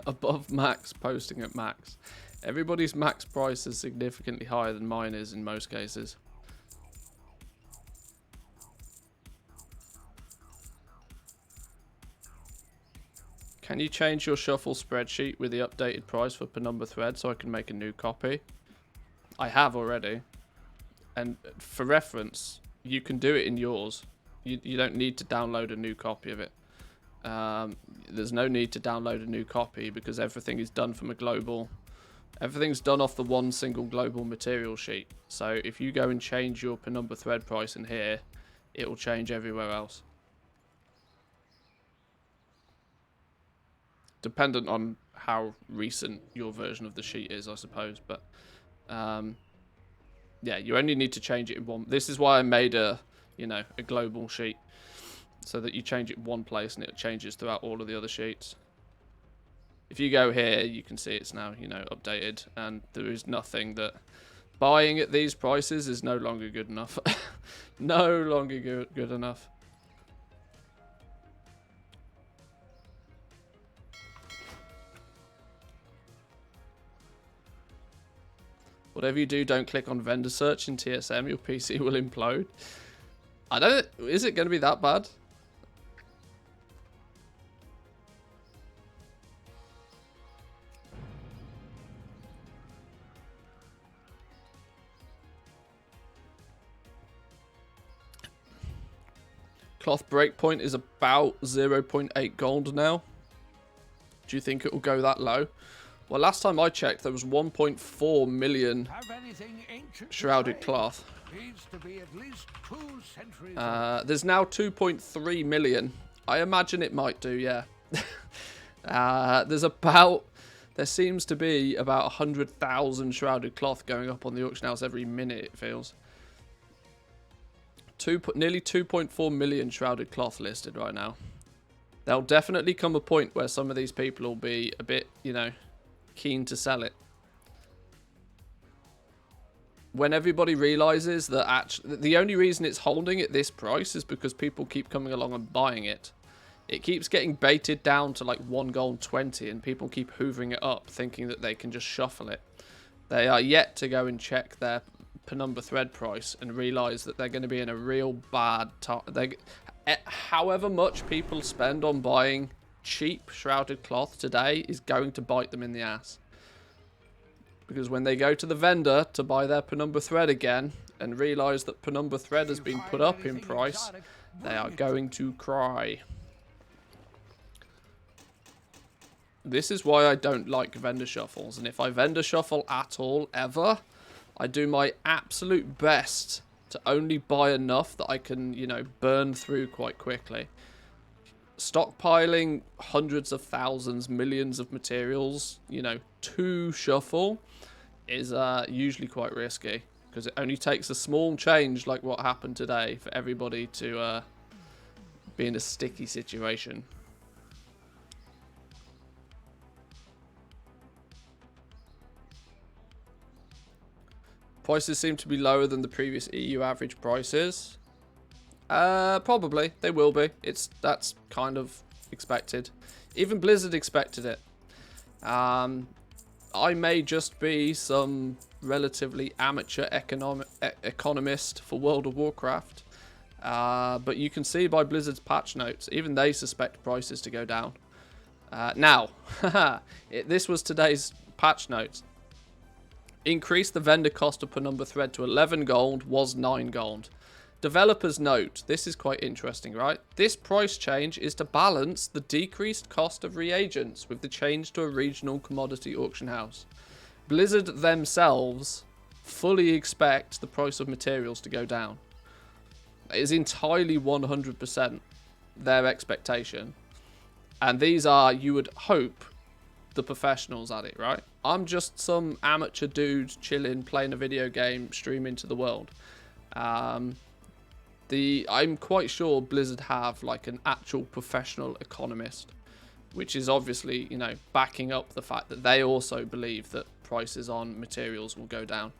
Above max, posting at max. Everybody's max price is significantly higher than mine is in most cases. Can you change your shuffle spreadsheet with the updated price for Penumbra thread so I can make a new copy? I have already. And for reference, you can do it in yours. You don't need to download a new copy of it. There's no need to download a new copy because everything is done from a global. Everything's done off the one single global material sheet. So if you go and change your Penumbra thread price in here, it will change everywhere else. Dependent on how recent your version of the sheet is, I suppose. But yeah, you only need to change it in one. This is why I made a global sheet, so that you change it in one place and it changes throughout all of the other sheets. If you go here, you can see it's now, updated, and there is nothing that buying at these prices is no longer good enough. No longer good enough. Whatever you do, don't click on vendor search in TSM. Your PC will implode. Is it going to be that bad? Cloth breakpoint is about 0.8 gold now. Do you think it will go that low? Well, last time I checked, there was 1.4 million Have anything ancient to shrouded say? cloth. Needs to be at least 2 centuries old. There's now 2.3 million. I imagine it might do, yeah. There seems to be about 100,000 shrouded cloth going up on the auction house every minute, it feels. Nearly 2.4 million shrouded cloth listed right now. There'll definitely come a point where some of these people will be a bit, you know, keen to sell it. When everybody realizes that the only reason it's holding at this price is because people keep coming along and buying it. It keeps getting baited down to like 1 gold 20 and people keep hoovering it up thinking that they can just shuffle it. They are yet to go and check their penumbra thread price and realize that they're going to be in a real bad time. However much people spend on buying cheap shrouded cloth today is going to bite them in the ass. Because when they go to the vendor to buy their penumbra thread again and realize that penumbra thread has been put up in price, they are going to cry. This is why I don't like vendor shuffles, and if I vendor shuffle at all, ever, I do my absolute best to only buy enough that I can, you know, burn through quite quickly. Stockpiling hundreds of thousands, millions of materials, you know, to shuffle is usually quite risky, because it only takes a small change like what happened today for everybody to be in a sticky situation. Prices seem to be lower than the previous EU average prices. Probably. They will be. That's kind of expected. Even Blizzard expected it. I may just be some relatively amateur economist for World of Warcraft. But you can see by Blizzard's patch notes, even they suspect prices to go down. Now, this was today's patch notes. Increase the vendor cost of penumbra thread to 11 gold was 9 gold. Developers note, this is quite interesting, right? This price change is to balance the decreased cost of reagents with the change to a regional commodity auction house. Blizzard themselves fully expect the price of materials to go down. It is entirely 100% their expectation. And these are, you would hope, the professionals at it, right? I'm just some amateur dude chilling, playing a video game, streaming to the world. I'm quite sure Blizzard have like an actual professional economist, which is obviously, you know, backing up the fact that they also believe that prices on materials will go down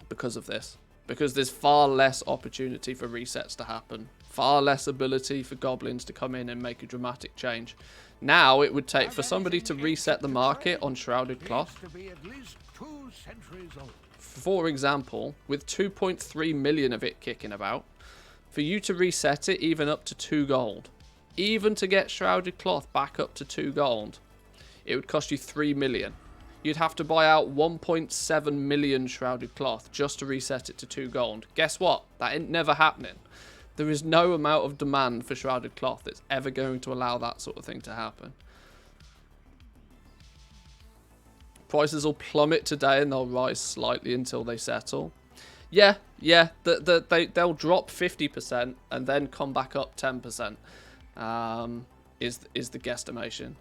because of this. Because there's far less opportunity for resets to happen, far less ability for goblins to come in and make a dramatic change. Now it would take for somebody to reset the market on shrouded cloth. For example, with 2.3 million of it kicking about, for you to reset it even up to 2 gold, even to get shrouded cloth back up to 2 gold, it would cost you 3 million. You'd have to buy out 1.7 million shrouded cloth just to reset it to 2 gold. Guess what? That ain't never happening. There is no amount of demand for shrouded cloth that's ever going to allow that sort of thing to happen. Prices will plummet today and they'll rise slightly until they settle. Yeah, they'll drop 50% and then come back up 10%. Is the guesstimation.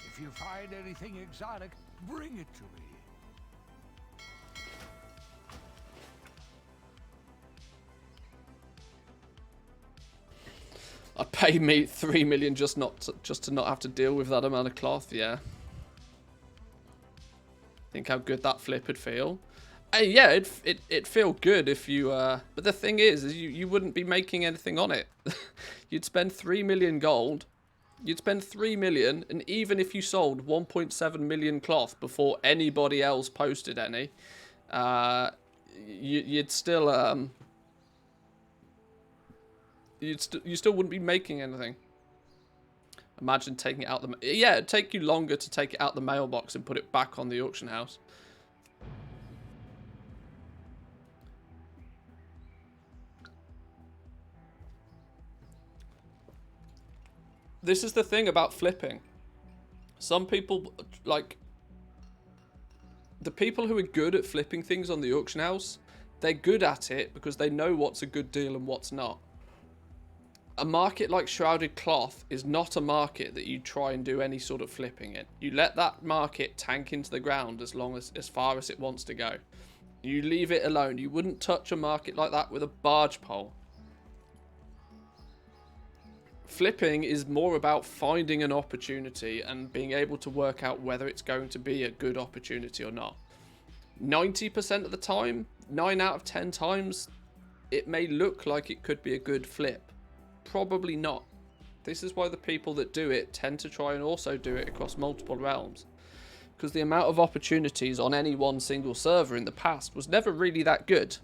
If you find anything exotic, bring it to me. I'd pay me 3 million just to not have to deal with that amount of cloth. Yeah. Think how good that flip would feel. Yeah, it'd feel good if you. But the thing is you wouldn't be making anything on it. You'd spend 3 million gold. You'd spend 3 million, and even if you sold 1.7 million cloth before anybody else posted any, you'd still you still wouldn't be making anything. Imagine taking it out the... Yeah, it'd take you longer to take it out the mailbox and put it back on the auction house. This is the thing about flipping. Some people, like, the people who are good at flipping things on the auction house, they're good at it because they know what's a good deal and what's not. A market like Shrouded Cloth is not a market that you try and do any sort of flipping in. You let that market tank into the ground as far as it wants to go. You leave it alone. You wouldn't touch a market like that with a barge pole. Flipping is more about finding an opportunity and being able to work out whether it's going to be a good opportunity or not. 90% of the time, 9 out of 10 times, it may look like it could be a good flip. Probably not. This is why the people that do it tend to try and also do it across multiple realms. Because the amount of opportunities on any one single server in the past was never really that good.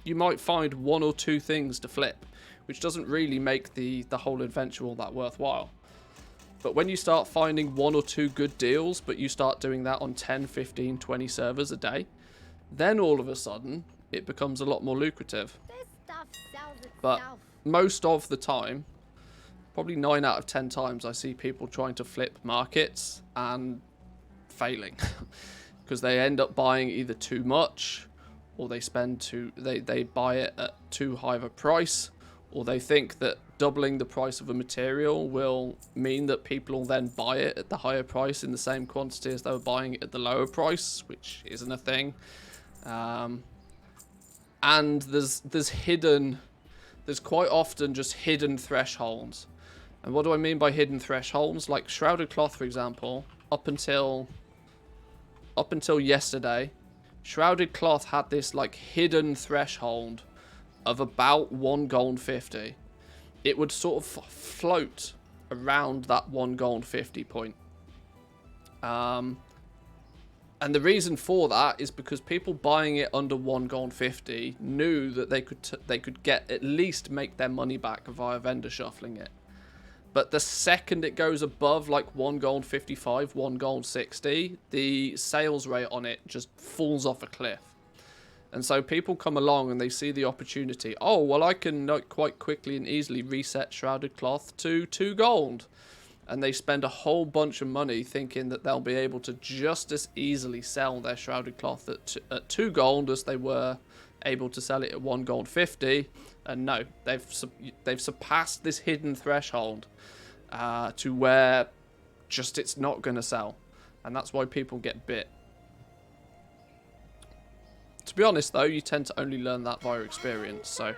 You might find 1 or 2 things to flip, which doesn't really make the whole adventure all that worthwhile. But when you start finding 1 or 2 good deals, but you start doing that on 10, 15, 20 servers a day, then all of a sudden, it becomes a lot more lucrative. This stuff sells itself. But most of the time, probably 9 out of 10 times, I see people trying to flip markets and failing. Because they end up buying either too much, or they buy it at too high of a price, or they think that doubling the price of a material will mean that people will then buy it at the higher price in the same quantity as they were buying it at the lower price, which isn't a thing. And there's quite often just hidden thresholds. And what do I mean by hidden thresholds? Like Shrouded Cloth, for example, up until yesterday, Shrouded Cloth had this like hidden threshold of about 1 gold 50. It would sort of float around that 1 gold 50 point. And the reason for that is because people buying it under 1 gold 50 knew that they could get at least make their money back via vendor shuffling it. But the second it goes above like 1 gold 55, 1 gold 60, the sales rate on it just falls off a cliff. And so people come along and they see the opportunity. Oh, well, I can quite quickly and easily reset Shrouded Cloth to 2 gold. And they spend a whole bunch of money thinking that they'll be able to just as easily sell their Shrouded Cloth at 2 gold as they were able to sell it at 1 gold 50. And no, they've surpassed this hidden threshold to where just it's not going to sell. And that's why people get bit. To be honest, though, you tend to only learn that via experience. So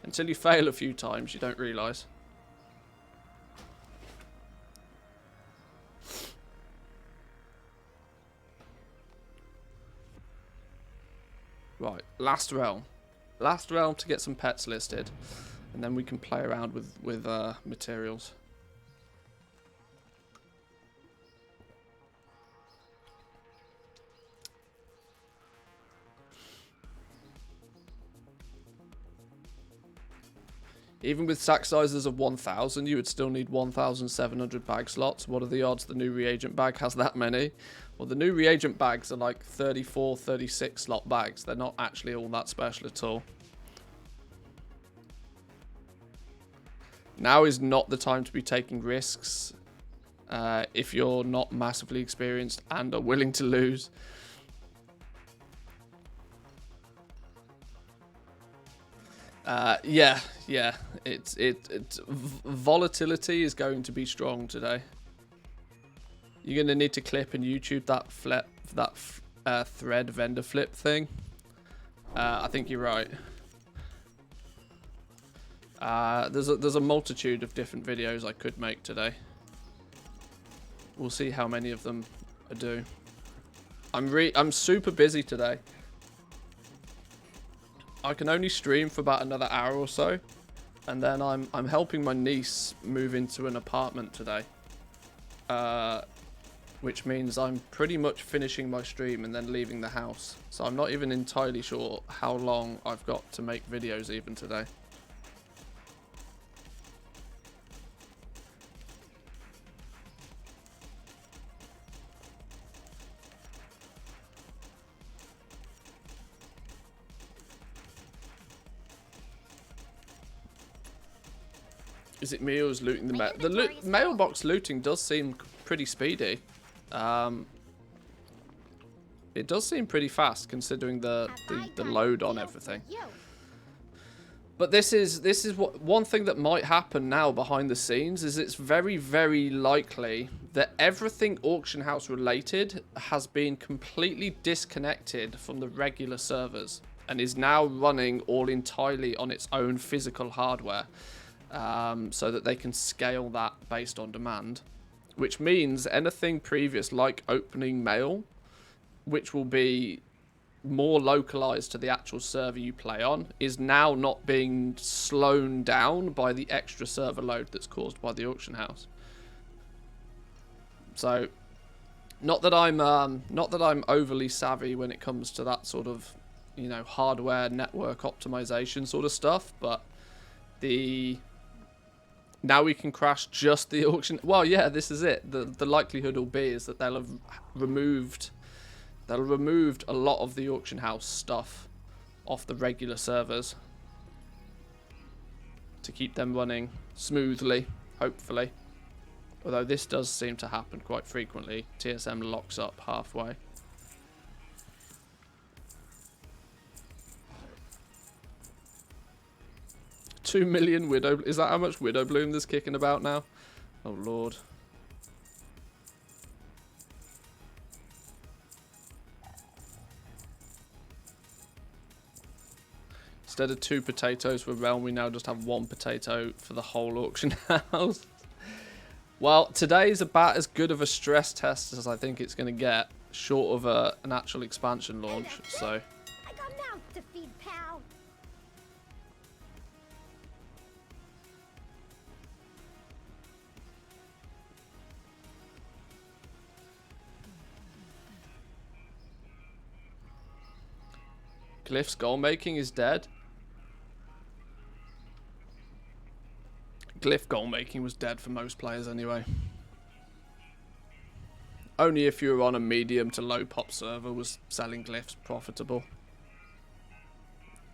until you fail a few times, you don't realise. Right, last realm. Last realm to get some pets listed. And then we can play around with materials. Even with sack sizes of 1,000, you would still need 1,700 bag slots. What are the odds the new reagent bag has that many? Well, the new reagent bags are like 34, 36 slot bags. They're not actually all that special at all. Now is not the time to be taking risks if you're not massively experienced and are willing to lose. Yeah. Volatility is going to be strong today. You're going to need to clip and YouTube that thread vendor flip thing. I think you're right. There's a multitude of different videos I could make today. We'll see how many of them I do. I'm super busy today. I can only stream for about another hour or so, and then I'm helping my niece move into an apartment today, which means I'm pretty much finishing my stream and then leaving the house. So I'm not even entirely sure how long I've got to make videos even today. Is it me or is looting the mail? The mailbox looting does seem pretty speedy. It does seem pretty fast considering the load on everything. But this is what one thing that might happen now behind the scenes is it's very, very likely that everything auction house related has been completely disconnected from the regular servers and is now running all entirely on its own physical hardware, so that they can scale that based on demand, which means anything previous like opening mail, which will be more localized to the actual server you play on, is now not being slowed down by the extra server load that's caused by the auction house. So, not that I'm overly savvy when it comes to that sort of, you know, hardware network optimization sort of stuff, but now we can crash just the auction. Well, yeah, this is it. The likelihood will be is that they'll have removed a lot of the auction house stuff off the regular servers to keep them running smoothly, hopefully. Although this does seem to happen quite frequently. TSM locks up halfway. $2 million Widow... Is that how much Widow Bloom there's kicking about now? Oh, Lord. Instead of 2 potatoes for Realm, we now just have 1 potato for the whole auction house. Well, today's about as good of a stress test as I think it's going to get, short of an actual expansion launch. So, I got mouths to feed, pal. Glyph's goal making is dead. Glyph goal making was dead for most players anyway. Only if you were on a medium to low pop server was selling glyphs profitable.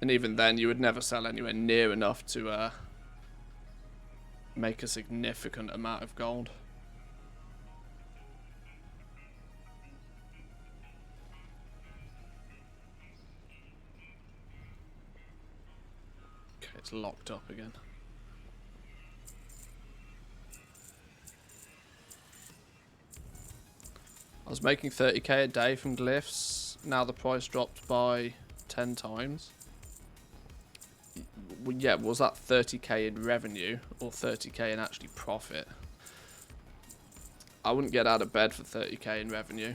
And even then you would never sell anywhere near enough to make a significant amount of gold. Okay, it's locked up again. I was making 30k a day from glyphs. Now the price dropped by 10 times. Yeah, was that 30k in revenue or 30k in actually profit? I wouldn't get out of bed for 30k in revenue.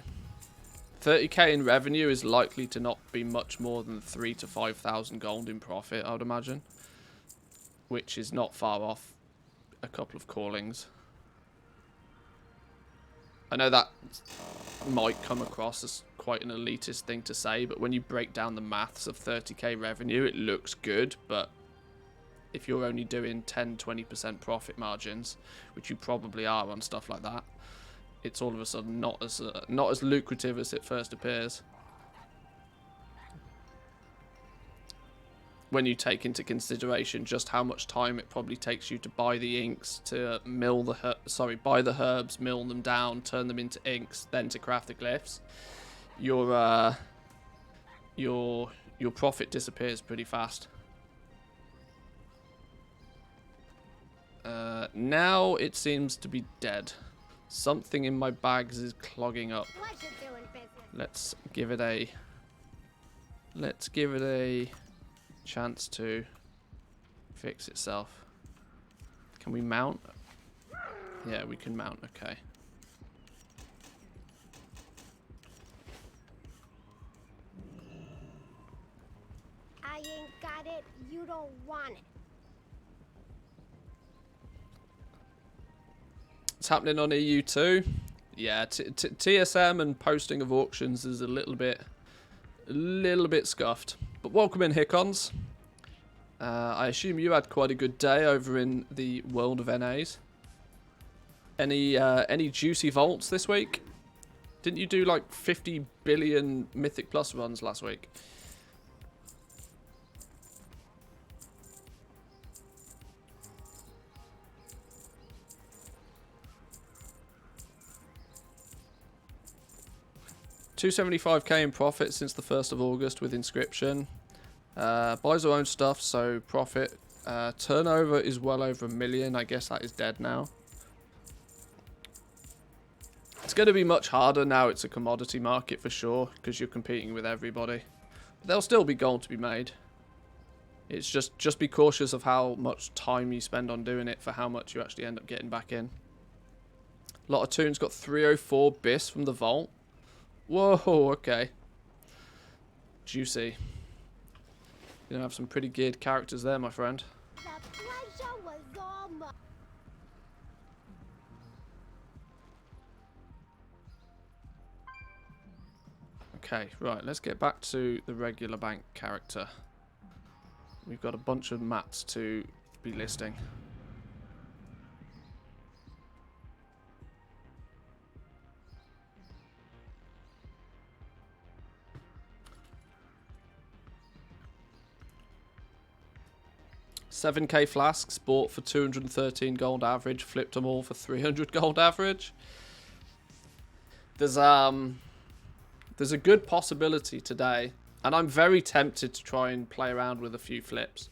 30k in revenue is likely to not be much more than 3,000 to 5,000 gold in profit, I would imagine. Which is not far off a couple of callings. I know that might come across as quite an elitist thing to say, but when you break down the maths of 30k revenue, it looks good, but if you're only doing 10-20% profit margins, which you probably are on stuff like that, it's all of a sudden not as lucrative as it first appears. When you take into consideration just how much time it probably takes you to buy the inks, to mill the buy the herbs, mill them down, turn them into inks, then to craft the glyphs, your profit disappears pretty fast. Now it seems to be dead. Something in my bags is clogging up. Pleasure doing business. Let's give it a chance to fix itself. Can we mount? Yeah, we can mount. Okay. I ain't got it. You don't want it. It's happening on EU too. Yeah, TSM and posting of auctions is a little bit scuffed. But welcome in, Hickons. I assume you had quite a good day over in the world of NAs. Any juicy vaults this week? Didn't you do like 50 billion Mythic Plus runs last week? 275k in profit since the 1st of August with Inscription. Buys her own stuff, so profit. Turnover is well over 1 million. I guess that is dead now. It's going to be much harder now. It's a commodity market for sure, because you're competing with everybody. But there'll still be gold to be made. It's just be cautious of how much time you spend on doing it for how much you actually end up getting back in. A lot of tunes got 304 bis from the vault. Whoa, okay. Juicy. You know, have some pretty geared characters there, my friend. The pleasure was all mine. Okay, right, let's get back to the regular bank character. We've got a bunch of mats to be listing. $7k flasks bought for 213 gold average, flipped them all for 300 gold average. There's a good possibility today, and I'm very tempted to try and play around with a few flips.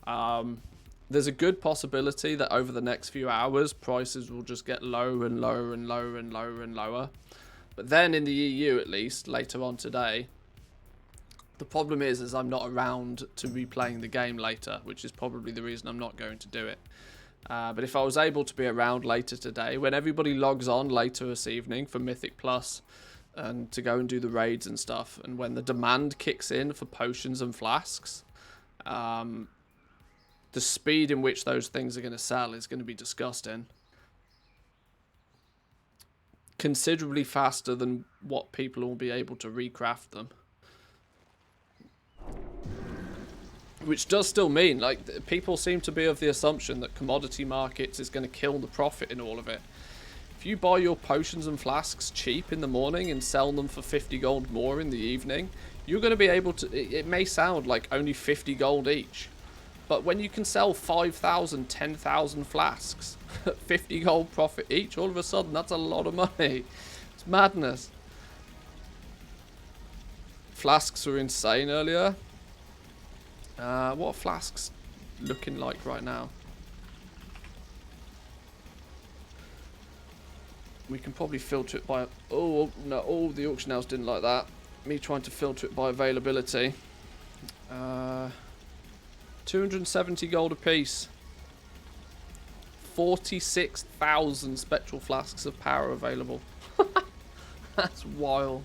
There's a good possibility that over the next few hours, prices will just get lower and lower and lower and lower and lower. But then in the EU, at least, later on today, the problem is I'm not around to be playing the game later, which is probably the reason I'm not going to do it. But if I was able to be around later today, when everybody logs on later this evening for Mythic Plus and to go and do the raids and stuff, and when the demand kicks in for potions and flasks, the speed in which those things are going to sell is going to be disgusting. Considerably faster than what people will be able to recraft them. Which does still mean, like, people seem to be of the assumption that commodity markets is going to kill the profit in all of it. If you buy your potions and flasks cheap in the morning and sell them for 50 gold more in the evening, you're going to be able to, it may sound like only 50 gold each, but when you can sell 5,000, 10,000 flasks at 50 gold profit each, all of a sudden that's a lot of money. It's madness. Flasks were insane earlier. What are flasks looking like right now? We can probably filter it by... Oh, no. Oh, the auction house didn't like that. Me trying to filter it by availability. 270 gold a piece. 46,000 spectral flasks of power available. That's wild.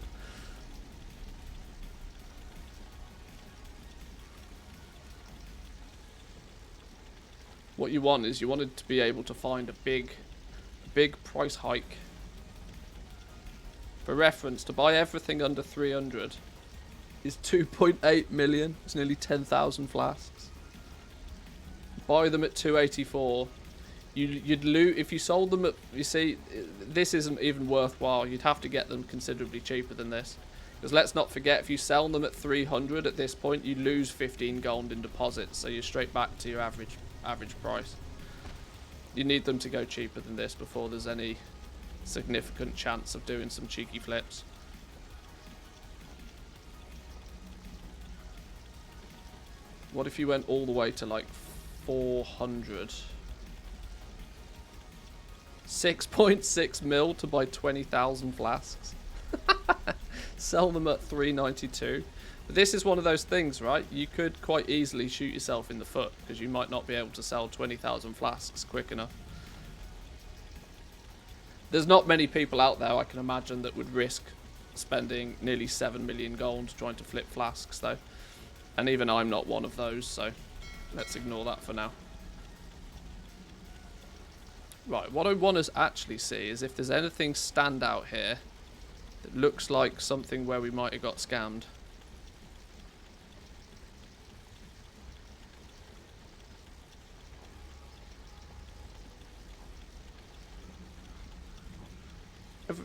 What you want is you wanted to be able to find a big price hike. For reference, to buy everything under 300 is 2.8 million. It's nearly 10,000 flasks. Buy them at 284. You'd loot if you sold them at. You see, this isn't even worthwhile. You'd have to get them considerably cheaper than this. Because let's not forget, if you sell them at 300 at this point, you lose 15 gold in deposits, so you're straight back to your average price. You need them to go cheaper than this before there's any significant chance of doing some cheeky flips. What if you went all the way to like 400? 6.6 mil to buy 20,000 flasks. Sell them at 392. But this is one of those things, right? You could quite easily shoot yourself in the foot because you might not be able to sell 20,000 flasks quick enough. There's not many people out there, I can imagine, that would risk spending nearly 7 million gold trying to flip flasks, though. And even I'm not one of those, so let's ignore that for now. Right, what I want to actually see is if there's anything stand out here that looks like something where we might have got scammed.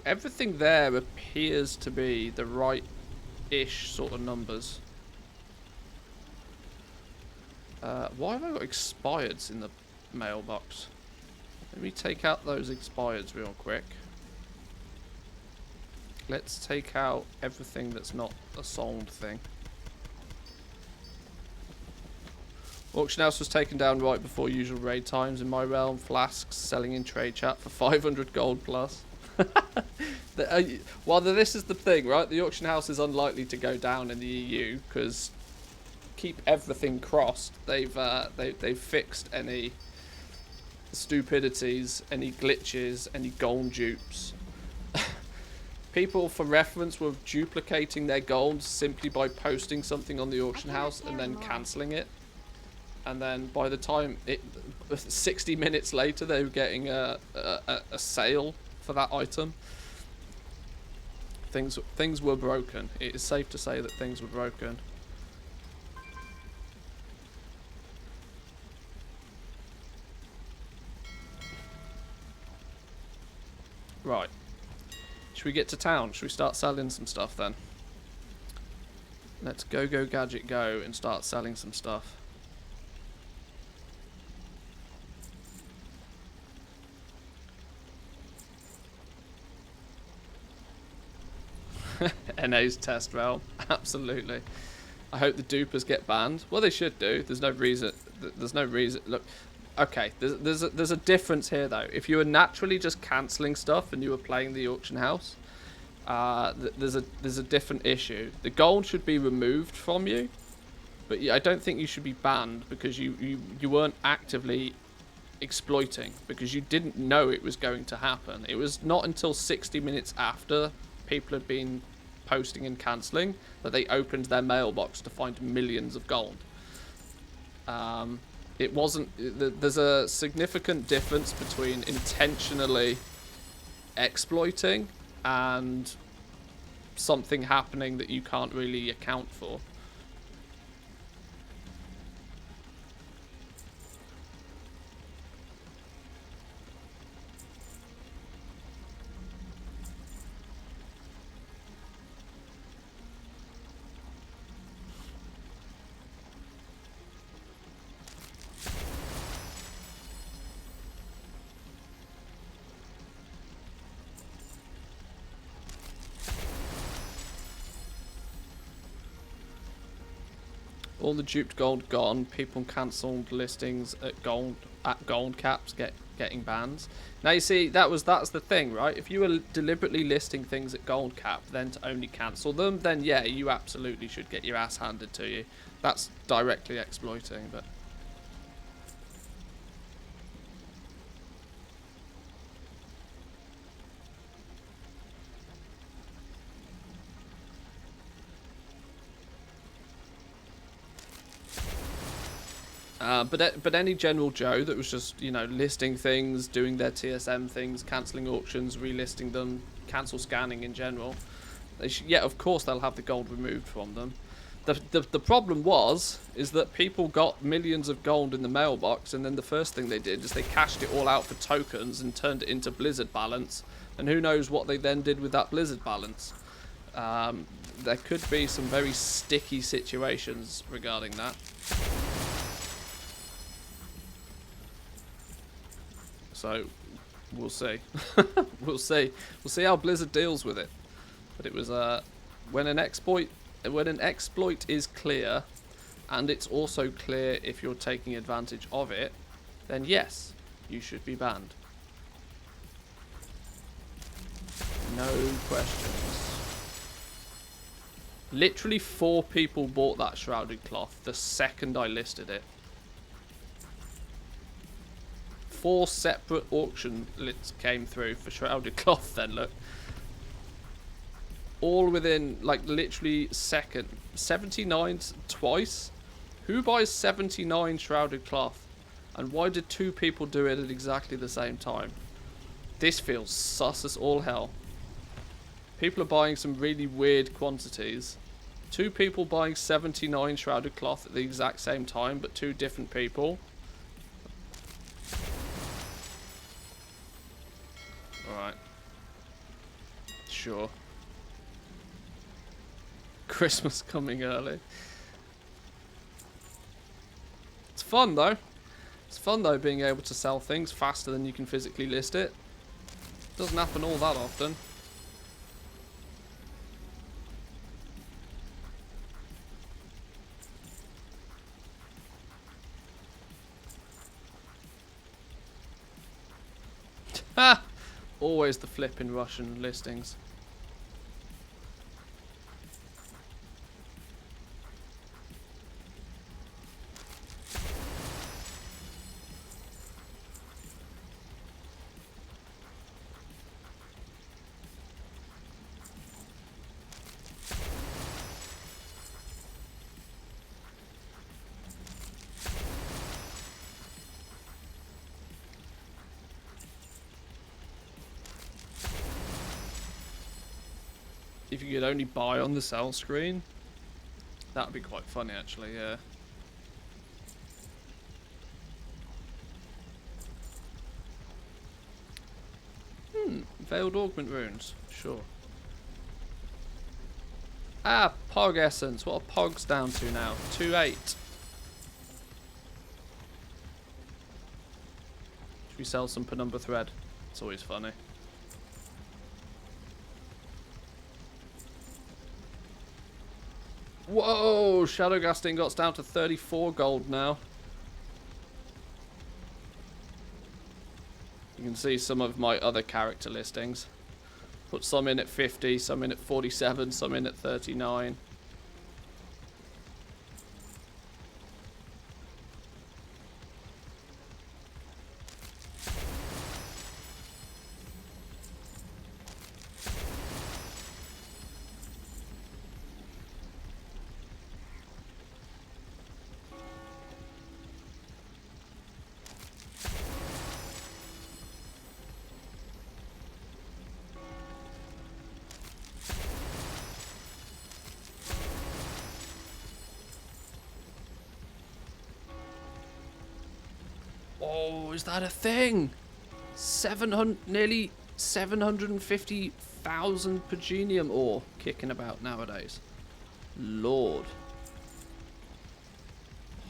Everything there appears to be the right-ish sort of numbers. Why have I got expireds in the mailbox? Let me take out those expireds real quick. let's take out everything that's not a sold thing. Auction house was taken down right before usual raid times in my realm. Flasks selling in trade chat for 500 gold plus. Well, this is the thing, right? The auction house is unlikely to go down in the EU because keep everything crossed. They've fixed any stupidities, any glitches, any gold dupes. People, for reference, were duplicating their gold simply by posting something on the auction house and then cancelling it. And then by the time 60 minutes later, they were getting a sale for that item. Things were broken. It is safe to say that things were broken. Right. Should we get to town? Should we start selling some stuff then? Let's go gadget go and start selling some stuff. NA's test realm, absolutely. I hope the dupers get banned. Well, they should do. There's no reason. Look, okay. There's a difference here though. If you were naturally just cancelling stuff and you were playing the auction house, there's a different issue. The gold should be removed from you, but I don't think you should be banned because you weren't actively exploiting because you didn't know it was going to happen. It was not until 60 minutes after people had been posting and cancelling that they opened their mailbox to find millions of gold. It wasn't. There's a significant difference between intentionally exploiting and something happening that you can't really account for. All the duped gold gone. People cancelled listings at gold caps getting bans. Now you see that's the thing, right? If you were deliberately listing things at gold cap then to only cancel them, then yeah, you absolutely should get your ass handed to you. That's directly exploiting, but but any general Joe that was just, you know, listing things, doing their TSM things, cancelling auctions, relisting them, cancel scanning in general, yeah, of course they'll have the gold removed from them. The problem is that people got millions of gold in the mailbox, and then the first thing they did is they cashed it all out for tokens and turned it into Blizzard balance, and who knows what they then did with that Blizzard balance. There could be some very sticky situations regarding that. So we'll see. We'll see how Blizzard deals with it. But it was when an exploit is clear, and it's also clear if you're taking advantage of it, then yes, you should be banned. No questions. Literally 4 people bought that shrouded cloth the second I listed it. 4 separate auction lists came through for shrouded cloth then, look. All within, like, literally second. 79 twice? Who buys 79 shrouded cloth? And why did 2 people do it at exactly the same time? This feels sus as all hell. People are buying some really weird quantities. 2 people buying 79 shrouded cloth at the exact same time, but 2 different people. Alright. Sure. Christmas coming early. It's fun though. It's fun though being able to sell things faster than you can physically list it. Doesn't happen all that often. Ha! Always the flipping Russian listings. If you could only buy on the sell screen, that would be quite funny actually, yeah. Veiled Augment Runes, sure. Ah, Pog Essence, what are Pogs down to now? 2.8. Should we sell some Penumbra Thread? It's always funny. Whoa! Shadowgast Ingot's down to 34 gold now. You can see some of my other character listings. Put some in at 50, some in at 47, some in at 39. Oh, is that a thing? 700, nearly 750,000 Pagenium ore kicking about nowadays. Lord.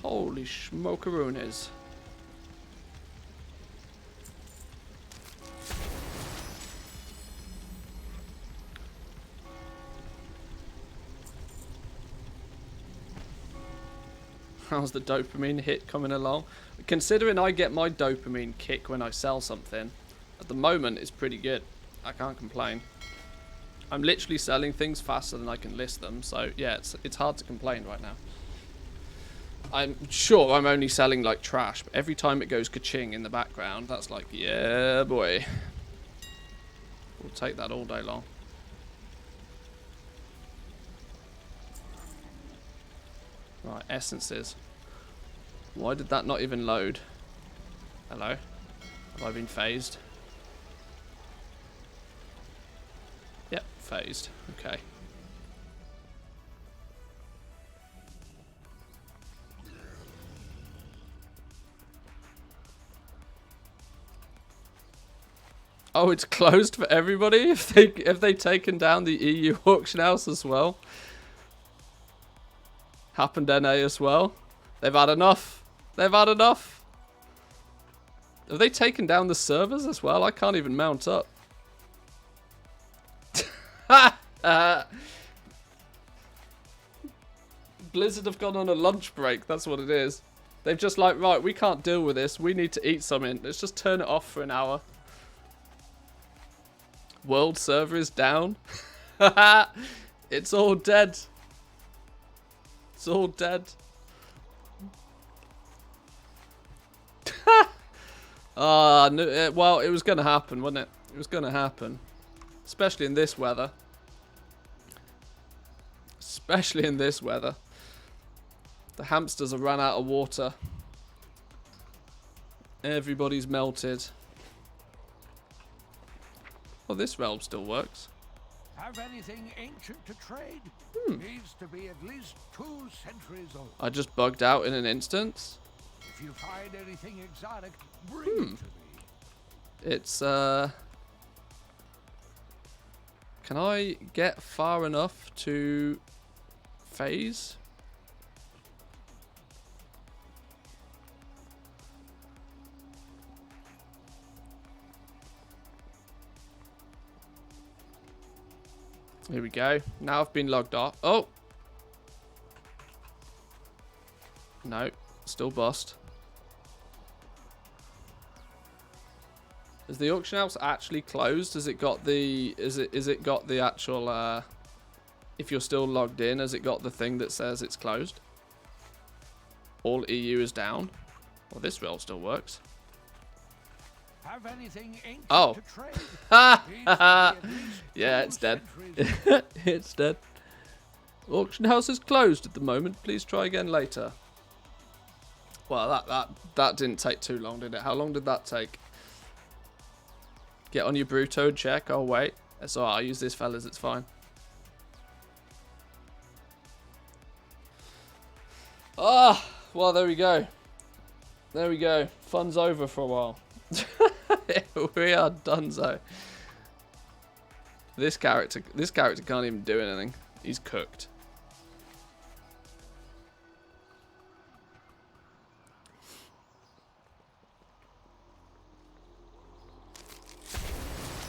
Holy smokeroonies. How's the dopamine hit coming along? Considering I get my dopamine kick when I sell something, at the moment it's pretty good. I can't complain. I'm literally selling things faster than I can list them, so yeah, it's hard to complain right now. I'm sure I'm only selling like trash, but every time it goes ka-ching in the background, that's like, yeah boy. We'll take that all day long. Right, essences. Why did that not even load? Hello? Have I been phased? Yep, phased. Okay. Oh, it's closed for everybody if they've taken down the EU auction house as well. Happened NA as well. They've had enough. They've had enough. Have they taken down the servers as well? I can't even mount up. Blizzard have gone on a lunch break. That's what it is. They've just like, right, we can't deal with this. We need to eat something. Let's just turn it off for an hour. World server is down. It's all dead. It's all dead. No, well, it was going to happen, wasn't it? It was going to happen. Especially in this weather. Especially in this weather. The hamsters have run out of water. Everybody's melted. Well, this realm still works. Have anything ancient to trade? Needs to be at least 2 centuries old. I just bugged out in an instance. If you find anything exotic, bring it to me. It's, can I get far enough to phase? Here we go. Now I've been logged off. Oh! No. Still bust. Is the auction house actually closed? Has it got the is it got the actual if you're still logged in, has it got the thing that says it's closed? All EU is down. Well, this rail still works. Have anything ancient Oh. to trade? Ha Needs ha to ha. be at least Yeah, 2 it's dead. centuries. It's dead. Auction house is closed at the moment. Please try again later. Well, that didn't take too long, did it? How long did that take? Get on your Bruto and check. Oh wait, it's alright. I'll use this, fellas. It's fine. Ah, well, there we go. There we go. Fun's over for a while. We are donezo. This character can't even do anything. He's cooked.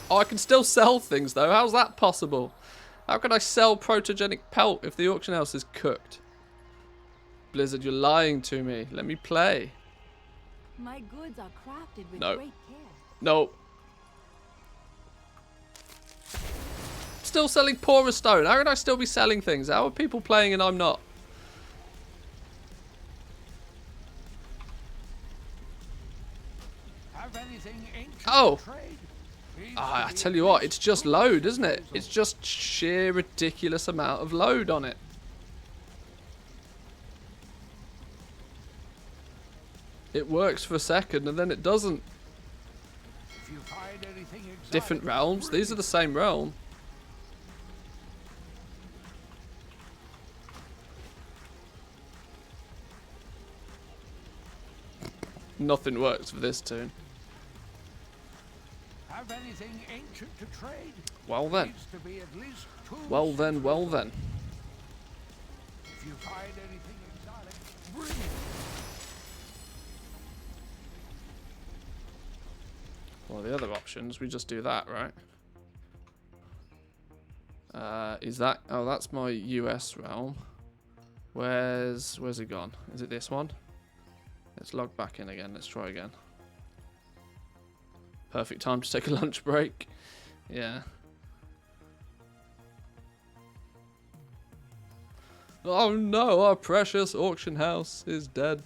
Oh, I can still sell things though. How's that possible? How can I sell protogenic pelt if the auction house is cooked? Blizzard, you're lying to me. Let me play. My goods are crafted with No. great care. No. Still selling porous stone. How can I still be selling things? How are people playing and I'm not? Have anything ancient Oh. to trade? Needs Ah, to I be tell at you what, least it's just 2 load, isn't it? centuries It's old. just sheer ridiculous amount of load on it. It works for a second and then it doesn't. If you find anything exotic, Different realms. bring These are it. the same realm. Nothing works for this tune. Have anything ancient to trade? Well then. Needs to be at least 2 Well then, centuries well old. then. If you find anything exotic, bring it. Well, the other options, we just do that, right? Is that... Oh, that's my US realm. Where's it gone? Is it this one? Let's log back in again. Let's try again. Perfect time to take a lunch break. Yeah. Oh no, our precious auction house is dead.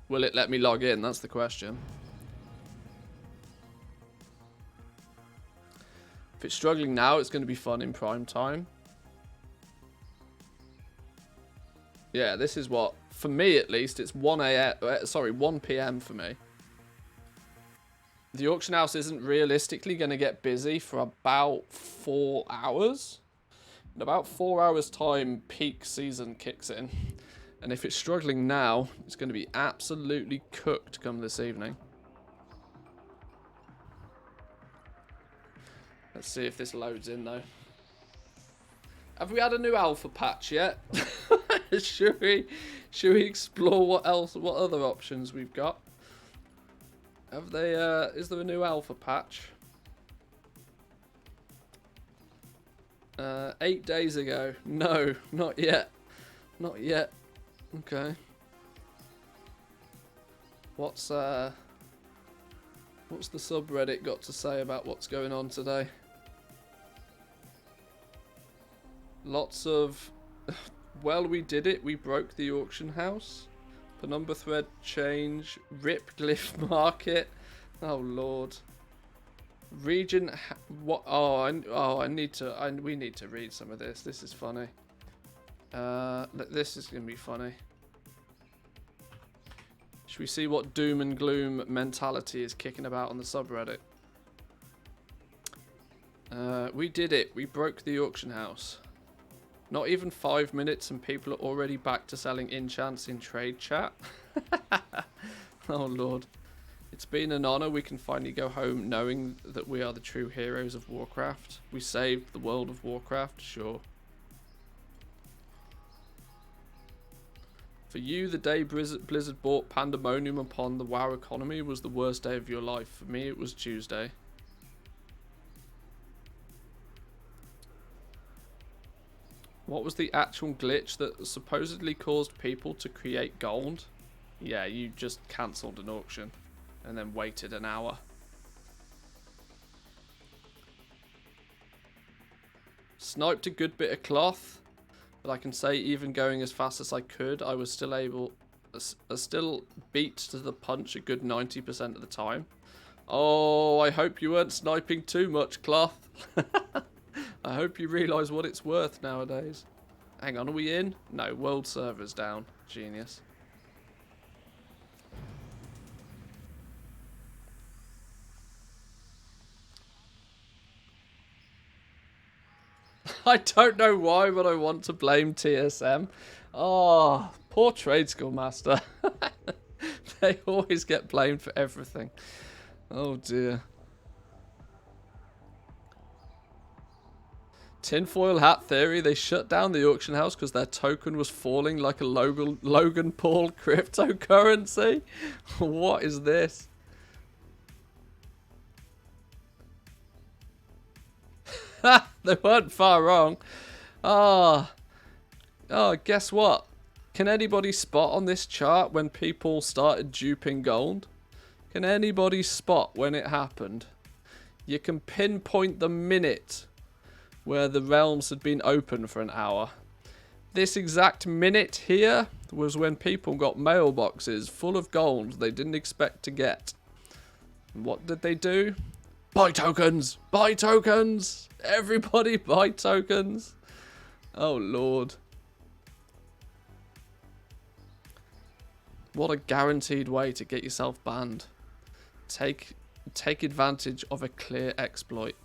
Will it let me log in? That's the question. If it's struggling now, it's going to be fun in prime time. Yeah, this is what, for me at least, it's 1 p.m. for me. The auction house isn't realistically going to get busy for about 4 hours. In about 4 hours time, peak season kicks in. And if it's struggling now, it's going to be absolutely cooked come this evening. Let's see if this loads in though. Have we had a new alpha patch yet? should we explore what other options we've got? Have they is there a new alpha patch? 8 days ago. No, not yet. Not yet. Okay. What's the subreddit got to say about what's going on today? Lots of well, we did it. We broke the auction house. Penumbra thread change. Rip glyph market. Oh lord. Region. What? We need to read some of this. This is funny. This is gonna be funny. Should we see what doom and gloom mentality is kicking about on the subreddit? We did it. We broke the auction house. Not even 5 minutes and people are already back to selling enchants in trade chat. Oh lord. It's been an honor. We can finally go home knowing that we are the true heroes of Warcraft. We saved the world of Warcraft, sure. For you, the day Blizzard brought pandemonium upon the WoW economy was the worst day of your life. For me, it was Tuesday. What was the actual glitch that supposedly caused people to create gold? Yeah, you just cancelled an auction. and then waited an hour. Sniped a good bit of cloth, but I can say even going as fast as I could, I was still able, still beat to the punch a good 90% of the time. Oh, I hope you weren't sniping too much, cloth. I hope you realise what it's worth nowadays. Hang on, are we in? No, world server's down. Genius. I don't know why, but I want to blame TSM. Oh, poor Trade School Master. They always get blamed for everything. Oh dear. Tinfoil hat theory. They shut down the auction house because their token was falling like a Logan Paul cryptocurrency. What is this? They weren't far wrong. Oh, guess what? Can anybody spot on this chart when people started duping gold? Can anybody spot when it happened? You can pinpoint the minute where the realms had been open for an hour. This exact minute here was when people got mailboxes full of gold they didn't expect to get. And what did they do? Buy tokens! Buy tokens! Everybody buy tokens! Oh lord. What a guaranteed way to get yourself banned. Take advantage of a clear exploit.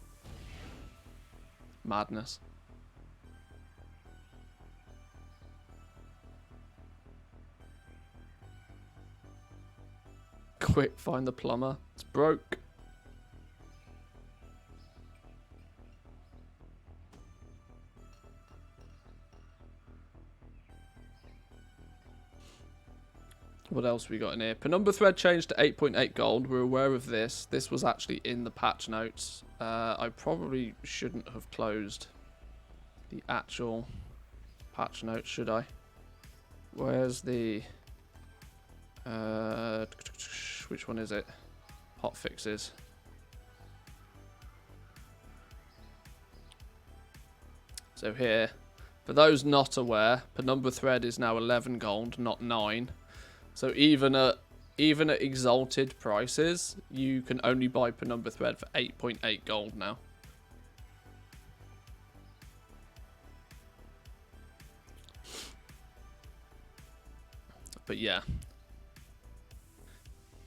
Madness. Quick, find the plumber. It's broke. What else we got in here? Penumbra thread changed to 8.8 gold. We're aware of this. This was actually in the patch notes. I probably shouldn't have closed the actual patch notes, should I? Where's the... which one is it? Hot fixes. So here, for those not aware, Penumbra thread is now 11 gold, not 9. So even at exalted prices, you can only buy Penumbra thread for 8.8 gold now. But yeah.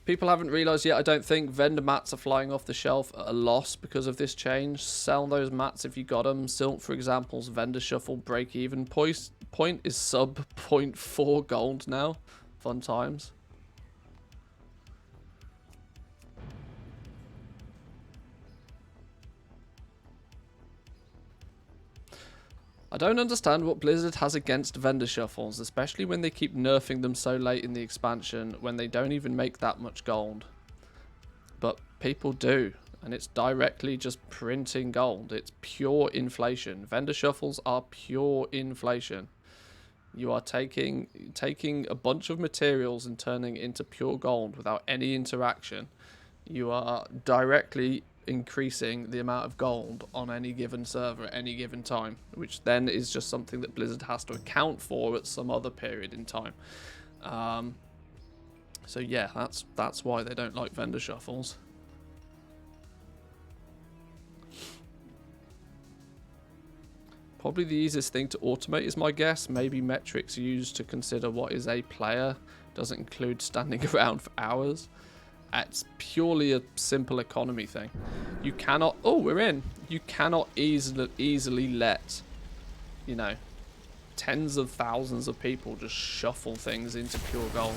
People haven't realised yet, I don't think, vendor mats are flying off the shelf at a loss because of this change. Sell those mats if you got them. Silk, for example's vendor shuffle break-even point is sub 0.4 gold now. Fun times. I don't understand what Blizzard has against vendor shuffles, especially when they keep nerfing them so late in the expansion when they don't even make that much gold. But people do, and it's directly just printing gold. It's pure inflation. Vendor shuffles are pure inflation. You are taking a bunch of materials and turning it into pure gold without any interaction. You are directly increasing the amount of gold on any given server at any given time, which then is just something that Blizzard has to account for at some other period in time. So yeah, that's why they don't like vendor shuffles. Probably the easiest thing to automate is my guess. Maybe metrics used to consider what is a player doesn't include standing around for hours. It's purely a simple economy thing. You cannot... Oh, we're in. You cannot easily let, you know, tens of thousands of people just shuffle things into pure gold.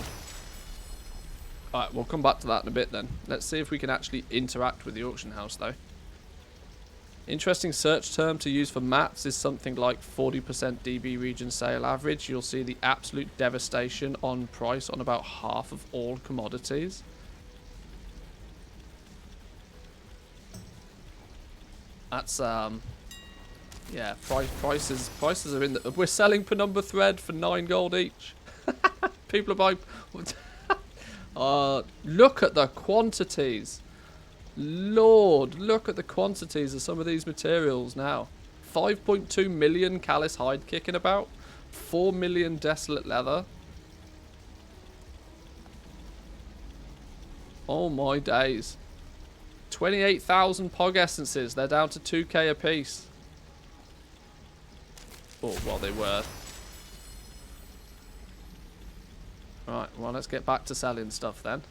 Alright, we'll come back to that in a bit then. Let's see if we can actually interact with the auction house though. Interesting search term to use for mats is something like 40% DB region sale average. You'll see the absolute devastation on price on about half of all commodities. That's yeah, prices are in the... We're selling Penumbra thread for 9 gold each. People are buying... Look at the quantities. Lord, look at the quantities of some of these materials now. 5.2 million callous hide kicking about. 4 million desolate leather. Oh my days. 28,000 pog essences. They're down to 2k a piece. Oh, well, they were. Right, well, let's get back to selling stuff then.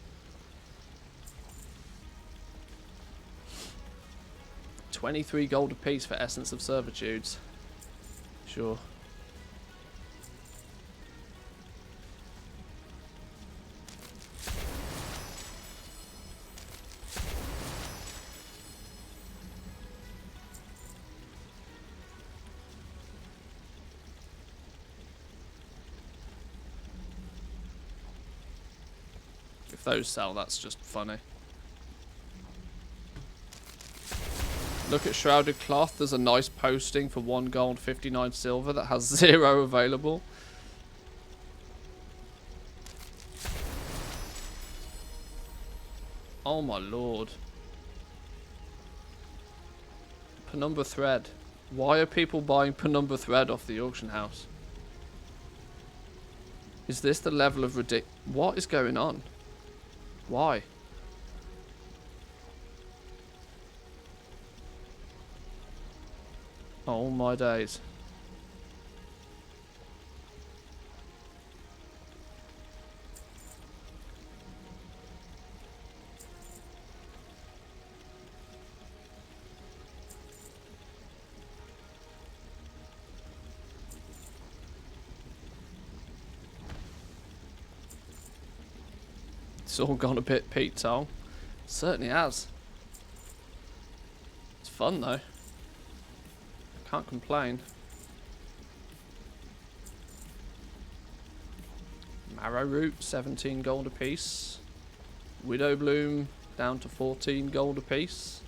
23 gold a piece for Essence of Servitudes. Sure. If those sell, that's just funny. Look at Shrouded Cloth. There's a nice posting for 1 gold, 59 silver that has 0 available. Oh my lord. Penumbra thread. Why are people buying Penumbra thread off the auction house? Is this the level of What is going on? Why? Oh my days. It's all gone a bit Pete Tong. Certainly has. It's fun though. Can't complain. Marrow Root, 17 gold apiece. Widow Bloom down to 14 gold apiece.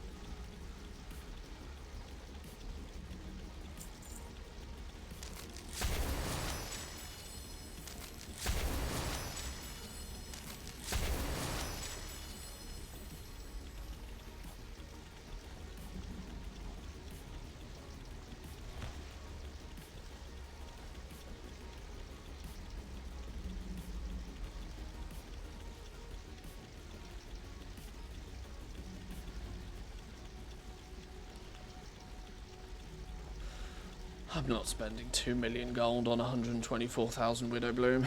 I'm not spending 2 million gold on 124,000 Widow Bloom.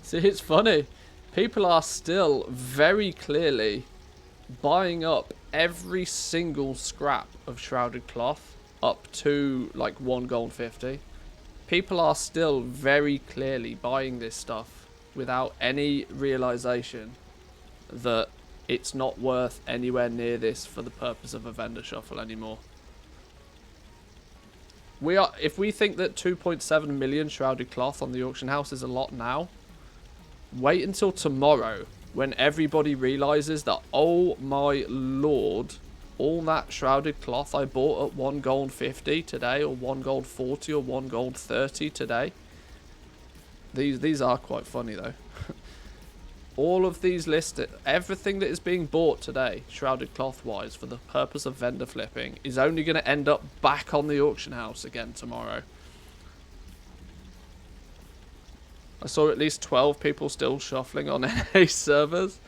See, it's funny. People are still very clearly buying up every single scrap of Shrouded Cloth up to like 1 gold 50. People are still very clearly buying this stuff without any realization that it's not worth anywhere near this for the purpose of a vendor shuffle anymore. If we think that 2.7 million Shrouded Cloth on the auction house is a lot now, wait until tomorrow when everybody realizes that, oh my lord, all that Shrouded Cloth I bought at 1 gold 50 today, or 1 gold 40, or 1 gold 30 today. These are quite funny though. All of these listed, everything that is being bought today, Shrouded Cloth wise, for the purpose of vendor flipping, is only going to end up back on the auction house again tomorrow. I saw at least 12 people still shuffling on NA servers.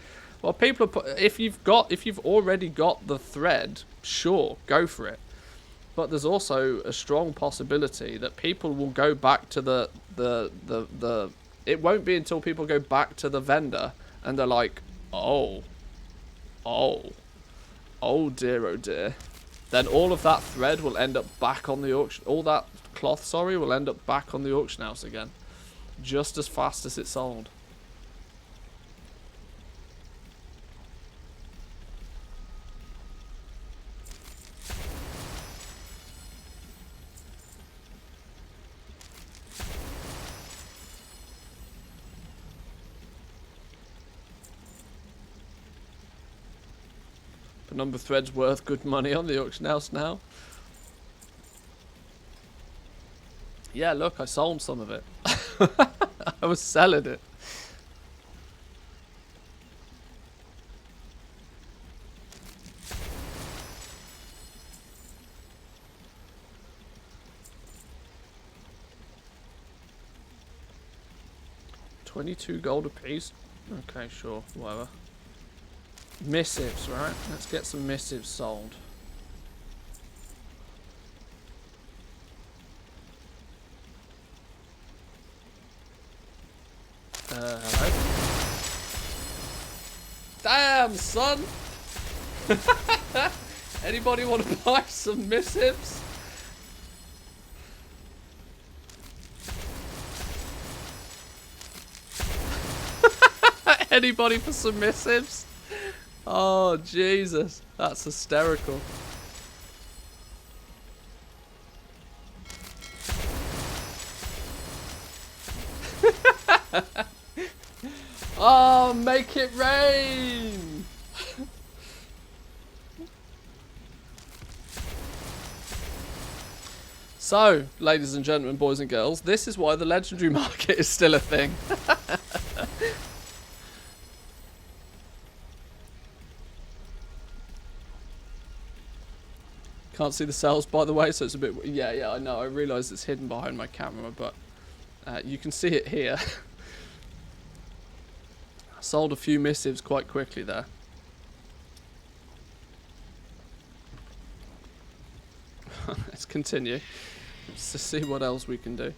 Well, people are if you've already got the thread, sure, go for it. But there's also a strong possibility that people will go back to the it won't be until people go back to the vendor and they're like, oh dear, oh dear. Then all of that thread will end up back on the auction. All that cloth, sorry, will end up back on the auction house again, just as fast as it sold. number thread's worth good money on the auction house now. Yeah, look, I sold some of it. I was selling it. $22 gold a piece. Okay, sure, whatever. Missives, right? Let's get some missives sold. Hello? Damn, son! Anybody want to buy some missives? Anybody for some missives? Oh, Jesus. That's hysterical. Oh, make it rain! So, ladies and gentlemen, boys and girls, this is why the legendary market is still a thing. Can't see the cells, by the way, so it's a bit... Yeah, I know. I realise it's hidden behind my camera, but you can see it here. Sold a few missives quite quickly there. Let's continue. Let's see what else we can do.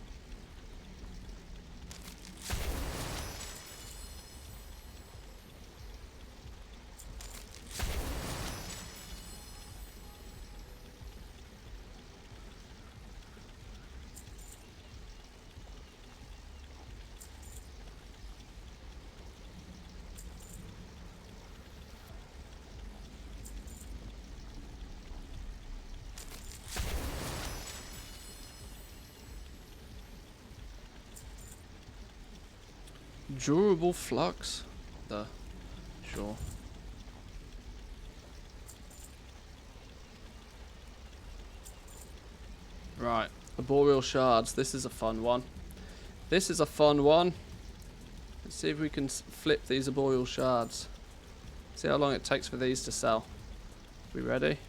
Durable flux. Sure. Right. Arboreal shards. This is a fun one. This is a fun one. Let's see if we can flip these arboreal shards. See how long it takes for these to sell. We ready?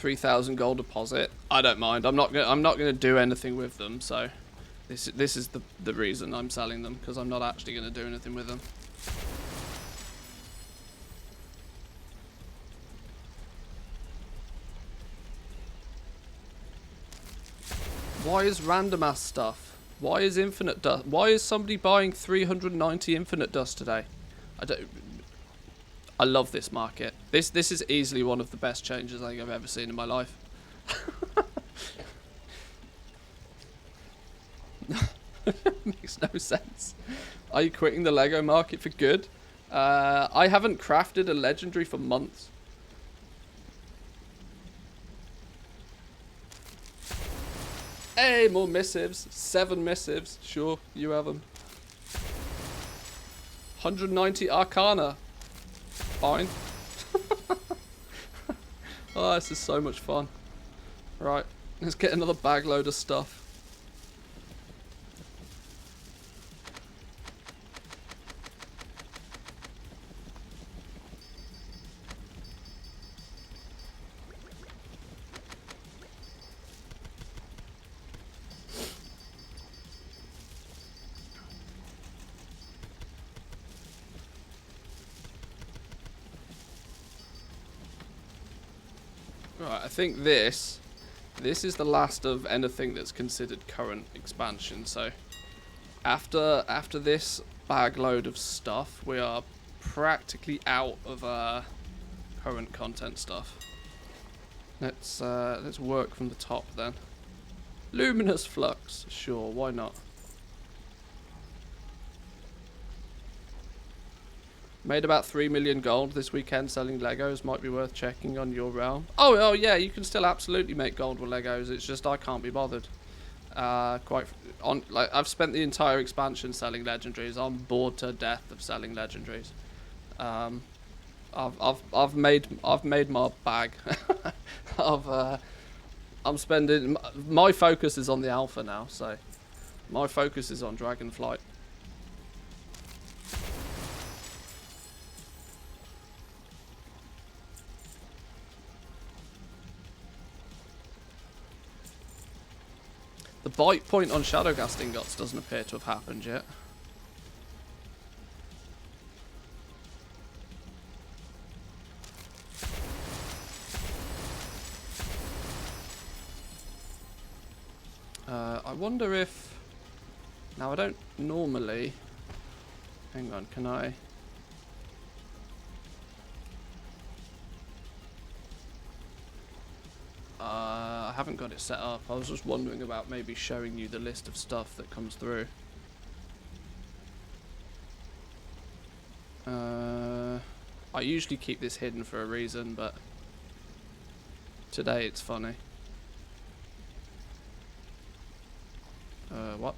$3,000 gold deposit. I don't mind. I'm not gonna do anything with them. So this is the reason I'm selling them, because I'm not actually gonna do anything with them. Why is random ass stuff? Why is infinite dust? Why is somebody buying 390 infinite dust today? I love this market. This is easily one of the best changes I think I've ever seen in my life. Makes no sense. Are you quitting the Lego market for good? I haven't crafted a legendary for months. Hey, more missives. 7 missives. Sure, you have them. 190 Arcana. Fine. Oh, this is so much fun. Right, let's get another bag load of stuff. Right, I think this is the last of anything that's considered current expansion. So after this bag load of stuff, we are practically out of current content stuff. Let's work from the top then. Luminous flux, sure, why not? Made about 3 million gold this weekend selling Legos. Might be worth checking on your realm. Oh yeah, you can still absolutely make gold with Legos. It's just I can't be bothered. I've spent the entire expansion selling legendaries. I'm bored to death of selling legendaries. I've made my bag. I'm spending. My focus is on the alpha now, so my focus is on Dragonflight. The bite point on Shadowghast ingots doesn't appear to have happened yet. I wonder if... Now I don't normally... Hang on, can I... I haven't got it set up. I was just wondering about maybe showing you the list of stuff that comes through. I usually keep this hidden for a reason, but today it's funny. What?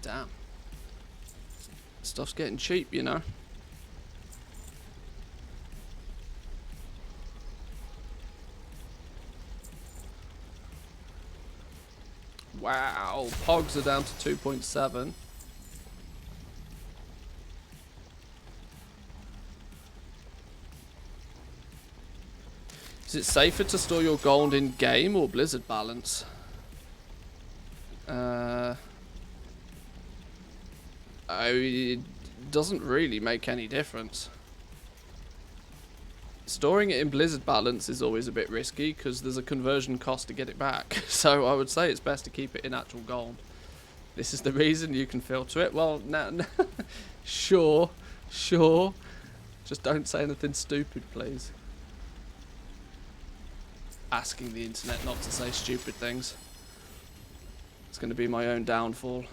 Damn. Stuff's getting cheap, you know. Wow, Pogs are down to 2.7. Is it safer to store your gold in game or Blizzard balance? It doesn't really make any difference. Storing it in Blizzard balance is always a bit risky because there's a conversion cost to get it back. So I would say it's best to keep it in actual gold. This is the reason you can filter it. Well, no, sure. Just don't say anything stupid, please. Asking the internet not to say stupid things. It's going to be my own downfall.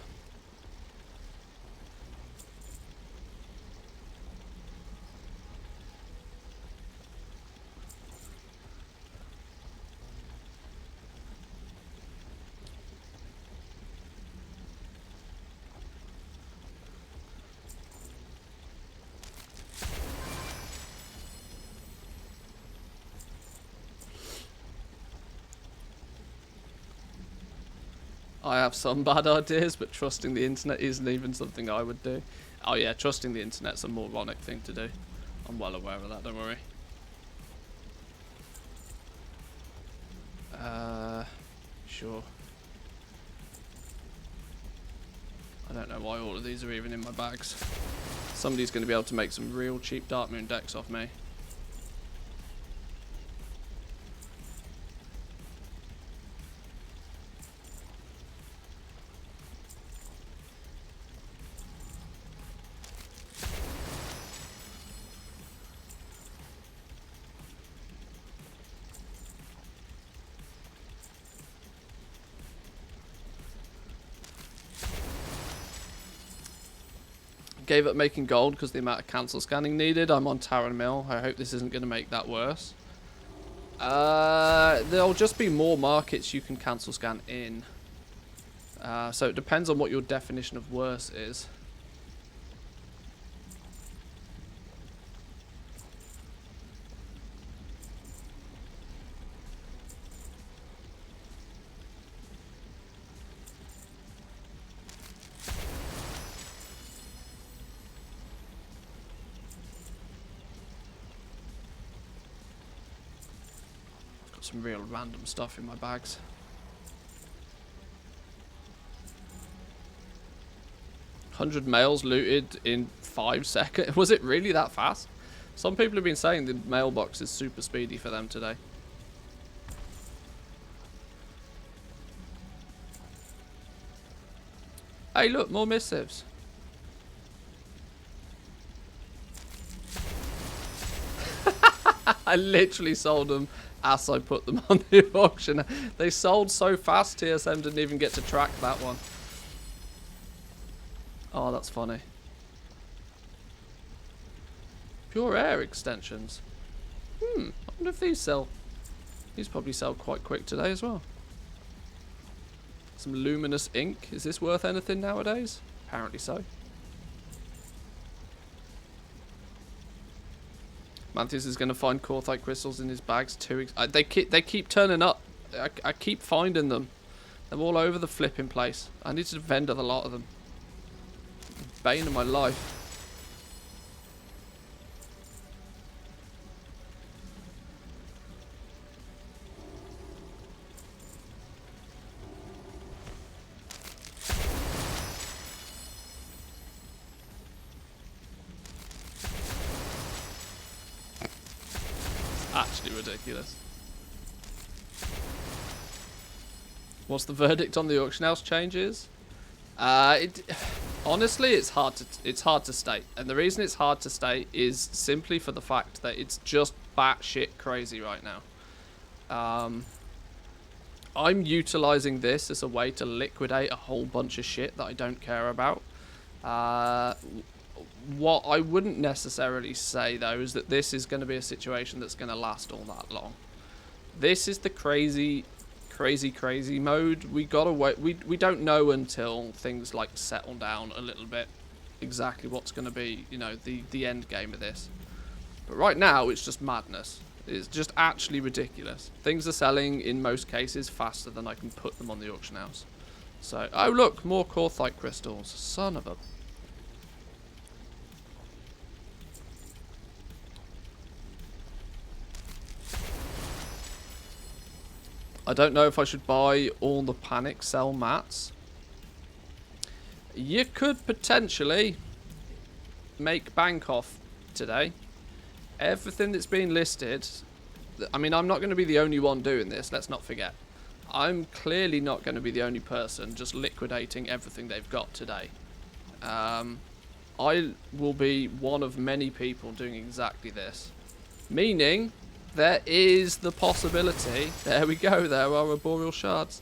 I have some bad ideas, but trusting the internet isn't even something I would do. Oh yeah, trusting the internet's a moronic thing to do. I'm well aware of that, don't worry. Sure. I don't know why all of these are even in my bags. Somebody's going to be able to make some real cheap Darkmoon decks off me. Gave up making gold because the amount of cancel scanning needed. I'm on Taran Mill. I hope this isn't going to make that worse. There'll just be more markets you can cancel scan in. So it depends on what your definition of worse is. Some real random stuff in my bags. 100 mails looted in 5 seconds. Was it really that fast? Some people have been saying the mailbox is super speedy for them today. Hey look, more missives. I literally sold them as I put them on the auction. They sold so fast, TSM didn't even get to track that one. Oh, that's funny. Pure air extensions. I wonder if these sell. These probably sell quite quick today as well. Some luminous ink. Is this worth anything nowadays? Apparently so. Mantis is going to find Corthite crystals in his bags 2 weeks. They keep turning up. I keep finding them. They're all over the flipping place. I need to vendor a lot of them. Bane of my life. Actually ridiculous. What's the verdict on the auction house changes? Honestly, it's hard to state, and the reason it's hard to state is simply for the fact that it's just batshit crazy right now. I'm utilizing this as a way to liquidate a whole bunch of shit that I don't care about. What I wouldn't necessarily say though is that this is going to be a situation that's going to last all that long. This is the crazy mode. We gotta wait. We don't know until things like settle down a little bit exactly what's going to be, you know, the end game of this. But right now it's just madness. It's just actually ridiculous. Things are selling in most cases faster than I can put them on the auction house. So, oh look, more Corthite crystals. Son of a... I don't know if I should buy all the panic cell mats. You could potentially make bank off today. Everything that's been listed, I mean, I'm not going to be the only one doing this, let's not forget. I'm clearly not going to be the only person just liquidating everything they've got today. I will be one of many people doing exactly this. Meaning, there is the possibility, there we go, there are arboreal shards.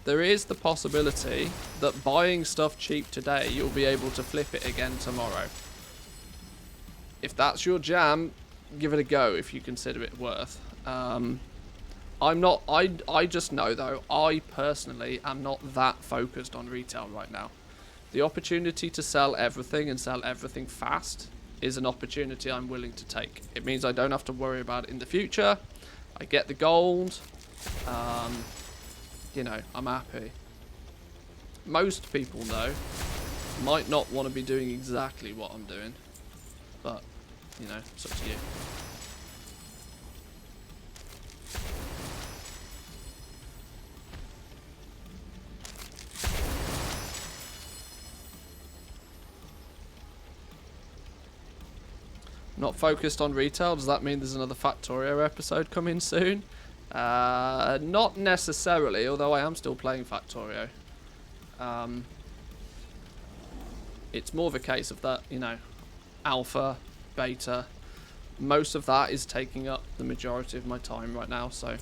There is the possibility that buying stuff cheap today, you'll be able to flip it again tomorrow. If that's your jam, give it a go if you consider it worth. I'm not, I just know though, I personally am not that focused on retail right now. The opportunity to sell everything and sell everything fast is an opportunity I'm willing to take. It means I don't have to worry about it in the future. I get the gold. You know, I'm happy. Most people though might not want to be doing exactly what I'm doing, but you know, it's up to you. Not focused on retail, does that mean there's another Factorio episode coming soon? Not necessarily, although I am still playing Factorio. It's more of a case of that, you know, alpha, beta. Most of that is taking up the majority of my time right now, so...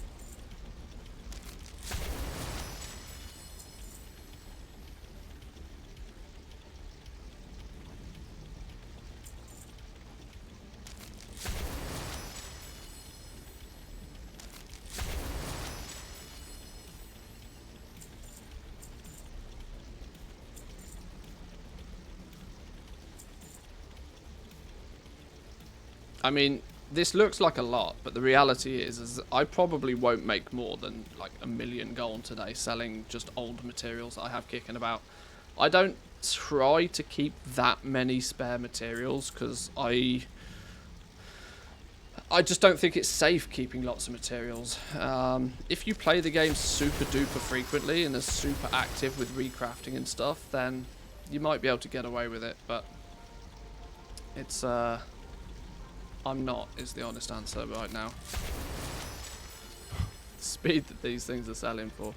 I mean, this looks like a lot, but the reality is I probably won't make more than like 1 million gold today selling just old materials that I have kicking about. I don't try to keep that many spare materials because I just don't think it's safe keeping lots of materials. If you play the game super duper frequently and are super active with recrafting and stuff, then you might be able to get away with it, but it's I'm not, is the honest answer right now. The speed that these things are selling for.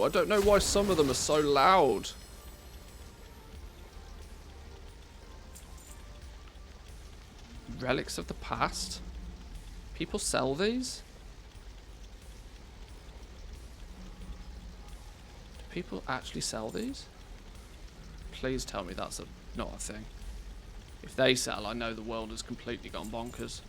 I don't know why some of them are so loud. Relics of the past? People sell these? Do people actually sell these? Please tell me that's not a thing. If they sell, I know the world has completely gone bonkers.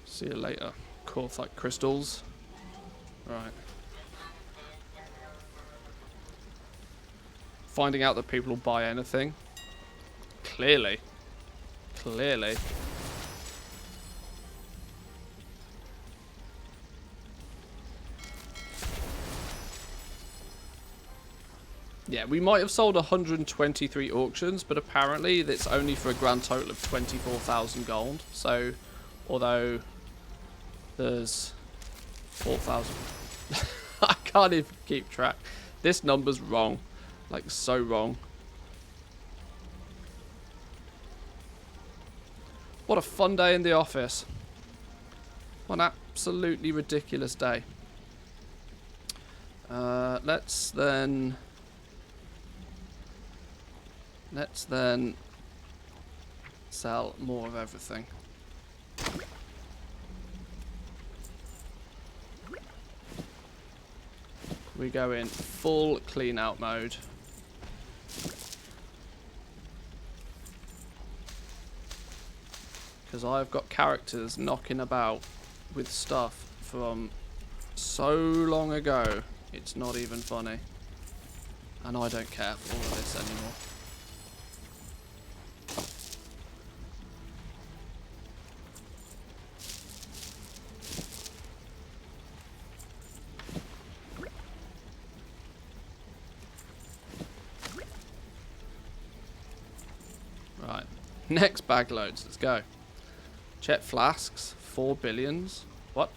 See you later. Korthite crystals. Right. Finding out that people will buy anything. Clearly. Clearly. Yeah, we might have sold 123 auctions, but apparently it's only for a grand total of 24,000 gold. So, although there's 4,000. I can't even keep track. This number's wrong. Like, so wrong. What a fun day in the office. What an absolutely ridiculous day. Let's then sell more of everything. We go in full clean out mode. Because I've got characters knocking about with stuff from so long ago, it's not even funny. And I don't care for all of this anymore. Right, next bag loads, let's go. Jet flasks, 4 billions. What?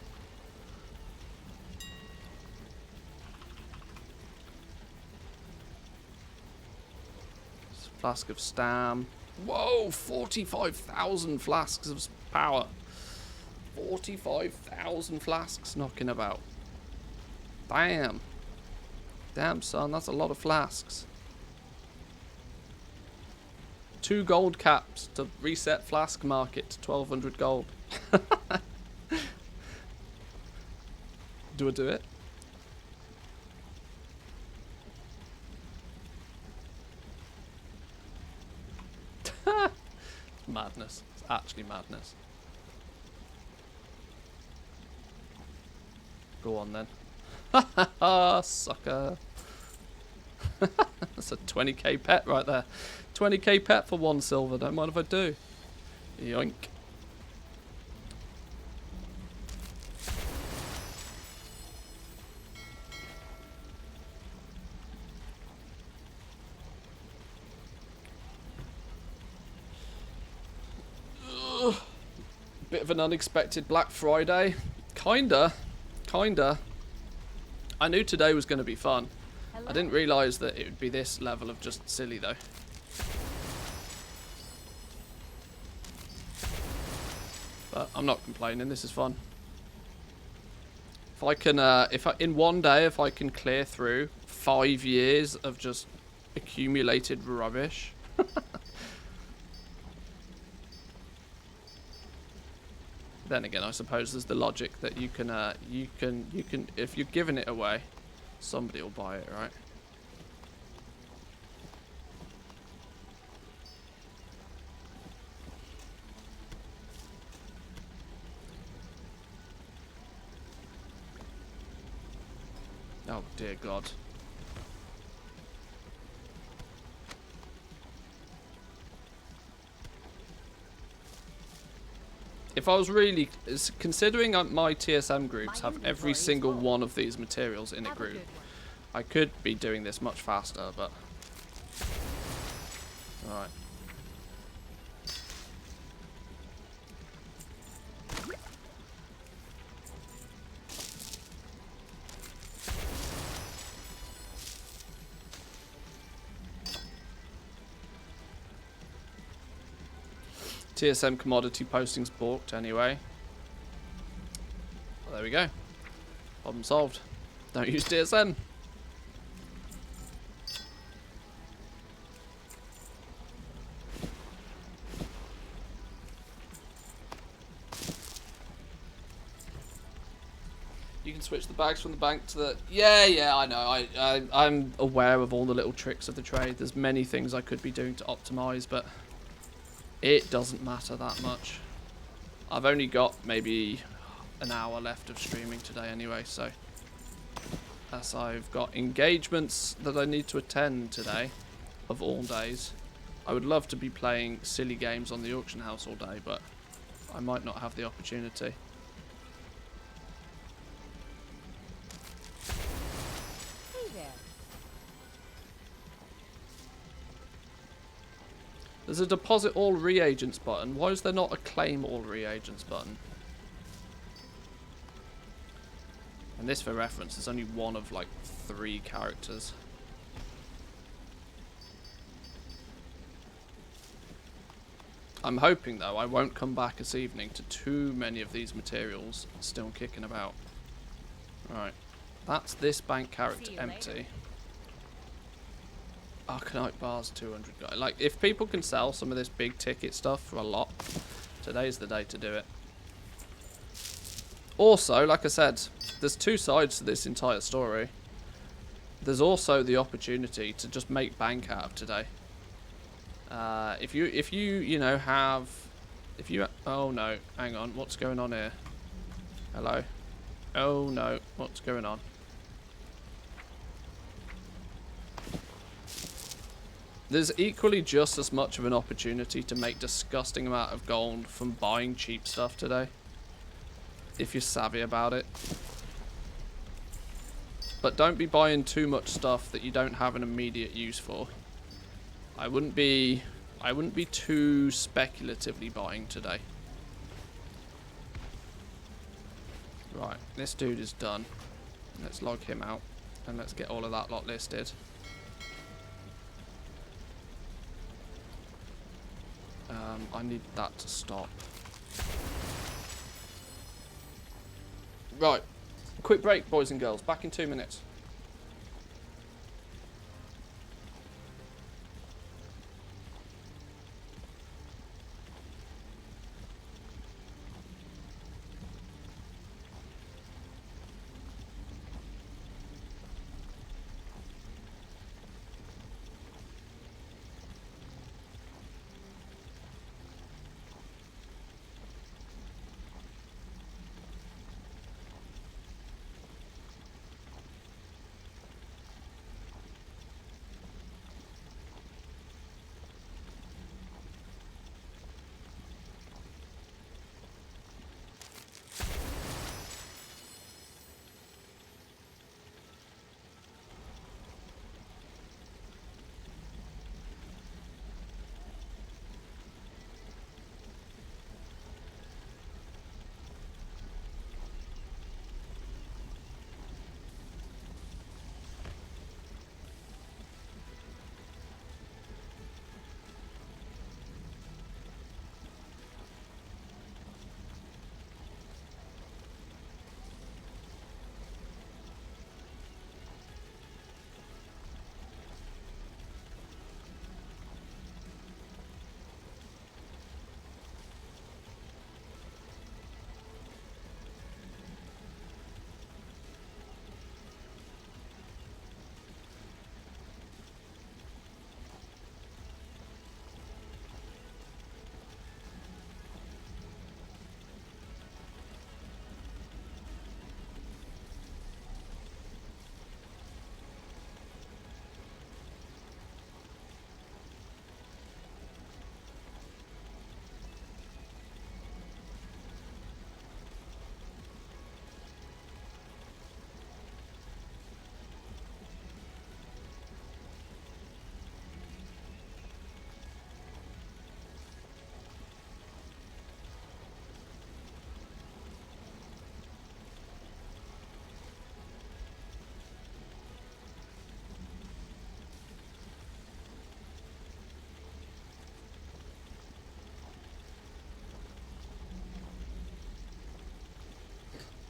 Flask of Stam. Whoa, 45,000 flasks of power. 45,000 flasks knocking about. Damn. Damn, son, that's a lot of flasks. 2 gold caps to reset flask market to 1,200 gold. Do I do it? It's madness. It's actually madness. Go on then. Sucker. That's a 20k pet right there. 20k pet for 1 silver. Don't mind if I do. Yoink. Ugh. Bit of an unexpected Black Friday. Kinda. I knew today was going to be fun. I didn't realise that it would be this level of just silly though. But I'm not complaining, this is fun. If I can, in one day, if I can clear through 5 years of just accumulated rubbish. Then again, I suppose there's the logic that you can, if you're giving it away, somebody will buy it, right? Oh dear God. If I was really considering my TSM groups have every single one of these materials in a group, I could be doing this much faster, but... Alright. TSM commodity postings balked anyway. Well, there we go. Problem solved. Don't use TSM. You can switch the bags from the bank to the... Yeah, I know. I'm aware of all the little tricks of the trade. There's many things I could be doing to optimize, but it doesn't matter that much. I've only got maybe an hour left of streaming today anyway, so as I've got engagements that I need to attend today, of all days. I would love to be playing silly games on the auction house all day, but I might not have the opportunity. Hey there. There's a deposit all reagents button. Why is there not a claim all reagents button? And this, for reference, is only one of like 3 characters. I'm hoping though I won't come back this evening to too many of these materials still kicking about. Right, that's this bank character empty. Arcanite bars 200 guy. Like, if people can sell some of this big ticket stuff for a lot, today's the day to do it. Also, like I said, there's 2 sides to this entire story. There's also the opportunity to just make bank out of today. If you know, have... Oh no, hang on, what's going on here? Hello? Oh no, what's going on? There's equally just as much of an opportunity to make disgusting amount of gold from buying cheap stuff today, if you're savvy about it. But don't be buying too much stuff that you don't have an immediate use for. I wouldn't be too speculatively buying today. Right, this dude is done. Let's log him out and let's get all of that lot listed. I need that to stop. Right, quick break, boys and girls. Back in 2 minutes.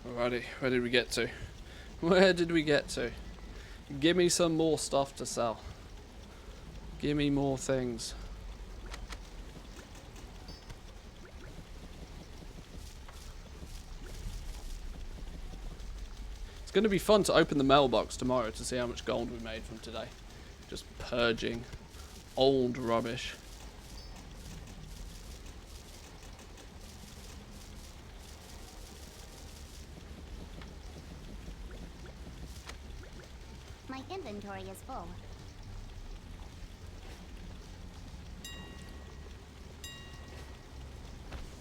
Alrighty, where did we get to? Where did we get to? Give me some more stuff to sell. Give me more things. It's going to be fun to open the mailbox tomorrow to see how much gold we made from today. Just purging old rubbish. My inventory is full.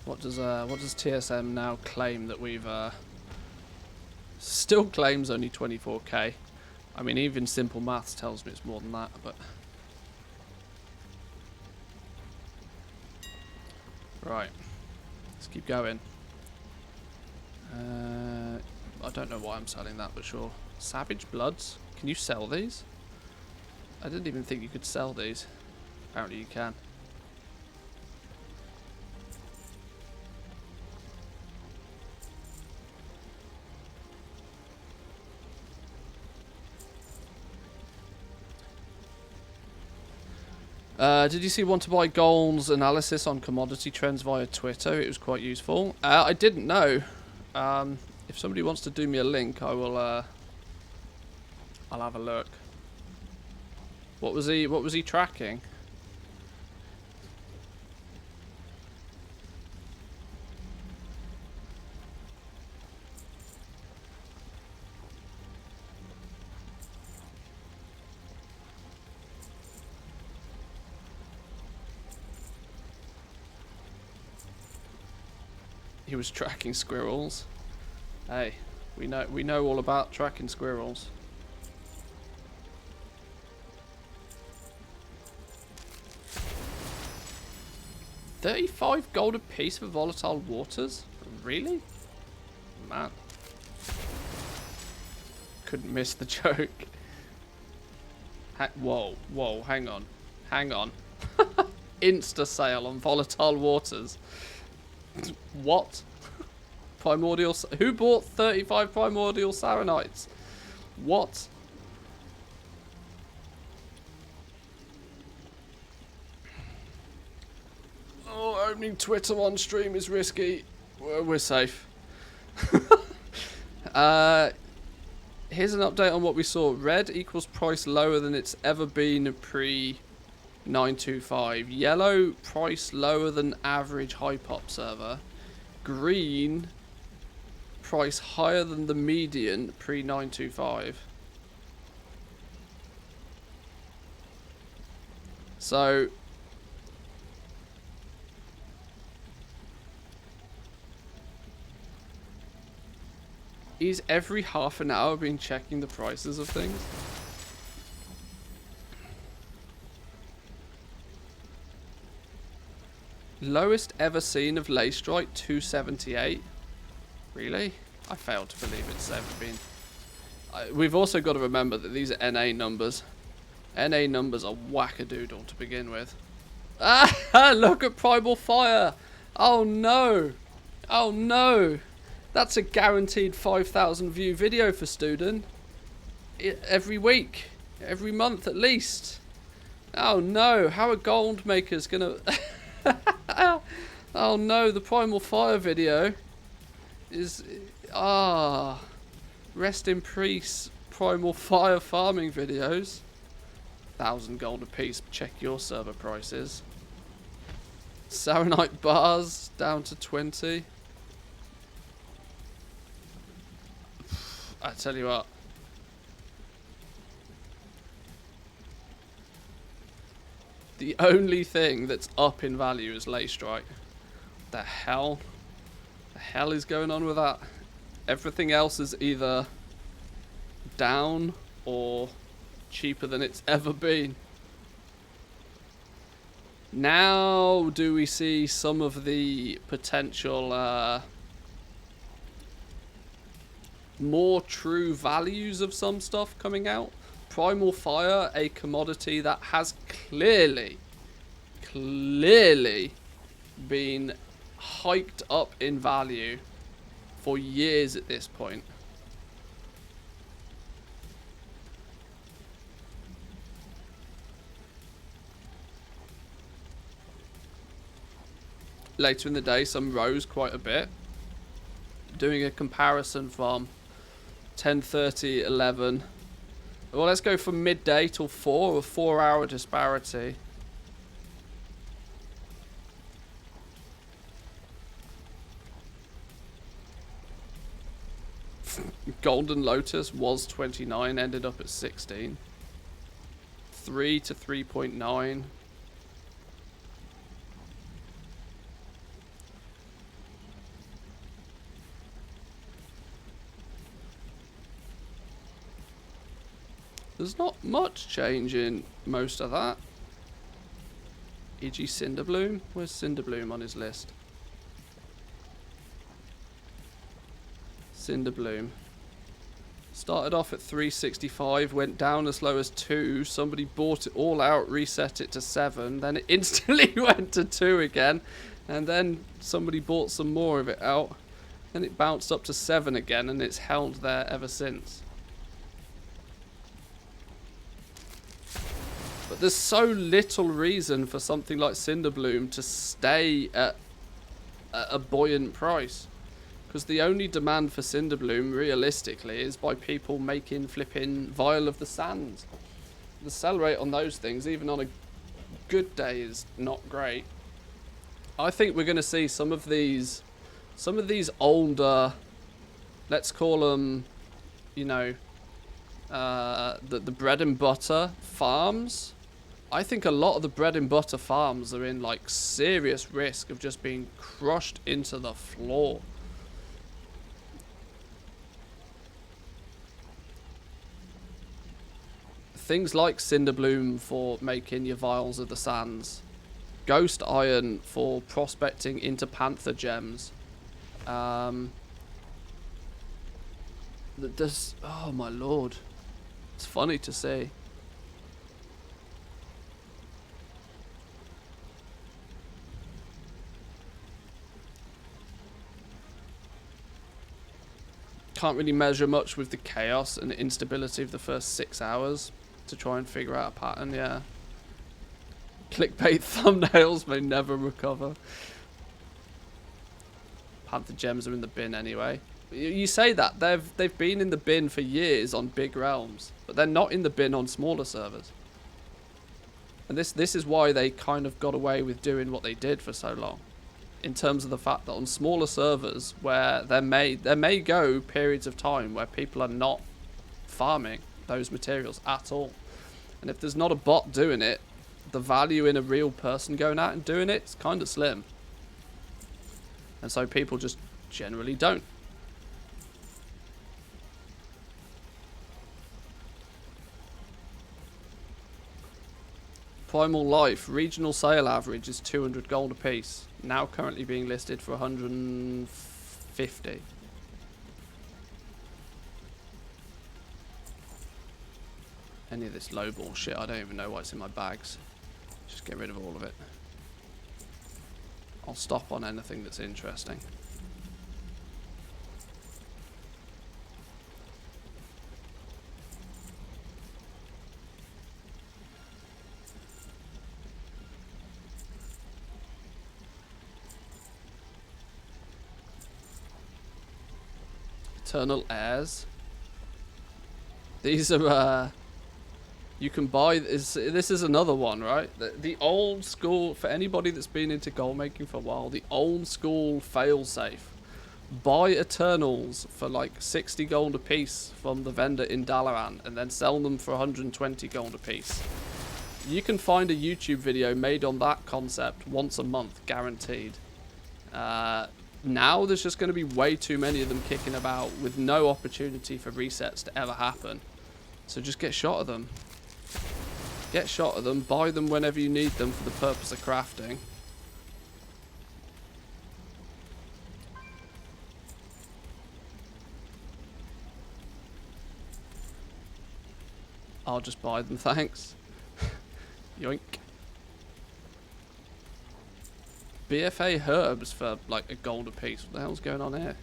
What does TSM now claim that we've still claims only 24k. I mean, even simple maths tells me it's more than that, but right, let's keep going. I don't know why I'm selling that, but sure. Savage Bloods, can you sell these? I didn't even think you could sell these. Apparently you can. Did you see Want to Buy Gold's analysis on commodity trends via Twitter? It was quite useful. I didn't know. If somebody wants to do me a link, I will. I'll have a look. What was he tracking? He was tracking squirrels. Hey, we know all about tracking squirrels. $35 gold a piece for volatile waters? Really? Man. Couldn't miss the joke. Whoa, hang on. Insta sale on volatile waters. What? Primordial. Who bought 35 primordial saranites? What? Oh, opening Twitter on stream is risky. We're safe. Here's an update on what we saw. Red equals price lower than it's ever been pre 925. Yellow, price lower than average Hypop server. Green, price higher than the median pre 925. So is every half an hour been checking the prices of things? Lowest ever seen of Leystrike, 278. Really? I fail to believe it's ever been. We've also got to remember that these are NA numbers. NA numbers are wackadoodle to begin with. Ah, look at Primal Fire. Oh no. Oh no. That's a guaranteed 5,000 view video for Student. Every week. Every month at least. Oh no. How are gold makers gonna... Oh no, the Primal Fire video is... Rest in peace, Primal Fire farming videos. 1,000 gold a piece, check your server prices. Saranite bars down to 20. I tell you what. The only thing that's up in value is Leystrike. The hell? The hell is going on with that? Everything else is either down or cheaper than it's ever been. Now do we see some of the potential more true values of some stuff coming out? Primal Fire, a commodity that has clearly been hiked up in value for years at this point. Later in the day, some rose quite a bit. Doing a comparison from 10:30, 11. Well, let's go from midday till 4, a 4-hour disparity. Golden Lotus was 29, ended up at 16. 3 to 3.9. There's not much change in most of that. E.g. Cinderbloom. Where's Cinderbloom on his list? Cinderbloom. Started off at 365, went down as low as 2. Somebody bought it all out, reset it to 7. Then it instantly went to 2 again. And then somebody bought some more of it out. Then it bounced up to 7 again, and it's held there ever since. But there's so little reason for something like Cinderbloom to stay at a buoyant price. Because the only demand for Cinderbloom, realistically, is by people making flipping Vial of the Sands. The sell rate on those things, even on a good day, is not great. I think we're going to see some of these older, let's call them, you know, the bread and butter farms. I think a lot of the bread and butter farms are in like serious risk of just being crushed into the floor. Things like Cinderbloom for making your Vials of the Sands, Ghost Iron for prospecting into Panther gems. There's, oh my lord, it's funny to see. Can't really measure much with the chaos and instability of the first 6 hours to try and figure out a pattern. Yeah, clickbait thumbnails may never recover. Panther gems are in the bin anyway. You say that they've been in the bin for years on big realms, but they're not in the bin on smaller servers. And this is why they kind of got away with doing what they did for so long. In terms of the fact that on smaller servers where there may go periods of time where people are not farming those materials at all. And if there's not a bot doing it, the value in a real person going out and doing it's kind of slim. And so people just generally don't. Primal Life, regional sale average is 200 gold a piece. Now currently being listed for 150. Any of this lowball shit, I don't even know why it's in my bags. Just get rid of all of it. I'll stop on anything that's interesting. Eternal Heirs. These are, you can buy, this is another one, right? The old school, for anybody that's been into gold making for a while, the old school failsafe. Buy Eternals for like 60 gold a piece from the vendor in Dalaran and then sell them for 120 gold a piece. You can find a YouTube video made on that concept once a month, guaranteed. Now there's just going to be way too many of them kicking about with no opportunity for resets to ever happen. So just get shot of them. Get shot of them, buy them whenever you need them for the purpose of crafting. I'll just buy them, thanks. Yoink. BFA herbs for like a gold a piece. What the hell's going on here?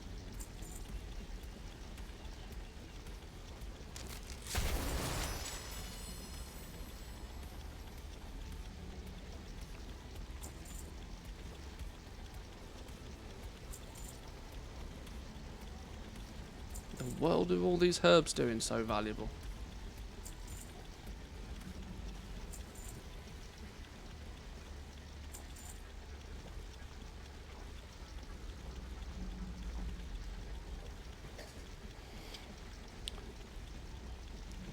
The world of all these herbs doing so valuable.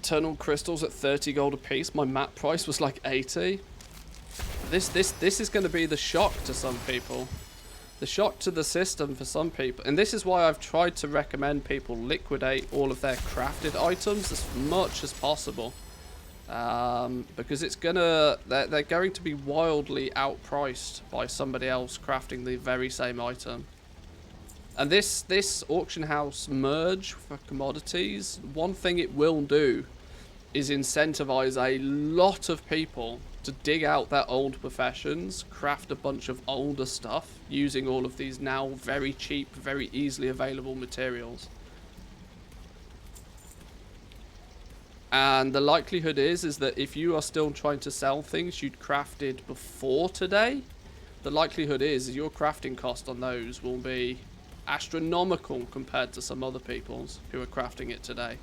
Eternal crystals at 30 gold a piece. My map price was like 80. This is going to be the shock to some people. The shock to the system for some people. And this is why I've tried to recommend people liquidate all of their crafted items as much as possible. Because it's gonna... They're going to be wildly outpriced by somebody else crafting the very same item. And this auction house merge for commodities, one thing it will do is incentivize a lot of people to dig out their old professions, craft a bunch of older stuff using all of these now very cheap, very easily available materials. And the likelihood is that if you are still trying to sell things you'd crafted before today, the likelihood is your crafting cost on those will be astronomical compared to some other people's who are crafting it today.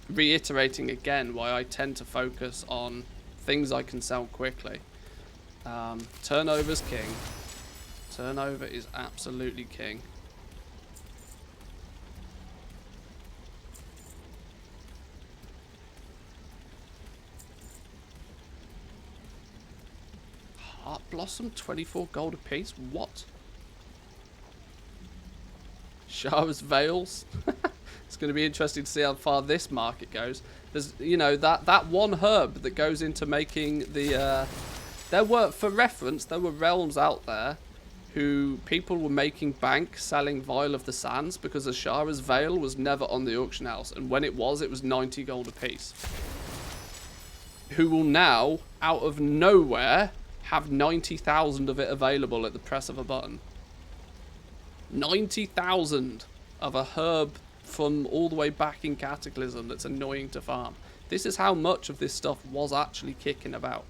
Reiterating again why I tend to focus on things I can sell quickly. Turnover's king. Turnover is absolutely king. Heart Blossom, 24 gold a piece? What? Shara's Veils? It's going to be interesting to see how far this market goes. There's, you know, that one herb that goes into making the... for reference, there were realms out there who people were making bank selling Vial of the Sands because Shara's Veil was never on the auction house. And when it was 90 gold a piece. Who will now, out of nowhere, have 90,000 of it available at the press of a button. 90,000 of a herb from all the way back in Cataclysm that's annoying to farm. This is how much of this stuff was actually kicking about.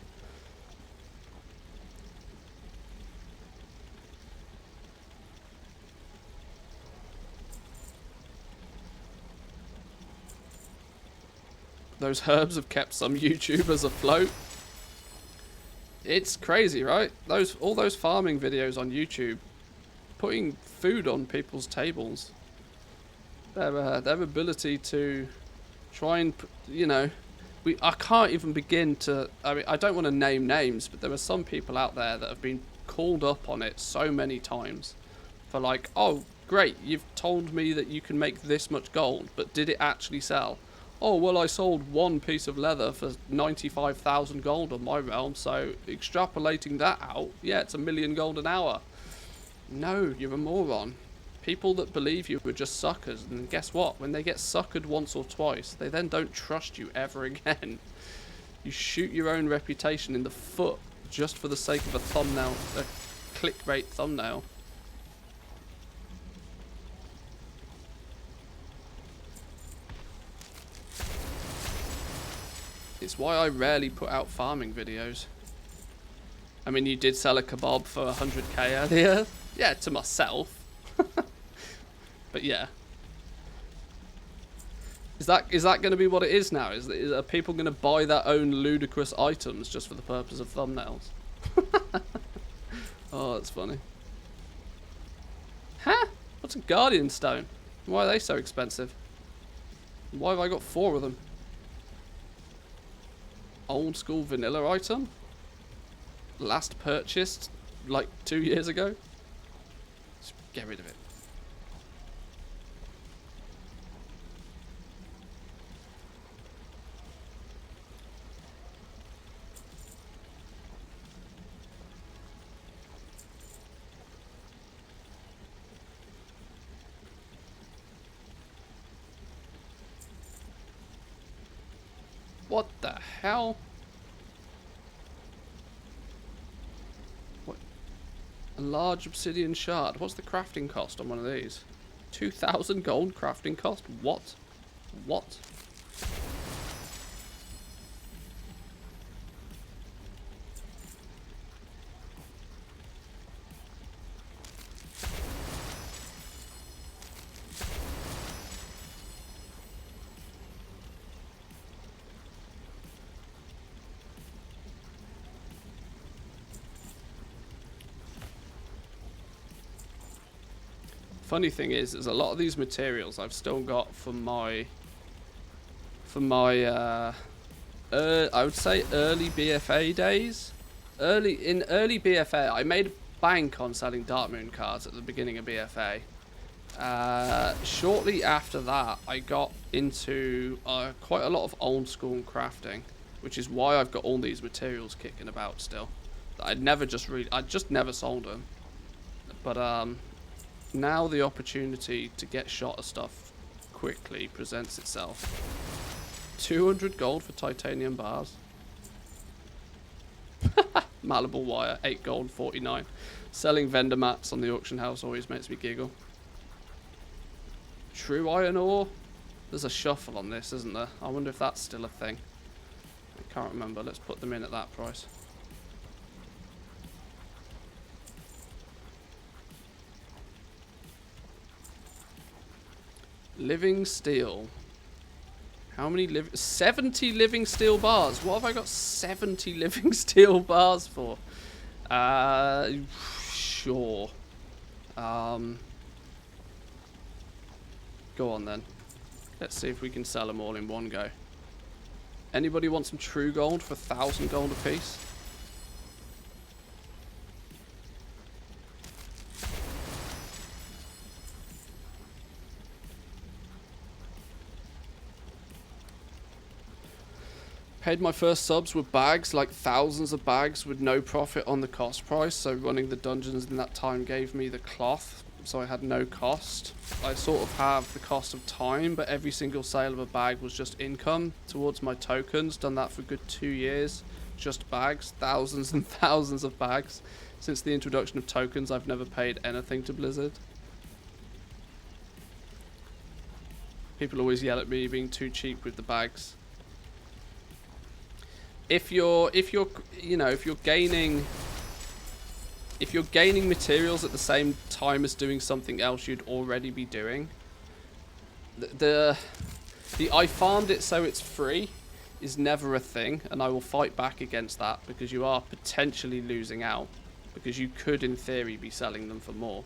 Those herbs have kept some YouTubers afloat. It's crazy, right? All those farming videos on YouTube, putting food on people's tables. Their ability to try and, you know, I can't even begin to, I mean, I don't want to name names, but there are some people out there that have been called up on it so many times for like, oh, great, you've told me that you can make this much gold, but did it actually sell? Oh, well, I sold one piece of leather for 95,000 gold on my realm, so extrapolating that out, yeah, it's 1 million gold an hour. No, you're a moron. People that believe you are just suckers, and guess what? When they get suckered once or twice, they then don't trust you ever again. You shoot your own reputation in the foot just for the sake of a thumbnail, a clickbait thumbnail. It's why I rarely put out farming videos. I mean, you did sell a kebab for 100k earlier. Yeah, to myself. But yeah. Is that going to be what it is now? Are people going to buy their own ludicrous items just for the purpose of thumbnails? Oh, that's funny. Huh? What's a Guardian Stone? Why are they so expensive? Why have I got 4 of them? Old school vanilla item? Last purchased like 2 years ago? Let's get rid of it. What the hell? What? A large obsidian shard. What's the crafting cost on one of these? 2,000 gold crafting cost? What? What? Funny thing is a lot of these materials I've still got from my I would say early BFA days. Early BFA, I made a bank on selling Dark Moon cards at the beginning of BFA. Shortly after that, I got into quite a lot of old school crafting, which is why I've got all these materials kicking about still. I'd just never sold them. But now the opportunity to get shot of stuff quickly presents itself. 200 gold for titanium bars. Malleable wire, 8 gold, 49. Selling vendor mats on the auction house always makes me giggle. True iron ore? There's a shuffle on this, isn't there? I wonder if that's still a thing. I can't remember. Let's put them in at that price. Living steel. How many 70 living steel bars? What have I got 70 living steel bars for? Sure. Go on then. Let's see if we can sell them all in one go. Anybody want some true gold for 1,000 gold a piece? Paid my first subs with bags, like thousands of bags with no profit on the cost price. So running the dungeons in that time gave me the cloth, so I had no cost. I sort of have the cost of time, but every single sale of a bag was just income towards my tokens. Done that for a good 2 years. Just bags, thousands and thousands of bags. Since the introduction of tokens, I've never paid anything to Blizzard. People always yell at me being too cheap with the bags. If you're gaining materials at the same time as doing something else you'd already be doing, the I farmed it so it's free is never a thing, and I will fight back against that, because you are potentially losing out, because you could in theory be selling them for more.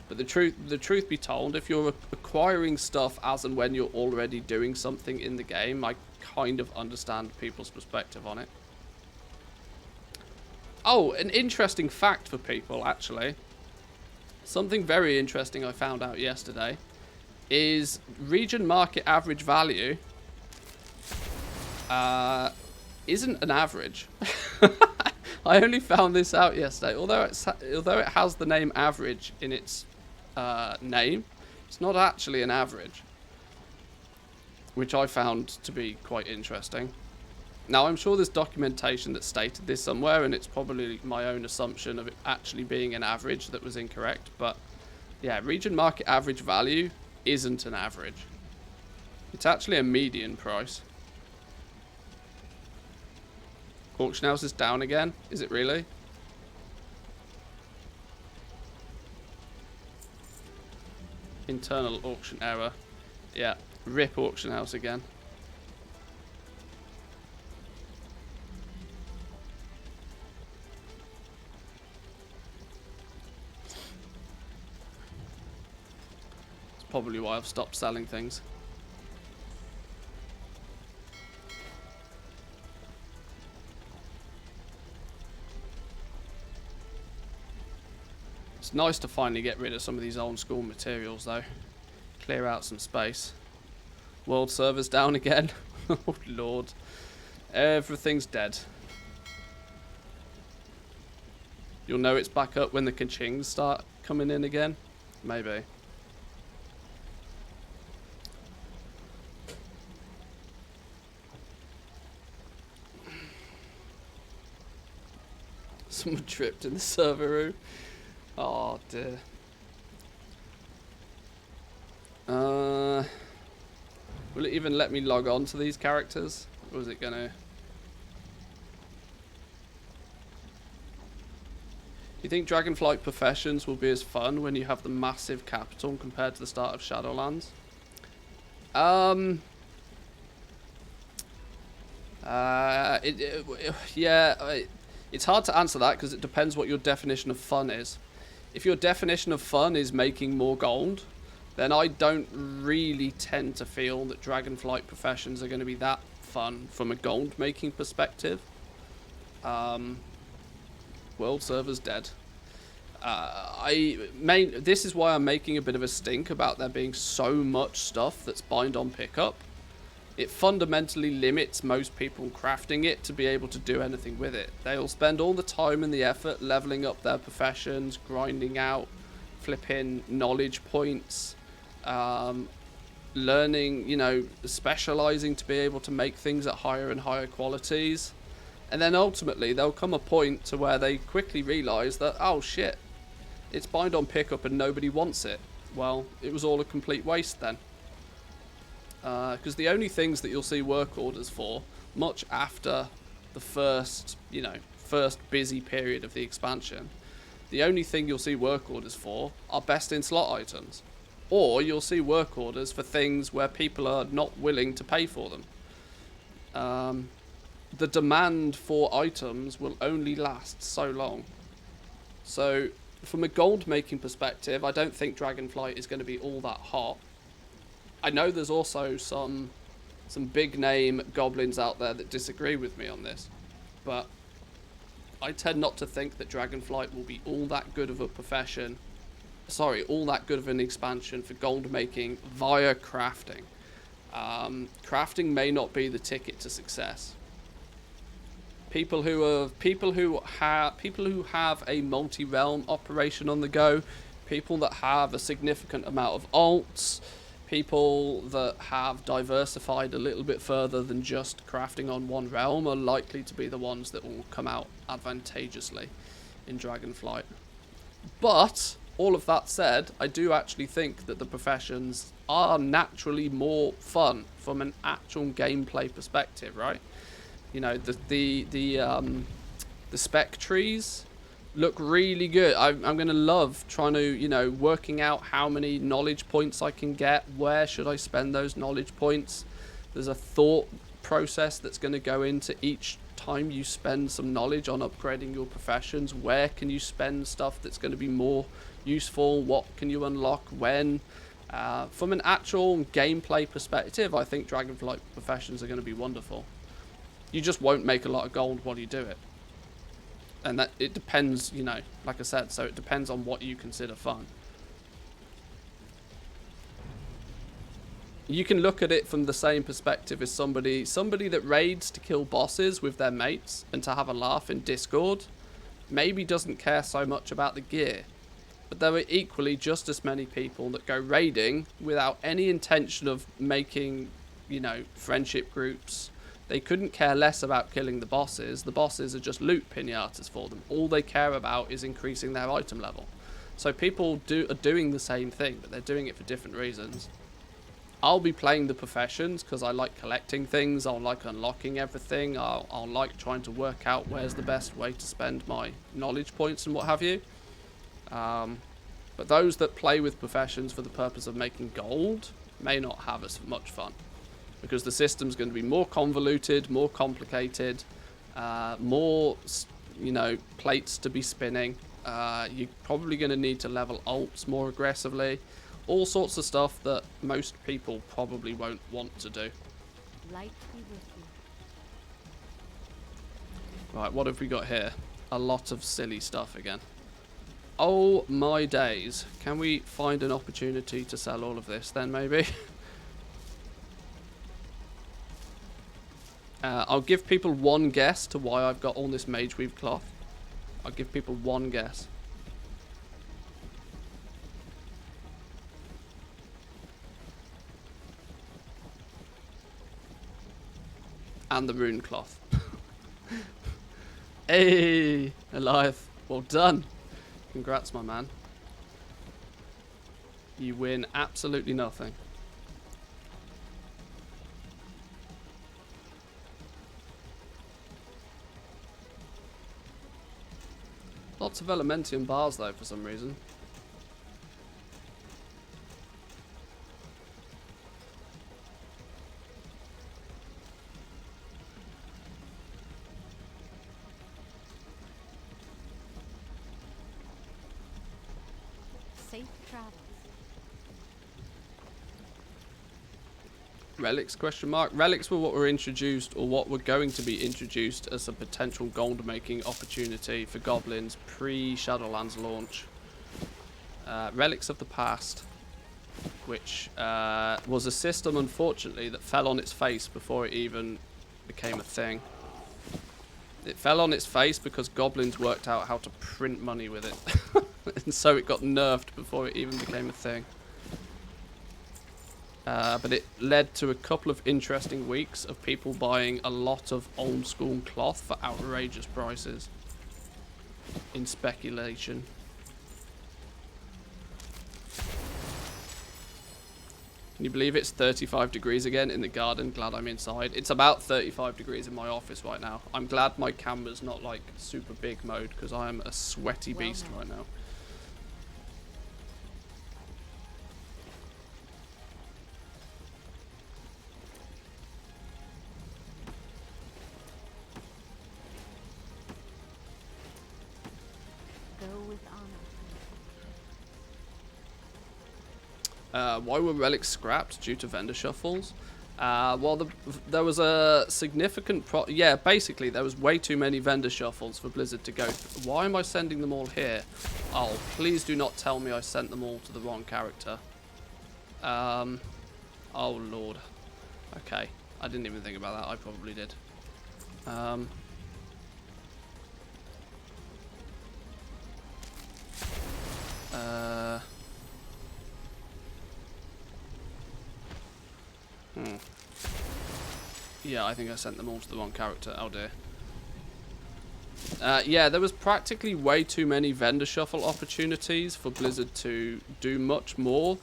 But the truth be told, if you're acquiring stuff as and when you're already doing something in the game, I kind of understand people's perspective on it. Oh, an interesting fact for people, actually. Something very interesting I found out yesterday is region market average value isn't an average. I only found this out yesterday. Although it has the name average in its name, it's not actually an average, which I found to be quite interesting. Now, I'm sure there's documentation that stated this somewhere, and it's probably my own assumption of it actually being an average that was incorrect. But yeah, region market average value isn't an average. It's actually a median price. Auction house is down again. Is it really? Internal auction error. Yeah, rip auction house again. It's probably why I've stopped selling things. It's nice to finally get rid of some of these old school materials though. Clear out some space. World servers down again. Oh lord. Everything's dead. You'll know it's back up when the Kachings start coming in again. Maybe. Someone tripped in the server room. Oh dear. Will it even let me log on to these characters? Or is it gonna... Do you think Dragonflight Professions will be as fun when you have the massive capital compared to the start of Shadowlands? Yeah, it's hard to answer that because it depends what your definition of fun is. If your definition of fun is making more gold, then I don't really tend to feel that Dragonflight professions are going to be that fun from a gold making perspective. World server's dead. This is why I'm making a bit of a stink about there being so much stuff that's bind on pickup. It fundamentally limits most people crafting it to be able to do anything with it. They'll spend all the time and the effort leveling up their professions, grinding out flipping knowledge points, learning, you know, specializing to be able to make things at higher and higher qualities. And then ultimately there'll come a point to where they quickly realize that, oh shit, it's bind on pickup and nobody wants it. Well, it was all a complete waste then. Because the only things that you'll see work orders for, much after the first busy period of the expansion, the only thing you'll see work orders for are best in slot items. Or you'll see work orders for things where people are not willing to pay for them. The demand for items will only last so long. So, from a gold making perspective, I don't think Dragonflight is going to be all that hot. I know there's also some big name goblins out there that disagree with me on this, but I tend not to think that Dragonflight will be all that good of a profession. Sorry, all that good of an expansion for gold making via crafting. Crafting may not be the ticket to success. People who have a multi-realm operation on the go, people that have a significant amount of alts, people that have diversified a little bit further than just crafting on one realm are likely to be the ones that will come out advantageously in Dragonflight. But all of that said, I do actually think that the professions are naturally more fun from an actual gameplay perspective, right? You know, the spec trees look really good. I'm going to love trying to, you know, working out how many knowledge points I can get. Where should I spend those knowledge points? There's a thought process that's going to go into each time you spend some knowledge on upgrading your professions. Where can you spend stuff that's going to be more useful? What can you unlock when? From an actual gameplay perspective, I think Dragonflight professions are going to be wonderful. You just won't make a lot of gold while you do it. And that it depends, you know, like I said, so it depends on what you consider fun. You can look at it from the same perspective as somebody that raids to kill bosses with their mates and to have a laugh in Discord, maybe doesn't care so much about the gear. But there are equally just as many people that go raiding without any intention of making, you know, friendship groups. They couldn't care less about killing the bosses. The bosses are just loot pinatas for them. All they care about is increasing their item level. So people are doing the same thing, but they're doing it for different reasons. I'll be playing the professions because I like collecting things. I'll like unlocking everything. I'll like trying to work out where's the best way to spend my knowledge points and what have you. But those that play with professions for the purpose of making gold may not have as much fun. Because the system's going to be more convoluted, more complicated, more, you know, plates to be spinning. You're probably going to need to level alts more aggressively. All sorts of stuff that most people probably won't want to do. Light be with you. Right, what have we got here? A lot of silly stuff again. Oh my days. Can we find an opportunity to sell all of this then, maybe? I'll give people one guess to why I've got all this mage weave cloth. I'll give people one guess. And the rune cloth. Hey, Eliath. Well done. Congrats, my man. You win absolutely nothing. Lots of Elementium bars though for some reason. Safe travels. Relics, question mark. Relics were what were introduced, or what were going to be introduced as a potential gold making opportunity for goblins pre-Shadowlands launch. Relics of the past, which was a system, unfortunately, that fell on its face before it even became a thing. It fell on its face because goblins worked out how to print money with it. And so it got nerfed before it even became a thing. But it led to a couple of interesting weeks of people buying a lot of old school cloth for outrageous prices in speculation. Can you believe it's 35 degrees again in the garden? Glad I'm inside. It's about 35 degrees in my office right now. I'm glad my camera's not like super big mode because I am a sweaty beast right now. Go with honor. Why were relics scrapped? Due to vendor shuffles? Well, there was a significant yeah, basically, there was way too many vendor shuffles for Blizzard to go through. Why am I sending them all here? Oh, please do not tell me I sent them all to the wrong character. Oh, Lord. Okay. I didn't even think about that. I probably did. Yeah, I think I sent them all to the wrong character. Oh dear. Yeah, there was practically way too many vendor shuffle opportunities for Blizzard to do much more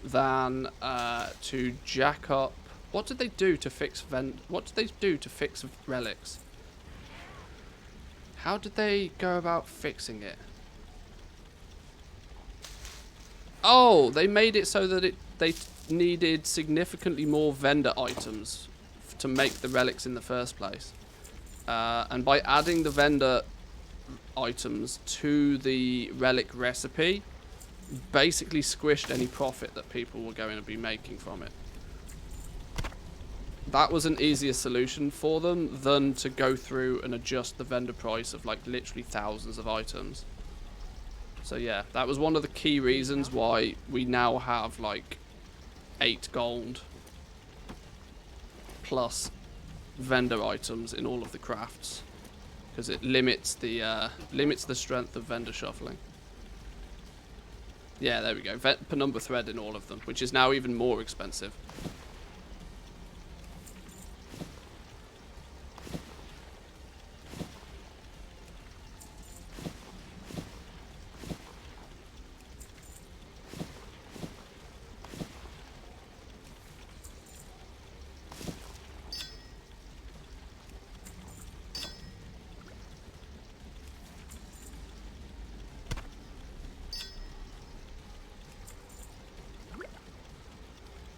than to jack up. What did they do to fix relics? How did they go about fixing it? Oh, they made it so that they needed significantly more vendor items to make the relics in the first place. And by adding the vendor items to the relic recipe, basically squished any profit that people were going to be making from it. That was an easier solution for them than to go through and adjust the vendor price of like literally thousands of items. So yeah, that was one of the key reasons why we now have like 8 gold plus vendor items in all of the crafts, because it limits the strength of vendor shuffling. Yeah, there we go. Penumbra thread in all of them, which is now even more expensive.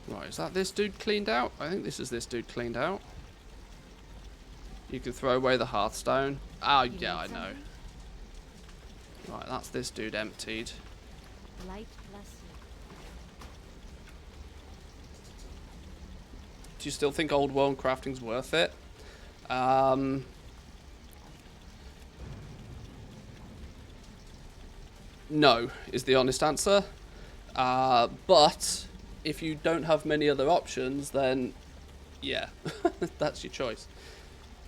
Right, is that this dude cleaned out? I think this is this dude cleaned out. You can throw away the Hearthstone. Ah, yeah, I know. Right, that's this dude emptied. Light bless you. Do you still think Old World crafting's worth it? No, is the honest answer. But if you don't have many other options, then yeah, that's your choice.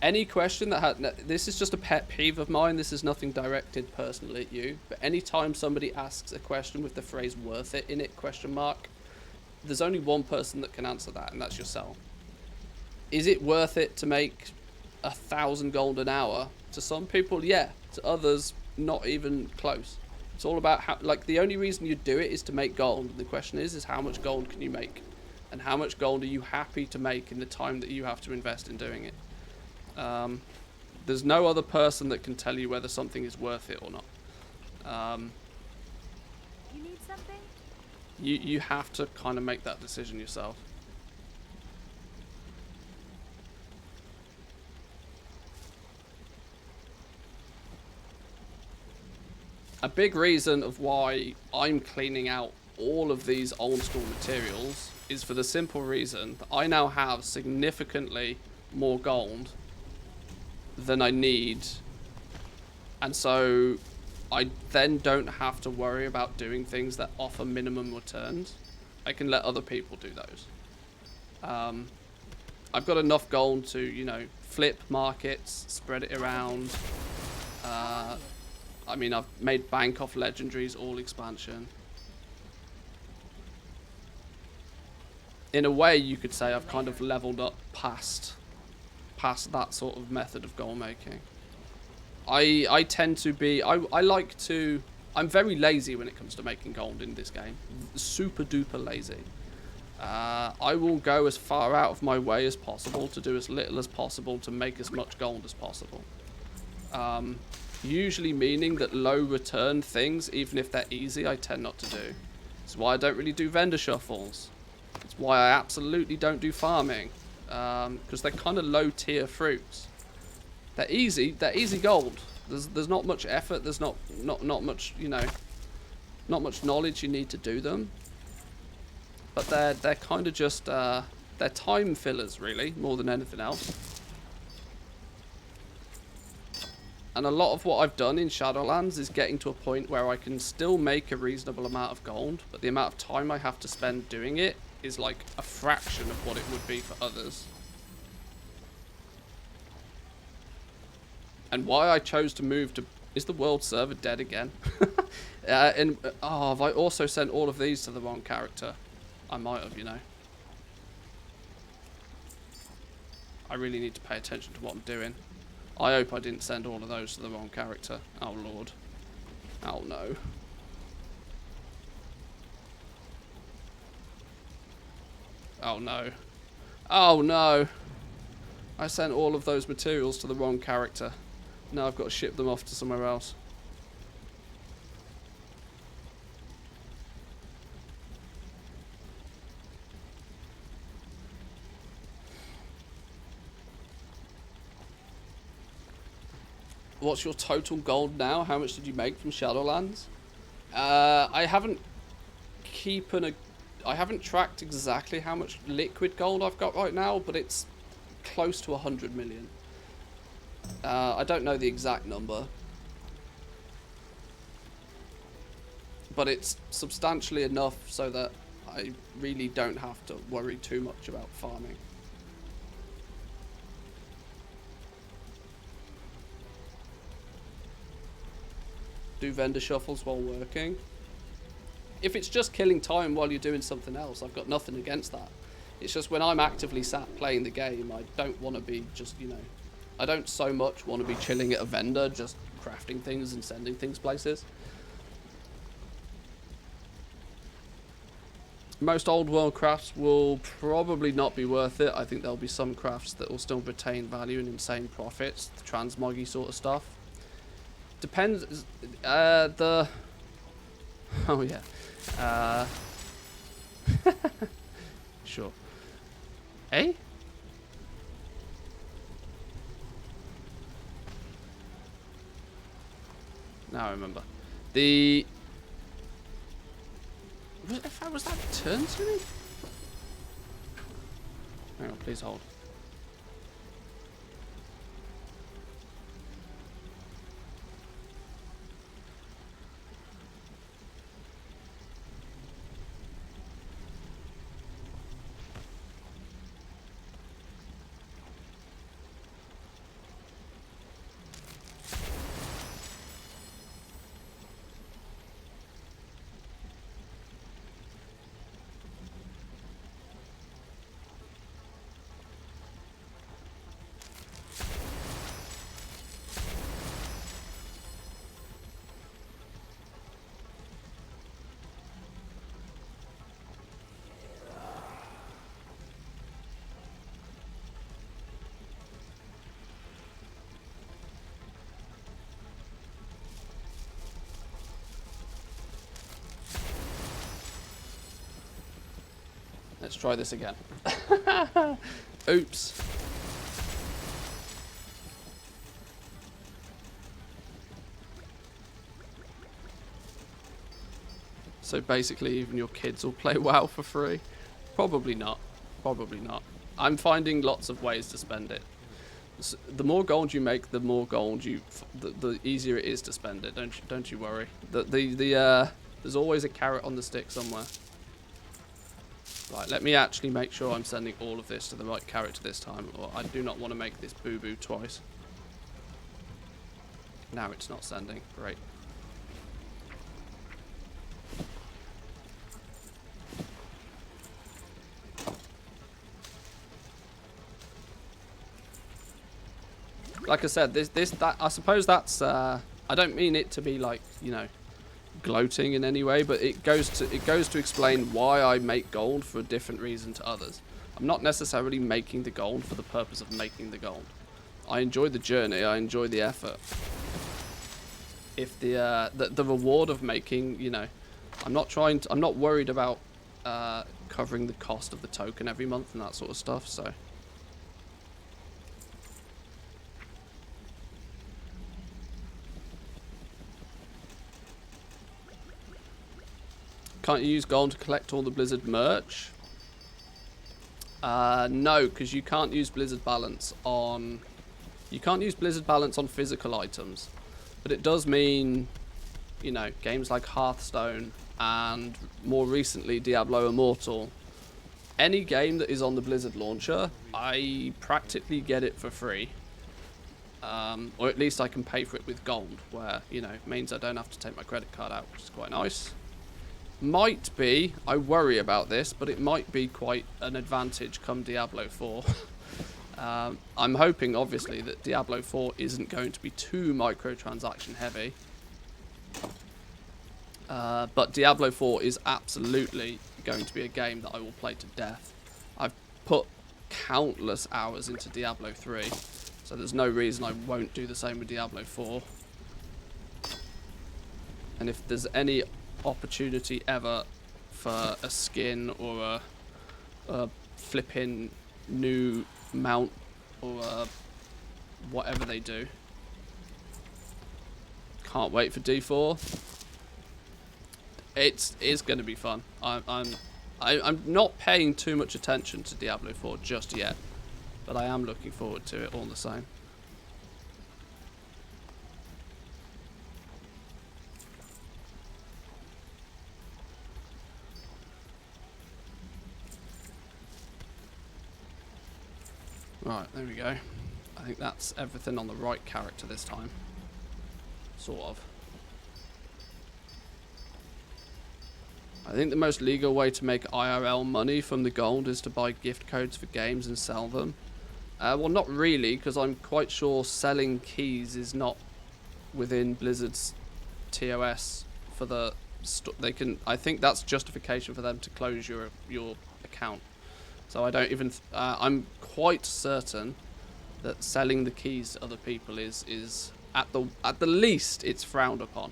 Any question that had, this is just a pet peeve of mine, this is nothing directed personally at you, but anytime somebody asks a question with the phrase worth it in it, question mark, there's only one person that can answer that, and that's yourself. Is it worth it to make 1,000 gold an hour? To some people, yeah. To others, not even close. It's all about how, like, the only reason you do it is to make gold. The question is how much gold can you make? And how much gold are you happy to make in the time that you have to invest in doing it? There's no other person that can tell you whether something is worth it or not. You need something? You have to kind of make that decision yourself. a big reason of why I'm cleaning out all of these old school materials is for the simple reason that I now have significantly more gold than I need, and so I then don't have to worry about doing things that offer minimum returns. I can let other people do those. I've got enough gold to, you know, flip markets, spread it around. I mean, I've made bank off legendaries all expansion. In a way, you could say I've kind of leveled up past that sort of method of gold making. I tend to be, I like to, I'm very lazy when it comes to making gold in this game. Super duper lazy. I will go as far out of my way as possible to do as little as possible to make as much gold as possible. Usually meaning that low return things, even if they're easy, I tend not to do. It's why I don't really do vendor shuffles. It's why I absolutely don't do farming. Because they're kind of low tier fruits. They're easy gold. There's not much effort, there's not much, you know, not much knowledge you need to do them. But they're kind of just they're time fillers really, more than anything else. And a lot of what I've done in Shadowlands is getting to a point where I can still make a reasonable amount of gold, but the amount of time I have to spend doing it is like a fraction of what it would be for others. And why I chose to move to... Is the world server dead again? Oh, have I also sent all of these to the wrong character? I might have, you know. I really need to pay attention to what I'm doing. I hope I didn't send all of those to the wrong character. Oh, Lord. Oh, no. Oh, no. Oh, no. I sent all of those materials to the wrong character. Now I've got to ship them off to somewhere else. What's your total gold now? How much did you make from Shadowlands? I haven't tracked exactly how much liquid gold I've got right now, but it's close to 100 million. I don't know the exact number, but it's substantially enough so that I really don't have to worry too much about farming. Do vendor shuffles while working. If it's just killing time while you're doing something else, I've got nothing against that. It's just when I'm actively sat playing the game, I don't want to be just, you know, I don't so much want to be chilling at a vendor, just crafting things and sending things places. Most old world crafts will probably not be worth it. I think there'll be some crafts that will still retain value and insane profits, the transmoggy sort of stuff. Depends, oh yeah, sure. Eh? Now I remember. Was that turned to me? Hang on, please hold. Let's try this again. Oops. So basically even your kids will play WoW for free. Probably not. Probably not. I'm finding lots of ways to spend it. The more gold you make, the more gold the easier it is to spend it. Don't you worry. There's always a carrot on the stick somewhere. Right, let me actually make sure I'm sending all of this to the right character this time, or I do not want to make this boo-boo twice. Now it's not sending. Great. Like I said, that I suppose that's I don't mean it to be like, you know, gloating in any way, but it goes to explain why I make gold for a different reason to others. I'm not necessarily making the gold for the purpose of making the gold. I enjoy the journey, I enjoy the effort. If the reward of making, you know, I'm not worried about covering the cost of the token every month and that sort of stuff, so can't you use gold to collect all the Blizzard merch? No, because you can't use Blizzard balance on... You can't use Blizzard balance on physical items. But it does mean, you know, games like Hearthstone and more recently Diablo Immortal. Any game that is on the Blizzard launcher, I practically get it for free. Or at least I can pay for it with gold, where, you know, it means I don't have to take my credit card out, which is quite nice. Might be, I worry about this, but it might be quite an advantage come Diablo 4. I'm hoping, obviously, that Diablo 4 isn't going to be too microtransaction heavy. But Diablo 4 is absolutely going to be a game that I will play to death. I've put countless hours into Diablo 3, so there's no reason I won't do the same with Diablo 4. And if there's any opportunity ever for a skin or a flipping new mount or whatever they do, can't wait for D4. It's going to be fun. I'm not paying too much attention to Diablo 4 just yet, but I am looking forward to it all the same. Right, there we go. I think that's everything on the right character this time. Sort of. I think the most legal way to make IRL money from the gold is to buy gift codes for games and sell them. Well, not really, because I'm quite sure selling keys is not within Blizzard's TOS for the... they can. I think that's justification for them to close your account. So I don't even... I'm quite certain that selling the keys to other people is at the least it's frowned upon,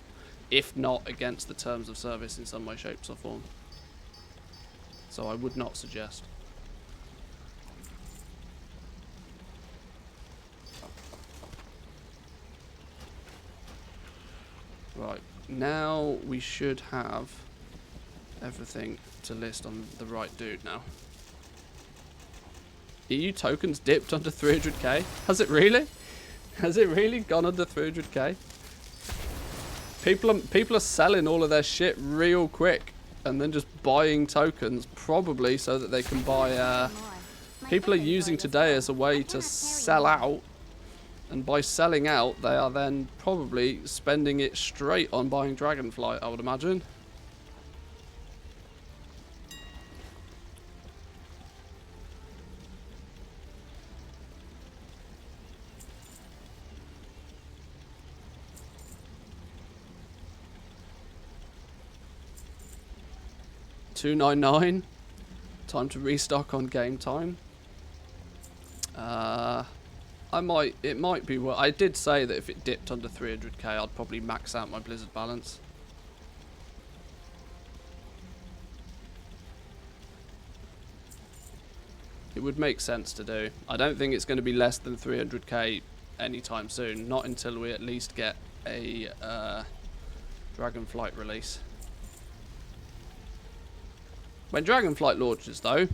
if not against the terms of service in some way, shape or form. So I would not suggest. Right, now we should have everything to list on the right dude now. EU tokens dipped under 300k? Has it really? Has it really gone under 300k? People are selling all of their shit real quick and then just buying tokens, probably so that they can buy... people are using today as a way to sell out, and by selling out they are then probably spending it straight on buying Dragonflight, I would imagine. $2.99. Time to restock on game time. It might be well. I did say that if it dipped under 300k, I'd probably max out my Blizzard balance. It would make sense to do. I don't think it's going to be less than 300k anytime soon. Not until we at least get a Dragonflight release. When Dragonflight launches, though,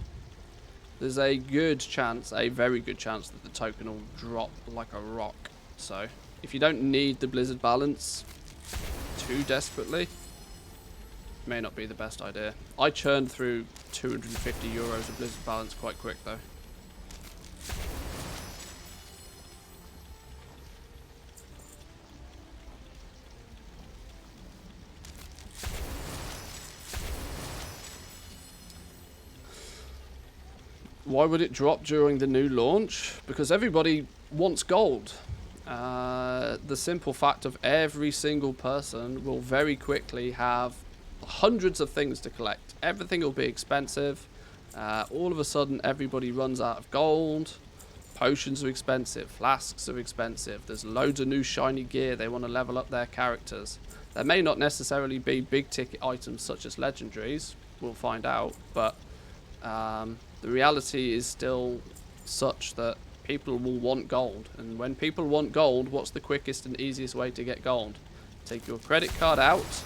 there's a good chance, a very good chance, that the token will drop like a rock. So, if you don't need the Blizzard balance too desperately, it may not be the best idea. I churned through 250 euros of Blizzard balance quite quick, though. Why would it drop during the new launch? Because everybody wants gold. The simple fact of every single person will very quickly have hundreds of things to collect. Everything will be expensive. All of a sudden, everybody runs out of gold. Potions are expensive. Flasks are expensive. There's loads of new shiny gear. They want to level up their characters. There may not necessarily be big ticket items such as legendaries. We'll find out. But the reality is still such that people will want gold. And when people want gold, what's the quickest and easiest way to get gold? Take your credit card out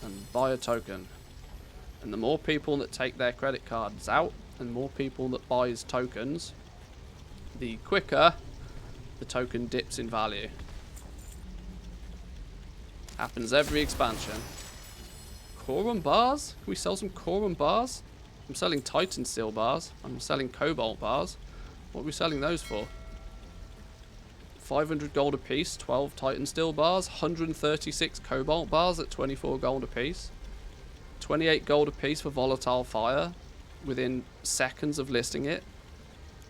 and buy a token. And the more people that take their credit cards out and more people that buys tokens, the quicker the token dips in value. Happens every expansion. Corum bars? Can we sell some Corum bars? I'm selling Titan Steel bars. I'm selling Cobalt bars. What are we selling those for? 500 gold a piece, 12 Titan Steel bars, 136 Cobalt bars at 24 gold a piece, 28 gold a piece for Volatile Fire within seconds of listing it.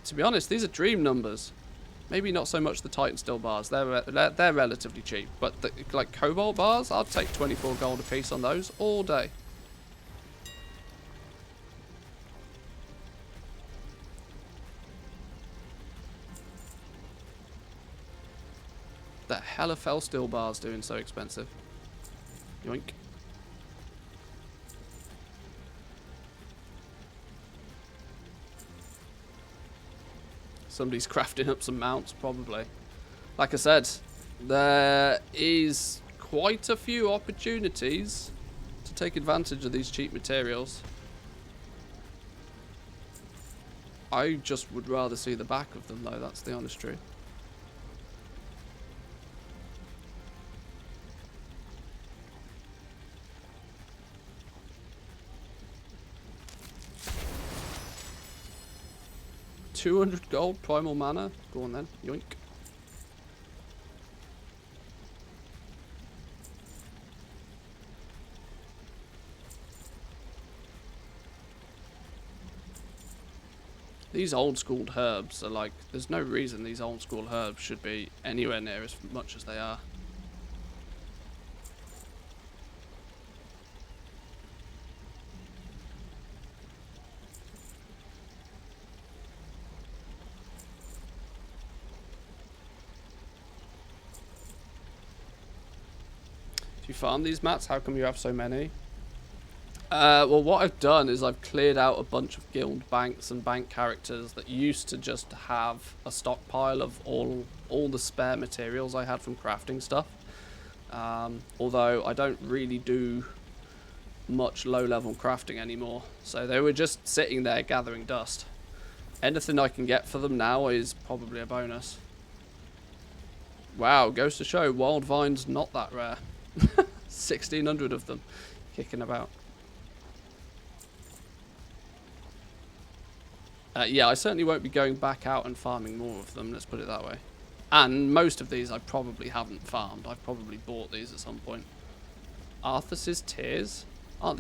To be honest, these are dream numbers. Maybe not so much the Titan Steel bars. They're relatively cheap, but like Cobalt bars, I'd take 24 gold a piece on those all day. The hell are Fel Steel bars doing so expensive? Yoink. Somebody's crafting up some mounts, probably. Like I said, there is quite a few opportunities to take advantage of these cheap materials. I just would rather see the back of them, though, that's the honest truth. $200 gold, primal mana. Go on then, yoink. These old school herbs are like, there's no reason these old school herbs should be anywhere near as much as they are. You farm these mats? How come you have so many? Well, what I've done is I've cleared out a bunch of guild banks and bank characters that used to just have a stockpile of all the spare materials I had from crafting stuff. Although I don't really do much low-level crafting anymore, so they were just sitting there gathering dust. Anything I can get for them now is probably a bonus. Wow, goes to show wild vine's not that rare. 1,600 of them kicking about. Yeah, I certainly won't be going back out and farming more of them, let's put it that way. And most of these I probably haven't farmed. I've probably bought these at some point. Arthas's Tears? Aren't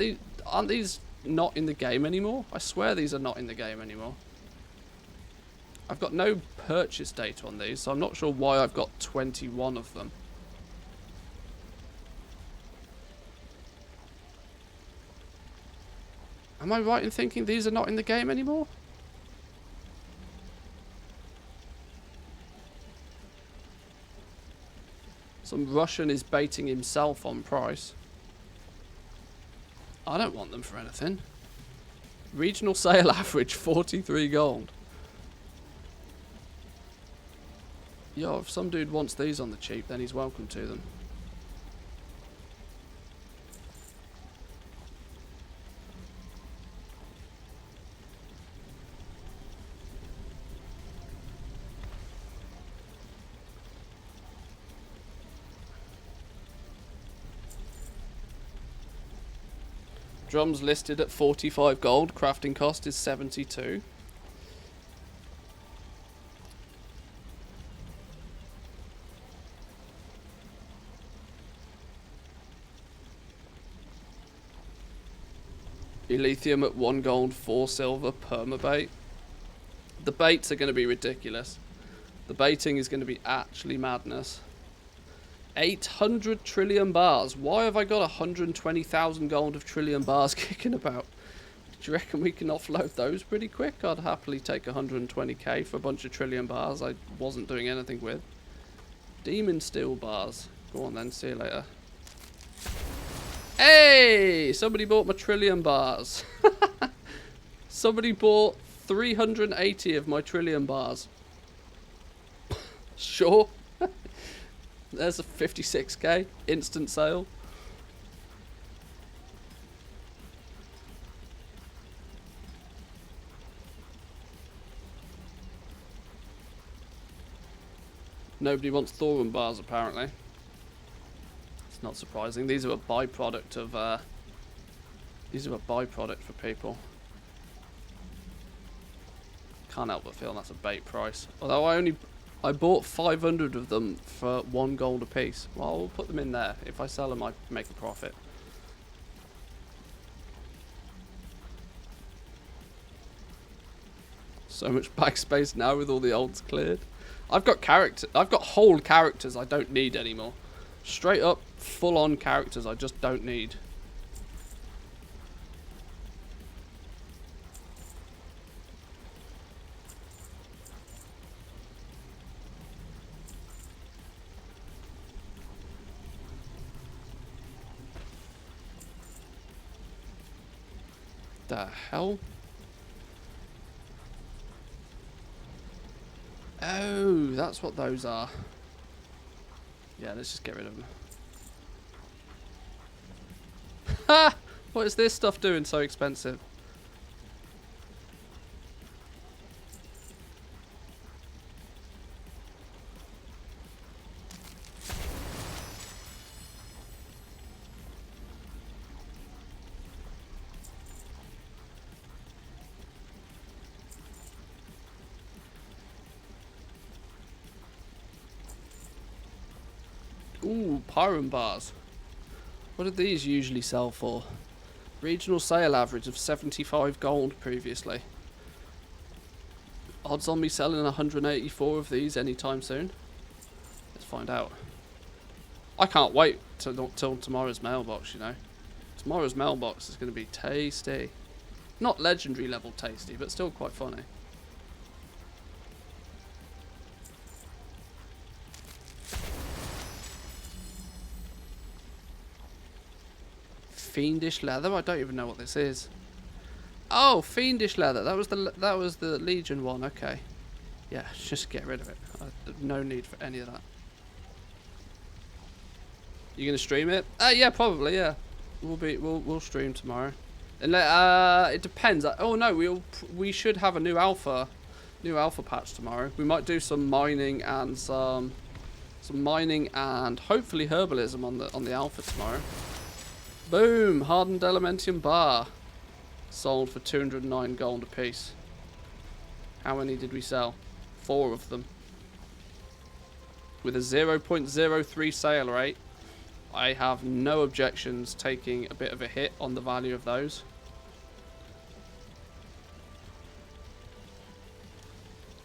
these not in the game anymore? I swear these are not in the game anymore. I've got no purchase date on these, so I'm not sure why I've got 21 of them. Am I right in thinking these are not in the game anymore? Some Russian is baiting himself on price. I don't want them for anything. Regional sale average 43 gold. Yo, if some dude wants these on the cheap, then he's welcome to them. Drums listed at 45 gold. Crafting cost is 72. Elithium at 1 gold, 4 silver, permabait. The baits are going to be ridiculous. The baiting is going to be actually madness. 800 trillion bars. Why have I got 120,000 gold of trillion bars kicking about? Do you reckon we can offload those pretty quick? I'd happily take 120k for a bunch of trillion bars I wasn't doing anything with. Demon steel bars. Go on then, see you later. Hey! Somebody bought my trillion bars. Somebody bought 380 of my trillion bars. Sure. There's a 56k instant sale. Nobody wants Thorum bars apparently. It's not surprising. These are a byproduct of for people. Can't help but feel that's a bait price. Although I bought 500 of them for 1 gold a piece. Well, I'll put them in there. If I sell them, I make a profit. So much backspace now with all the olds cleared. I've got whole characters I don't need anymore. Straight up, full-on characters I just don't need. The hell? Oh, that's what those are. Yeah, let's just get rid of them. Ha! What is this stuff doing so expensive? Ooh, Pyron bars. What did these usually sell for? Regional sale average of 75 gold previously. Odds on me selling 184 of these anytime soon? Let's find out. I can't wait till tomorrow's mailbox, you know. Tomorrow's mailbox is going to be tasty. Not legendary level tasty, but still quite funny. Fiendish leather. I don't even know what this is. Oh, fiendish leather. That was the Legion one. Okay. Yeah, just get rid of it. No need for any of that. You gonna stream it? Yeah, probably. Yeah, we'll stream tomorrow. And it depends. Oh no, we should have a new alpha patch tomorrow. We might do some mining and some mining and hopefully herbalism on the alpha tomorrow. Boom! Hardened Elementium bar. Sold for 209 gold a piece. How many did we sell? 4 of them. With a 0.03 sale rate, I have no objections taking a bit of a hit on the value of those.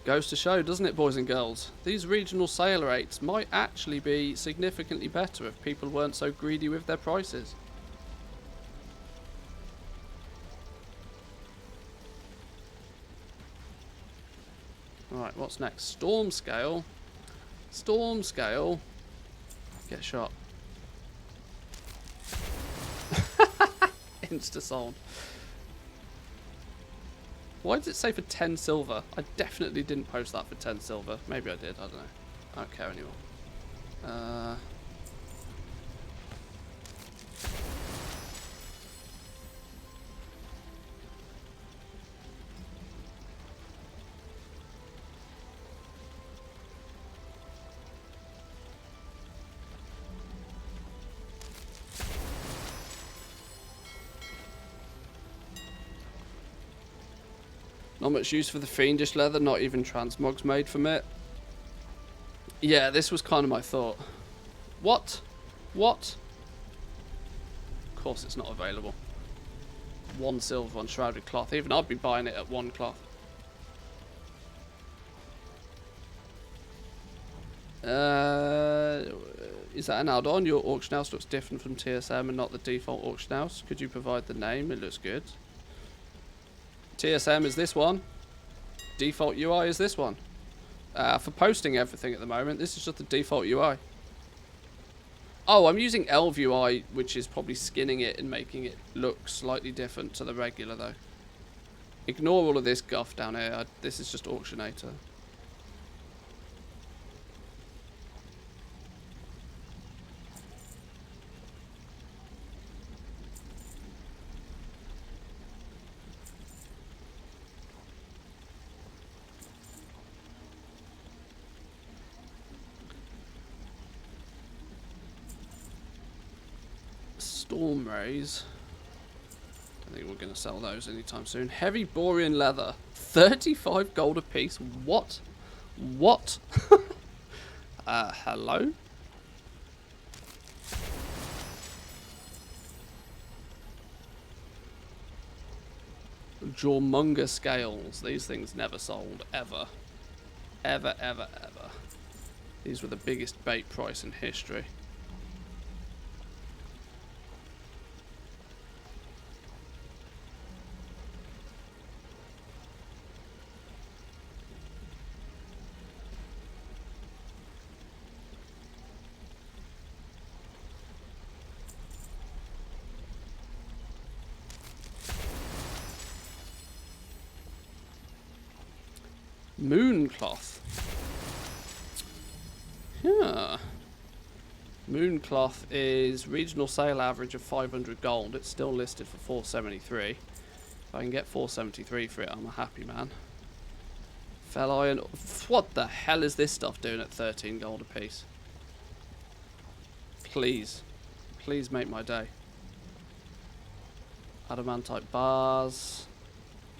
Goes to show, doesn't it, boys and girls? These regional sale rates might actually be significantly better if people weren't so greedy with their prices. Right, what's next? Storm scale. Storm scale. Get shot. Insta sold. Why does it say for 10 silver? I definitely didn't post that for 10 silver. Maybe I did, I don't know. I don't care anymore. Not much use for the fiendish leather, not even transmogs made from it. Yeah, this was kind of my thought. What? What? Of course it's not available. 1 silver on shrouded cloth. Even I'd be buying it at 1 cloth. Is that an add-on? Your auction house looks different from TSM and not the default auction house. Could you provide the name? It looks good. TSM is this one. Default UI is this one. For posting everything at the moment, this is just the default UI. Oh, I'm using Elv UI, which is probably skinning it and making it look slightly different to the regular, though. Ignore all of this guff down here. This is just Auctionator. Storm Rays. I think we're going to sell those anytime soon. Heavy Borean leather. 35 gold a piece. What? What? Hello? Jormunga scales. These things never sold. Ever. Ever, ever, ever. These were the biggest bait price in history. Mooncloth. Yeah. Mooncloth is regional sale average of 500 gold. It's still listed for 473. If I can get 473 for it, I'm a happy man. Fell iron. What the hell is this stuff doing at 13 gold a piece? Please. Please make my day. Adamantite bars.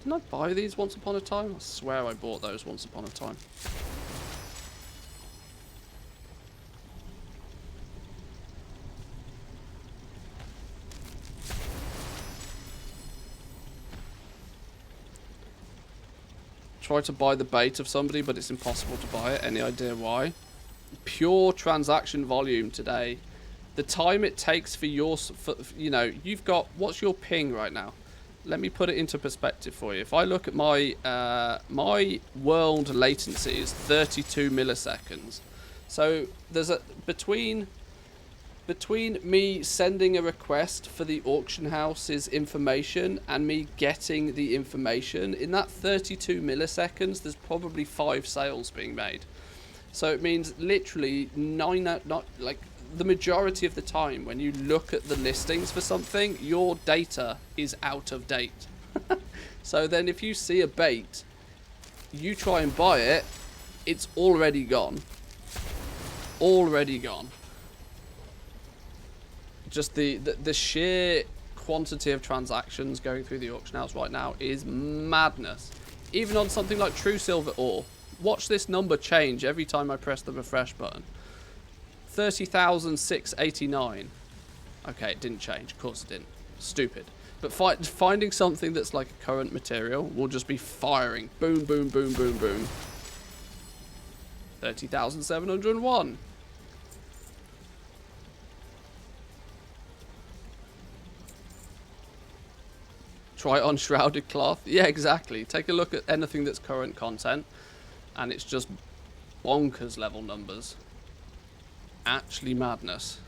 Didn't I buy these once upon a time? I swear I bought those once upon a time. Try to buy the bait of somebody, but it's impossible to buy it. Any idea why? Pure transaction volume today. The time it takes for your, you know, you've got, what's your ping right now? Let me put it into perspective for you. If I look at my my world latency is 32 milliseconds. So there's a between me sending a request for the auction house's information and me getting the information, in that 32 milliseconds there's probably 5 sales being made. So it means literally the majority of the time when you look at the listings for something, your data is out of date. So then if you see a bait, you try and buy it, it's already gone. Already gone. Just the sheer quantity of transactions going through the auction house right now is madness. Even on something like True Silver Ore. Watch this number change every time I press the refresh button. 30,689. Okay, it didn't change. Of course it didn't. Stupid. But finding something that's like a current material will just be firing. Boom, boom, boom, boom, boom. 30,701. Try it on shrouded cloth. Yeah, exactly. Take a look at anything that's current content, and it's just bonkers level numbers. Actually madness.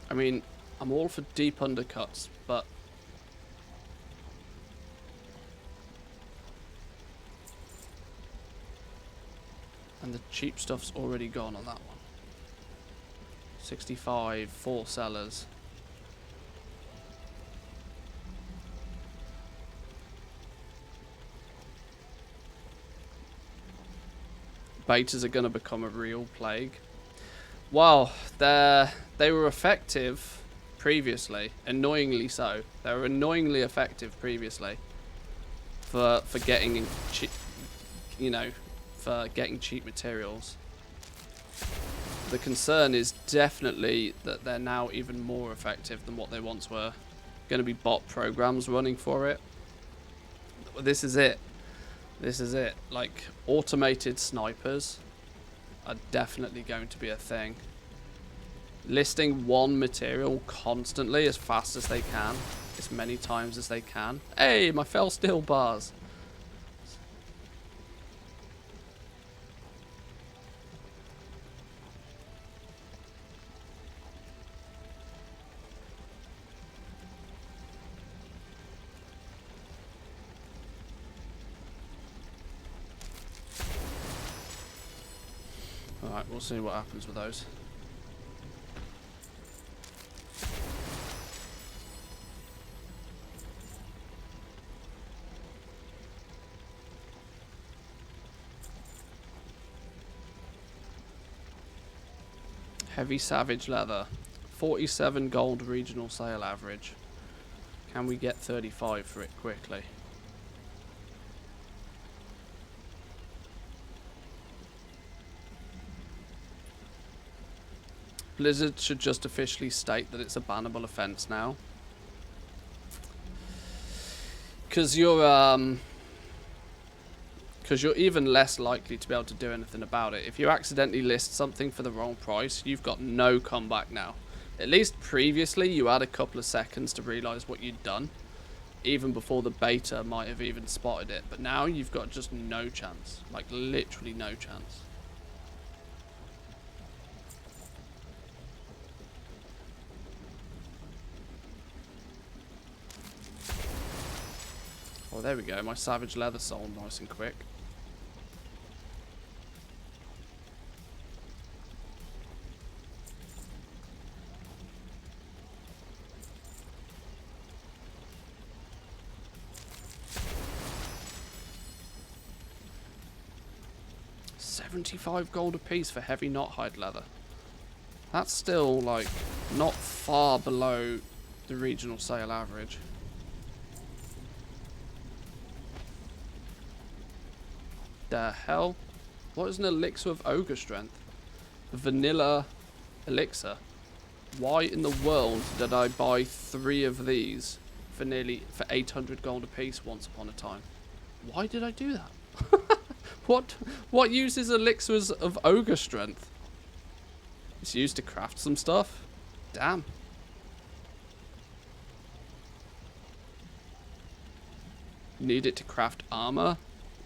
I mean, I'm all for deep undercuts, but And the cheap stuff's already gone on that one. 65, 4 sellers. Betas are going to become a real plague. Well, they were effective previously. Annoyingly so. They were annoyingly effective previously. For getting cheap, you know, for getting cheap materials. The concern is definitely that they're now even more effective than what they once were. Going to be bot programs running for it. This is it. This is it. Like, automated snipers are definitely going to be a thing. Listing one material constantly as fast as they can, as many times as they can. Hey, my fell steel bars. Alright, we'll see what happens with those. Heavy Savage Leather. 47 gold regional sale average. Can we get 35 for it quickly? Blizzard should just officially state that it's a bannable offense now. Because you're even less likely to be able to do anything about it. If you accidentally list something for the wrong price, you've got no comeback now. At least previously, you had a couple of seconds to realise what you'd done. Even before the beta might have even spotted it. But now you've got just no chance. Like, literally no chance. Oh, there we go. My Savage Leather sold nice and quick. $75 gold a piece for heavy knot hide leather. That's still, like, not far below the regional sale average. The hell? What is an elixir of ogre strength? A vanilla elixir. Why in the world did I buy 3 of these for 800 gold a piece once upon a time? Why did I do that? What uses elixirs of ogre strength? It's used to craft some stuff. Damn. Need it to craft armor?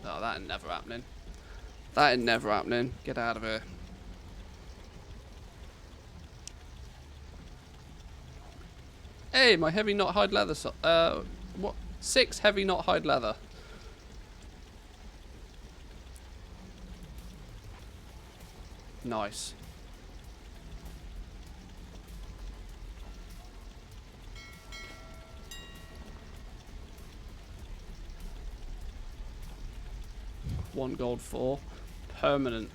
No, that ain't never happening. That ain't never happening. Get out of here. Hey, my heavy knot hide leather. What? 6 heavy knot hide leather. Nice. $1 gold 4. Permanent.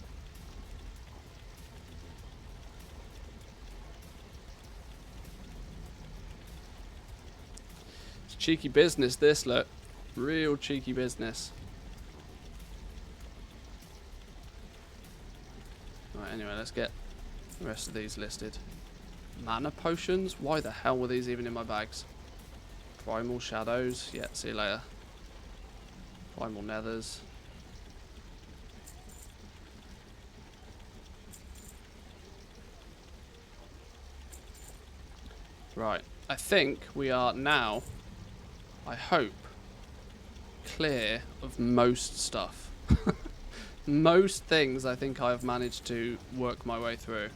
It's cheeky business, this, look. Real cheeky business. Right, anyway, let's get the rest of these listed. Mana potions? Why the hell were these even in my bags? Primal shadows? Yeah, see you later. Primal nethers. Right, I think we are now, I hope, clear of most stuff. Most things I think I've managed to work my way through.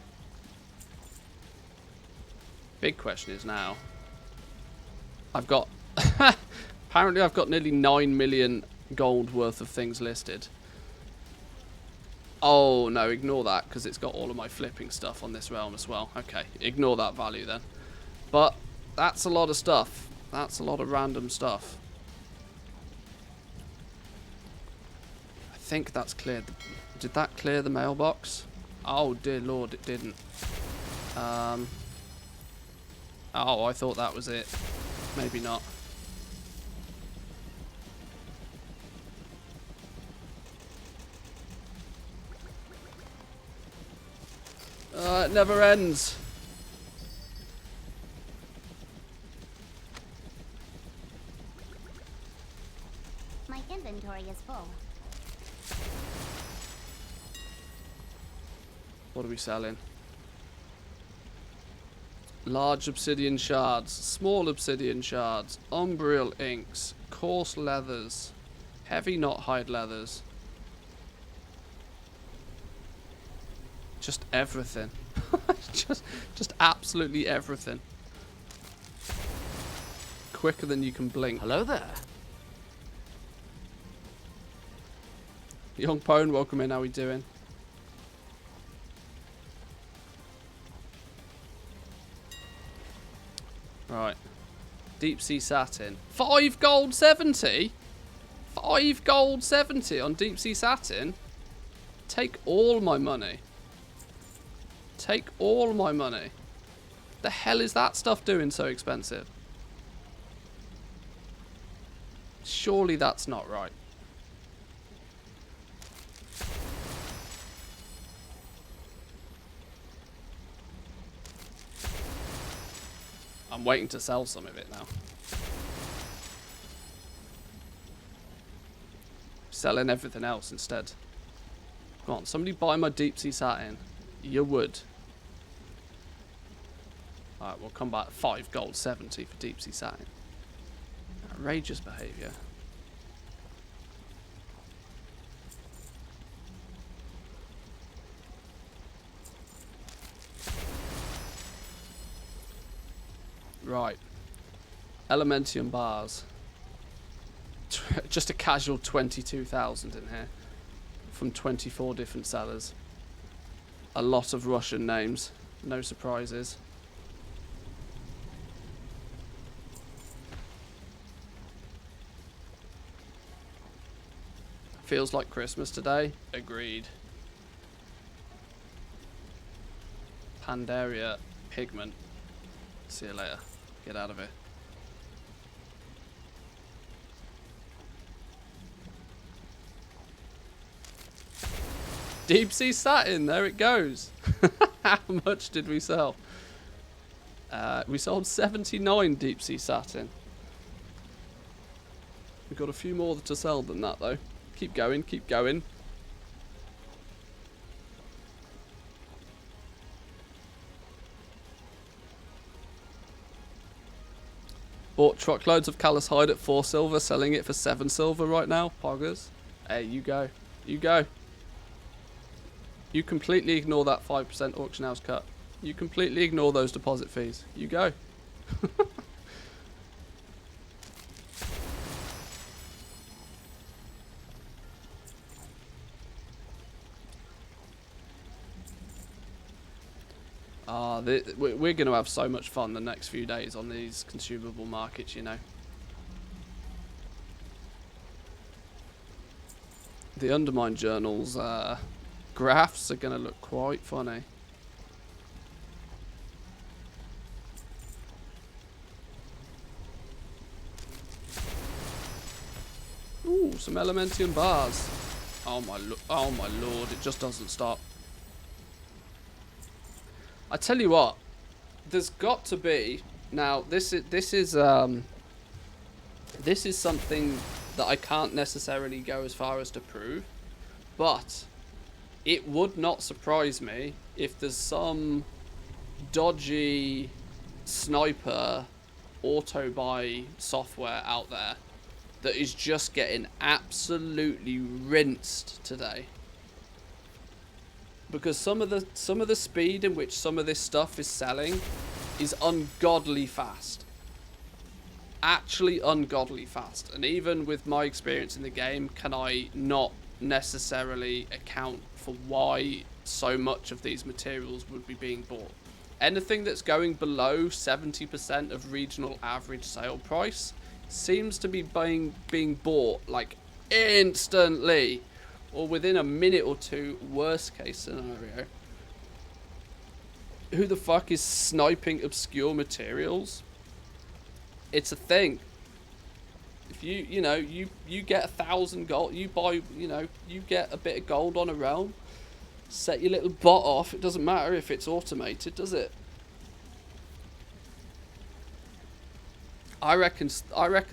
Big question is now, I've got, apparently I've got nearly 9 million gold worth of things listed. Oh, no, ignore that, because it's got all of my flipping stuff on this realm as well. Okay, ignore that value then. But that's a lot of stuff. That's a lot of random stuff. I think that's cleared. Did that clear the mailbox? Oh, dear Lord, it didn't. Oh, I thought that was it. Maybe not. It never ends. My inventory is full. What are we selling? Large obsidian shards, small obsidian shards, umbreal inks, coarse leathers, heavy not hide leathers. Just everything. just absolutely everything. Quicker than you can blink. Hello there. Young Pone, welcome in. How we doing? Right. Deep sea satin. 5 gold 70? 5 gold 70 on deep sea satin? Take all my money. Take all my money. The hell is that stuff doing so expensive? Surely that's not right. I'm waiting to sell some of it now. Selling everything else instead. Come on, somebody buy my deep sea satin. You would. Alright, we'll come back 5 gold 70 for deep sea satin. Outrageous behaviour. Right. Elementium bars. Just a casual 22,000 in here. From 24 different sellers. A lot of Russian names. No surprises. Feels like Christmas today. Agreed. Pandaria pigment. See you later. Get out of here. Deep sea satin. There it goes. How much did we sell? We sold 79 deep sea satin. We've got a few more to sell than that though. Keep going, keep going. Bought truckloads of callous hide at 4 silver, selling it for 7 silver right now. Poggers. Hey, you go. You go. You completely ignore that 5% auction house cut. You completely ignore those deposit fees. You go. We're going to have so much fun the next few days on these consumable markets, you know. The Undermine Journal's graphs are going to look quite funny. Ooh, some Elementium bars. Oh my lord, it just doesn't stop. I tell you what, there's got to be now. This is something that I can't necessarily go as far as to prove, but it would not surprise me if there's some dodgy sniper auto buy software out there that is just getting absolutely rinsed today. Because some of the speed in which some of this stuff is selling is ungodly fast. Actually ungodly fast. And even with my experience in the game, can I not necessarily account for why so much of these materials would be being bought. Anything that's going below 70% of regional average sale price seems to be being bought like instantly, or within a minute or two, worst case scenario. Who the fuck is sniping obscure materials? It's a thing. If you know, you get 1,000 gold, you buy, you get a bit of gold on a realm, set your little bot off. It doesn't matter if it's automated, does it? I reckon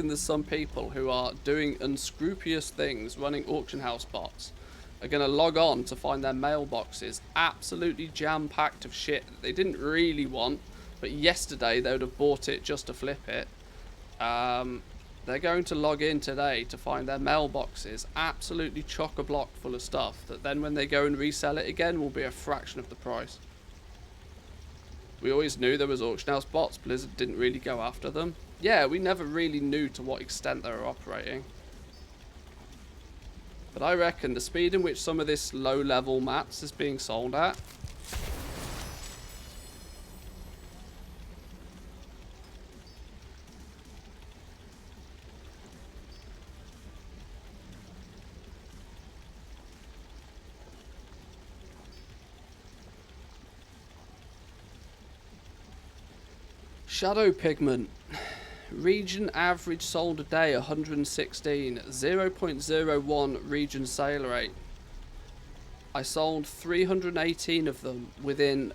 there's some people who are doing unscrupulous things, running auction house bots, are going to log on to find their mailboxes absolutely jam-packed of shit that they didn't really want, but yesterday they would have bought it just to flip it. They're going to log in today to find their mailboxes absolutely chock-a-block full of stuff that then when they go and resell it again will be a fraction of the price. We always knew there was auction house bots. Blizzard didn't really go after them. Yeah, we never really knew to what extent they were operating. But I reckon the speed in which some of this low-level mats is being sold at, Shadow Pigment. Region average sold a day 116. 0.01 region sale rate. I sold 318 of them within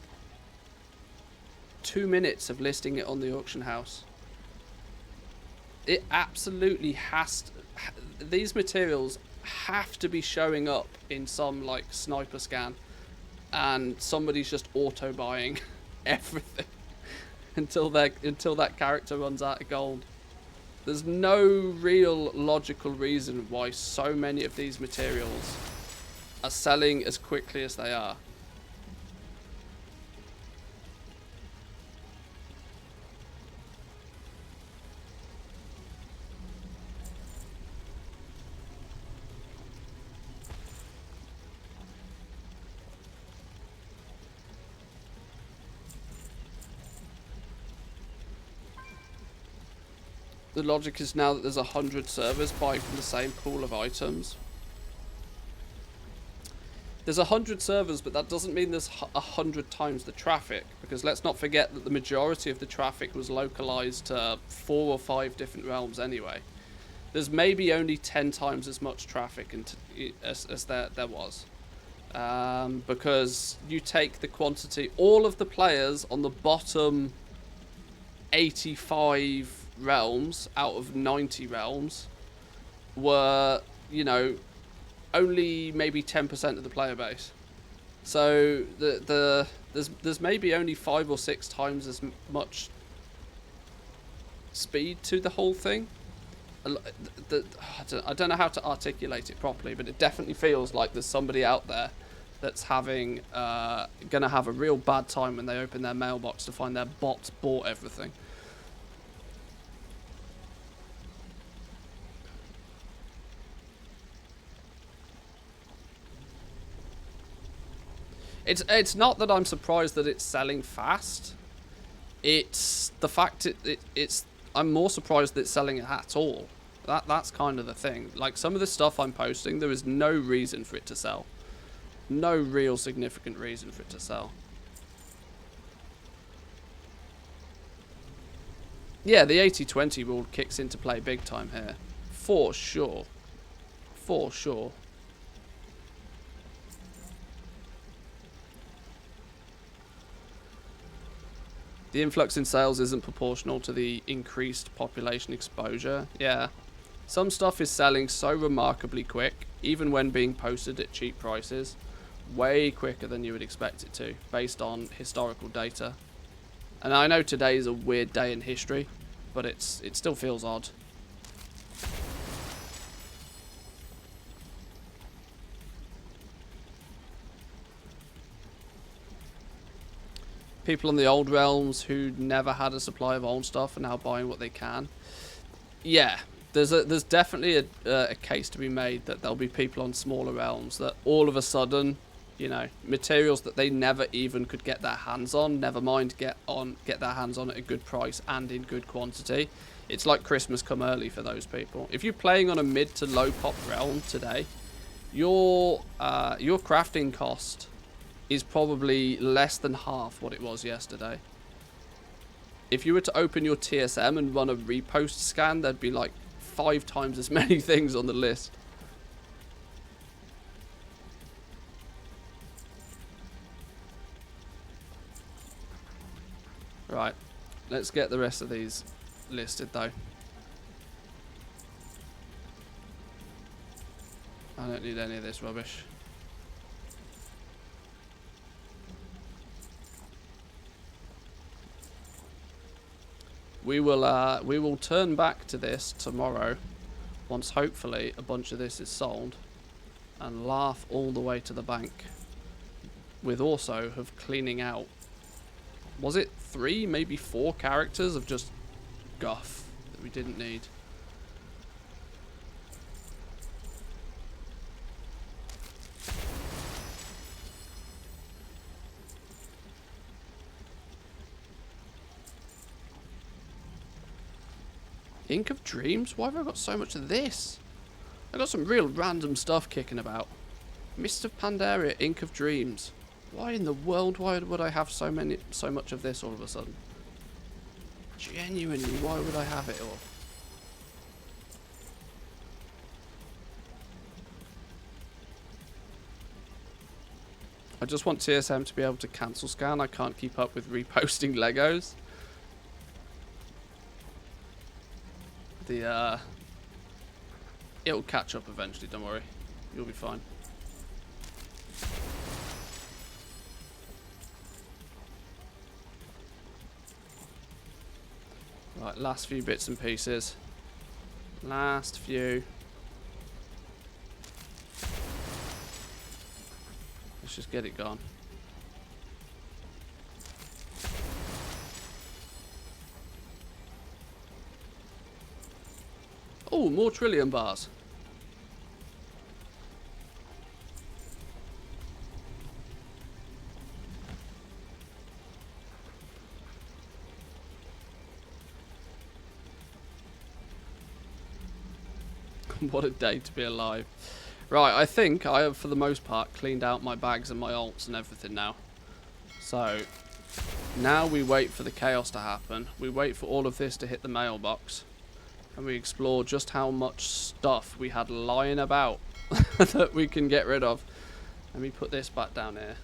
2 minutes of listing it on the auction house. It absolutely has to, these materials have to be showing up in some like sniper scan, and somebody's just auto buying everything until that character runs out of gold. There's no real logical reason why so many of these materials are selling as quickly as they are. The logic is now that there's 100 servers buying from the same pool of items. There's 100 servers, but that doesn't mean there's 100 times the traffic, because let's not forget that the majority of the traffic was localized to 4 or 5 different realms anyway. There's maybe only 10 times as much traffic as there was. Because you take the quantity, all of the players on the bottom 85 realms out of 90 realms were, you know, only maybe 10% of the player base. So there's maybe only 5 or 6 times as much speed to the whole thing. I don't know how to articulate it properly, but it definitely feels like there's somebody out there that's having gonna have a real bad time when they open their mailbox to find their bots bought everything. It's not that I'm surprised that it's selling fast. It's the fact I'm more surprised that it's selling at all. That's kind of the thing. Like, some of the stuff I'm posting, there is no reason for it to sell. No real significant reason for it to sell. Yeah, the 80-20 rule kicks into play big time here. For sure. For sure. The influx in sales isn't proportional to the increased population exposure. Yeah. Some stuff is selling so remarkably quick, even when being posted at cheap prices. Way quicker than you would expect it to, based on historical data. And I know today is a weird day in history, but it still feels odd. People on the old realms who never had a supply of old stuff are now buying what they can. Yeah, there's definitely a case to be made that there'll be people on smaller realms that all of a sudden, you know, materials that they never even could get their hands on, never mind get their hands on at a good price and in good quantity. It's like Christmas come early for those people. If you're playing on a mid to low pop realm today, your crafting cost is probably less than half what it was yesterday. If you were to open your TSM and run a repost scan, there'd be like 5 times as many things on the list. Right, let's get the rest of these listed though. I don't need any of this rubbish. We will turn back to this tomorrow, once hopefully a bunch of this is sold, and laugh all the way to the bank, with also of cleaning out, was it 3, maybe 4 characters of just guff that we didn't need. Ink of Dreams? Why have I got so much of this? I got some real random stuff kicking about. Mist of Pandaria, Ink of Dreams. Why in the world would I have so much of this all of a sudden? Genuinely, why would I have it all? I just want TSM to be able to cancel scan. I can't keep up with reposting Legos. It'll catch up eventually, don't worry. You'll be fine. Right, last few bits and pieces. Last few. Let's just get it gone. Oh, more trillium bars. What a day to be alive. Right, I think I have, for the most part, cleaned out my bags and my alts and everything now. So, now we wait for the chaos to happen. We wait for all of this to hit the mailbox. And we explore just how much stuff we had lying about that we can get rid of. Let me put this back down here.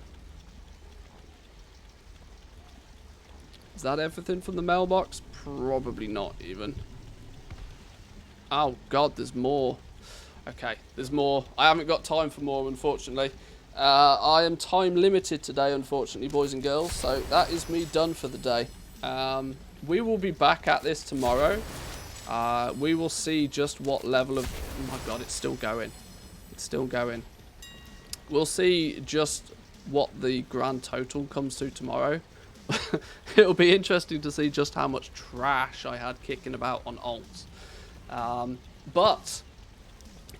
Is that everything from the mailbox? Probably not even. Oh god, there's more. Okay, there's more. I haven't got time for more, unfortunately. I am time limited today, unfortunately, boys and girls. So that is me done for the day. We will be back at this tomorrow. We will see just what level of... Oh my god, it's still going. It's still going. We'll see just what the grand total comes to tomorrow. It'll be interesting to see just how much trash I had kicking about on alts. But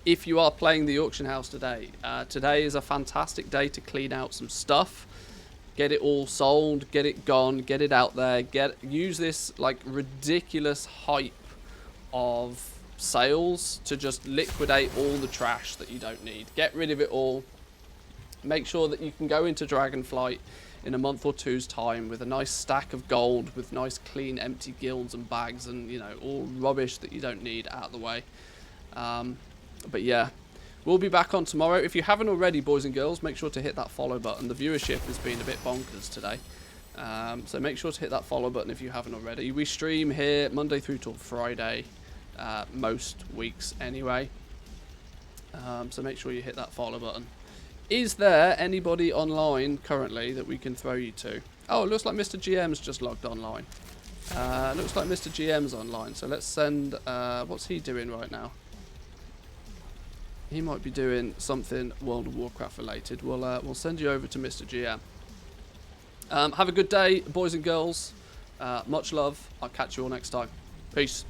if you are playing the auction house today, today is a fantastic day to clean out some stuff. Get it all sold, get it gone, get it out there. Use this like ridiculous hype of sales to just liquidate all the trash that you don't need. Get rid of it all. Make sure that you can go into Dragonflight in a month or two's time with a nice stack of gold, with nice clean empty guilds and bags and, you know, all rubbish that you don't need out of the way. But yeah, we'll be back on tomorrow. If you haven't already, boys and girls, make sure to hit that follow button. The viewership has been a bit bonkers today. So make sure to hit that follow button if you haven't already. We stream here Monday through till Friday, most weeks anyway. So make sure you hit that follow button. Is there anybody online currently that we can throw you to? Oh, it looks like Mr. GM's just logged online. Looks like Mr. GM's online. So let's send... what's he doing right now? He might be doing something World of Warcraft related. We'll send you over to Mr. GM. Have a good day, boys and girls. Much love. I'll catch you all next time. Peace.